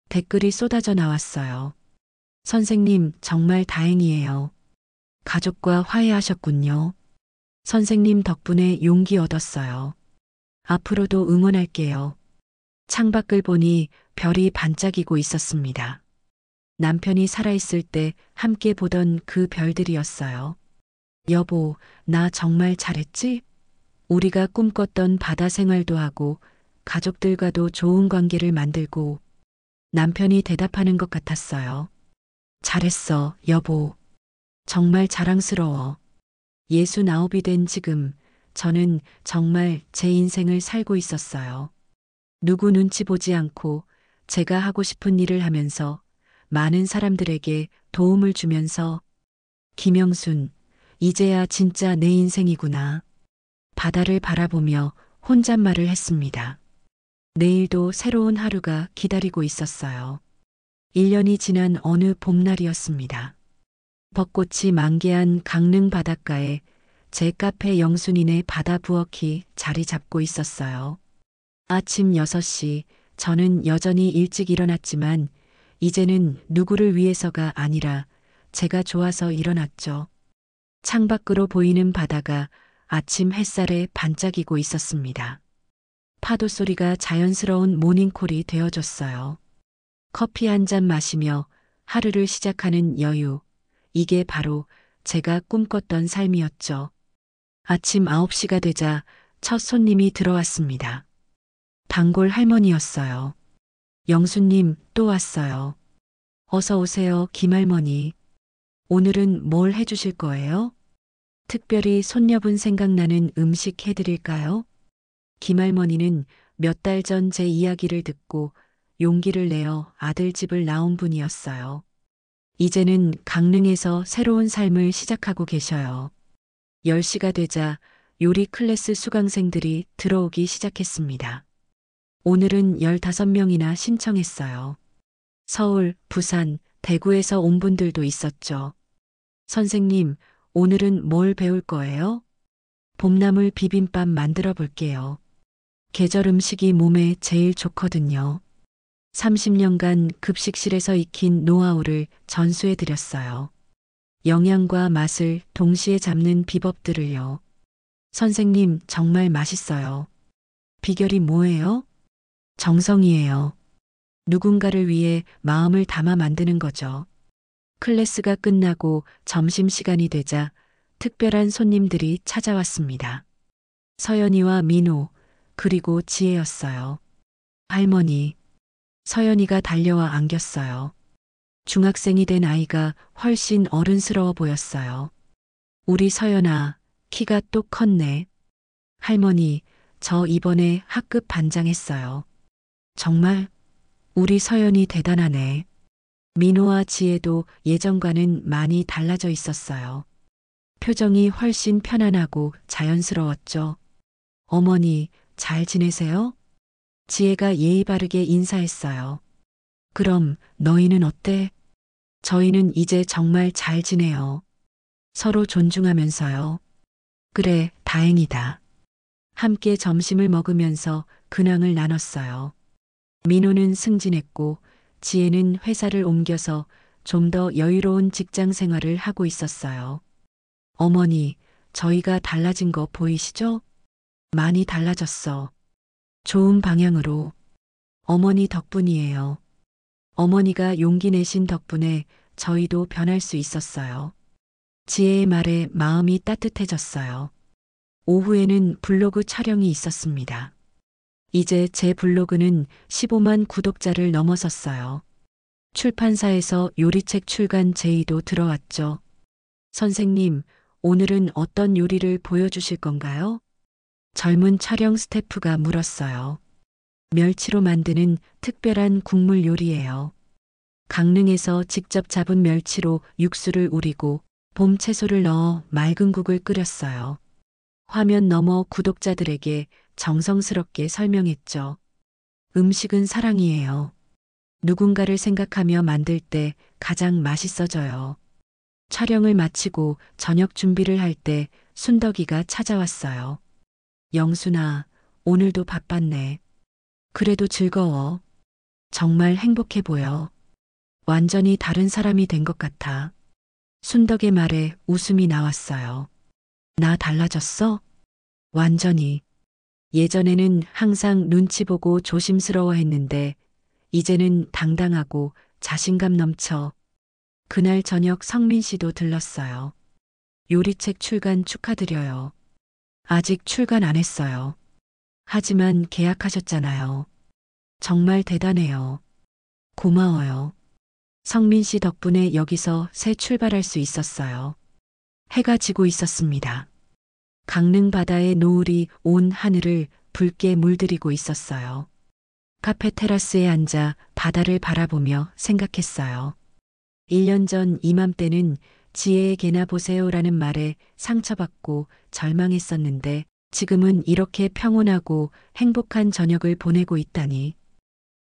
댓글이 쏟아져 나왔어요. 선생님, 정말 다행이에요. 가족과 화해하셨군요. 선생님 덕분에 용기 얻었어요. 앞으로도 응원할게요. 창밖을 보니 별이 반짝이고 있었습니다. 남편이 살아있을 때 함께 보던 그 별들이었어요. 여보, 나 정말 잘했지? 우리가 꿈꿨던 바다 생활도 하고 가족들과도 좋은 관계를 만들고 남편이 대답하는 것 같았어요. 잘했어, 여보. 정말 자랑스러워. 69이 된 지금 저는 정말 제 인생을 살고 있었어요. 누구 눈치 보지 않고 제가 하고 싶은 일을 하면서 많은 사람들에게 도움을 주면서 김영순, 이제야 진짜 내 인생이구나. 바다를 바라보며 혼잣말을 했습니다. 내일도 새로운 하루가 기다리고 있었어요. 1년이 지난 어느 봄날이었습니다. 벚꽃이 만개한 강릉 바닷가에 제 카페 영순이네 바다 부엌이 자리 잡고 있었어요. 아침 6시 저는 여전히 일찍 일어났지만 이제는 누구를 위해서가 아니라 제가 좋아서 일어났죠. 창밖으로 보이는 바다가 아침 햇살에 반짝이고 있었습니다. 파도 소리가 자연스러운 모닝콜이 되어줬어요. 커피 한 잔 마시며 하루를 시작하는 여유. 이게 바로 제가 꿈꿨던 삶이었죠. 아침 9시가 되자 첫 손님이 들어왔습니다. 단골 할머니였어요. 영수님 또 왔어요. 어서 오세요, 김할머니. 오늘은 뭘 해주실 거예요? 특별히 손녀분 생각나는 음식 해드릴까요? 김할머니는 몇 달 전 제 이야기를 듣고 용기를 내어 아들 집을 나온 분이었어요. 이제는 강릉에서 새로운 삶을 시작하고 계셔요. 10시가 되자 요리 클래스 수강생들이 들어오기 시작했습니다. 오늘은 15명이나 신청했어요. 서울, 부산, 대구에서 온 분들도 있었죠. 선생님, 오늘은 뭘 배울 거예요? 봄나물 비빔밥 만들어 볼게요. 계절 음식이 몸에 제일 좋거든요. 30년간 급식실에서 익힌 노하우를 전수해 드렸어요. 영양과 맛을 동시에 잡는 비법들을요. 선생님, 정말 맛있어요. 비결이 뭐예요? 정성이에요. 누군가를 위해 마음을 담아 만드는 거죠. 클래스가 끝나고 점심시간이 되자 특별한 손님들이 찾아왔습니다. 서연이와 민호, 그리고 지혜였어요. 할머니, 서연이가 달려와 안겼어요. 중학생이 된 아이가 훨씬 어른스러워 보였어요. 우리 서연아, 키가 또 컸네. 할머니, 저 이번에 학급 반장했어요. 정말? 우리 서연이 대단하네. 민호와 지혜도 예전과는 많이 달라져 있었어요. 표정이 훨씬 편안하고 자연스러웠죠. 어머니, 잘 지내세요? 지혜가 예의 바르게 인사했어요. 그럼 너희는 어때? 저희는 이제 정말 잘 지내요. 서로 존중하면서요. 그래, 다행이다. 함께 점심을 먹으면서 근황을 나눴어요. 민호는 승진했고 지혜는 회사를 옮겨서 좀 더 여유로운 직장 생활을 하고 있었어요. 어머니, 저희가 달라진 거 보이시죠? 많이 달라졌어. 좋은 방향으로. 어머니 덕분이에요. 어머니가 용기 내신 덕분에 저희도 변할 수 있었어요. 지혜의 말에 마음이 따뜻해졌어요. 오후에는 블로그 촬영이 있었습니다. 이제 제 블로그는 15만 구독자를 넘어섰어요. 출판사에서 요리책 출간 제의도 들어왔죠. 선생님, 오늘은 어떤 요리를 보여주실 건가요? 젊은 촬영 스태프가 물었어요. 멸치로 만드는 특별한 국물 요리예요. 강릉에서 직접 잡은 멸치로 육수를 우리고 봄 채소를 넣어 맑은 국을 끓였어요. 화면 너머 구독자들에게 정성스럽게 설명했죠. 음식은 사랑이에요. 누군가를 생각하며 만들 때 가장 맛있어져요. 촬영을 마치고 저녁 준비를 할 때 순덕이가 찾아왔어요. 영순아, 오늘도 바빴네. 그래도 즐거워. 정말 행복해 보여. 완전히 다른 사람이 된 것 같아. 순덕의 말에 웃음이 나왔어요. 나 달라졌어? 완전히. 예전에는 항상 눈치 보고 조심스러워 했는데 이제는 당당하고 자신감 넘쳐. 그날 저녁 성민 씨도 들렀어요. 요리책 출간 축하드려요. 아직 출간 안 했어요. 하지만 계약하셨잖아요. 정말 대단해요. 고마워요. 성민 씨 덕분에 여기서 새 출발할 수 있었어요. 해가 지고 있었습니다. 강릉 바다의 노을이 온 하늘을 붉게 물들이고 있었어요. 카페 테라스에 앉아 바다를 바라보며 생각했어요. 1년 전 이맘때는 지혜에게나 보세요라는 말에 상처받고 절망했었는데 지금은 이렇게 평온하고 행복한 저녁을 보내고 있다니.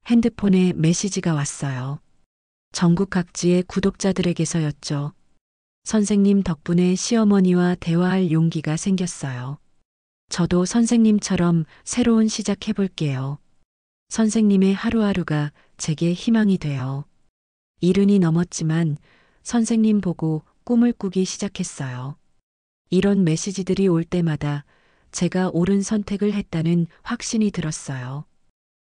핸드폰에 메시지가 왔어요. 전국 각지의 구독자들에게서였죠. 선생님 덕분에 시어머니와 대화할 용기가 생겼어요. 저도 선생님처럼 새로운 시작 해볼게요. 선생님의 하루하루가 제게 희망이 돼요. 70이 넘었지만 선생님 보고 꿈을 꾸기 시작했어요. 이런 메시지들이 올 때마다 제가 옳은 선택을 했다는 확신이 들었어요.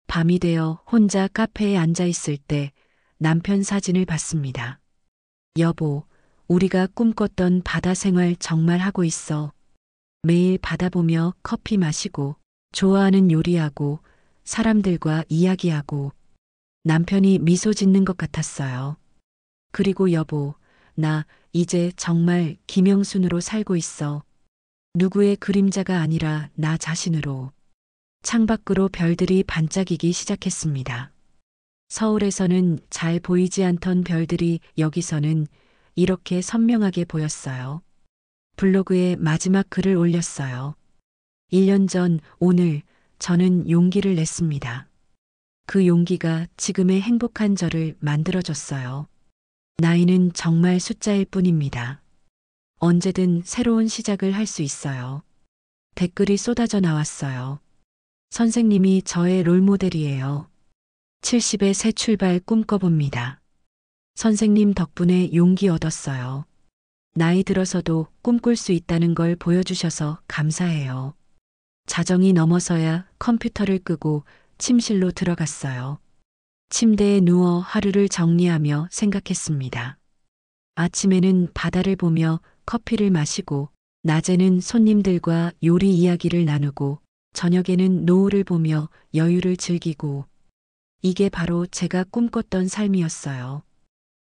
밤이 되어 혼자 카페에 앉아 있을 때 남편 사진을 봤습니다. 여보, 우리가 꿈꿨던 바다 생활 정말 하고 있어. 매일 바다 보며 커피 마시고 좋아하는 요리하고 사람들과 이야기하고. 남편이 미소 짓는 것 같았어요. 그리고 여보, 나 이제 정말 김영순으로 살고 있어. 누구의 그림자가 아니라 나 자신으로. 창밖으로 별들이 반짝이기 시작했습니다. 서울에서는 잘 보이지 않던 별들이 여기서는 이렇게 선명하게 보였어요. 블로그에 마지막 글을 올렸어요. 1년 전 오늘 저는 용기를 냈습니다. 그 용기가 지금의 행복한 저를 만들어줬어요. 나이는 정말 숫자일 뿐입니다. 언제든 새로운 시작을 할 수 있어요. 댓글이 쏟아져 나왔어요. 선생님이 저의 롤모델이에요. 70의 새 출발 꿈꿔봅니다. 선생님 덕분에 용기 얻었어요. 나이 들어서도 꿈꿀 수 있다는 걸 보여주셔서 감사해요. 자정이 넘어서야 컴퓨터를 끄고 침실로 들어갔어요. 침대에 누워 하루를 정리하며 생각했습니다. 아침에는 바다를 보며 커피를 마시고, 낮에는 손님들과 요리 이야기를 나누고, 저녁에는 노을을 보며 여유를 즐기고, 이게 바로 제가 꿈꿨던 삶이었어요.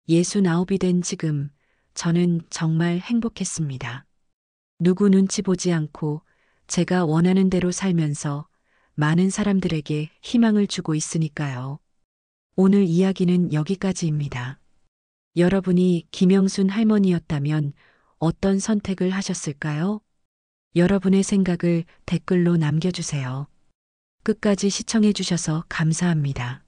69이 된 지금, 저는 정말 행복했습니다. 누구 눈치 보지 않고 제가 원하는 대로 살면서 많은 사람들에게 희망을 주고 있으니까요. 오늘 이야기는 여기까지입니다. 여러분이 김영순 할머니였다면 어떤 선택을 하셨을까요? 여러분의 생각을 댓글로 남겨주세요. 끝까지 시청해 주셔서 감사합니다.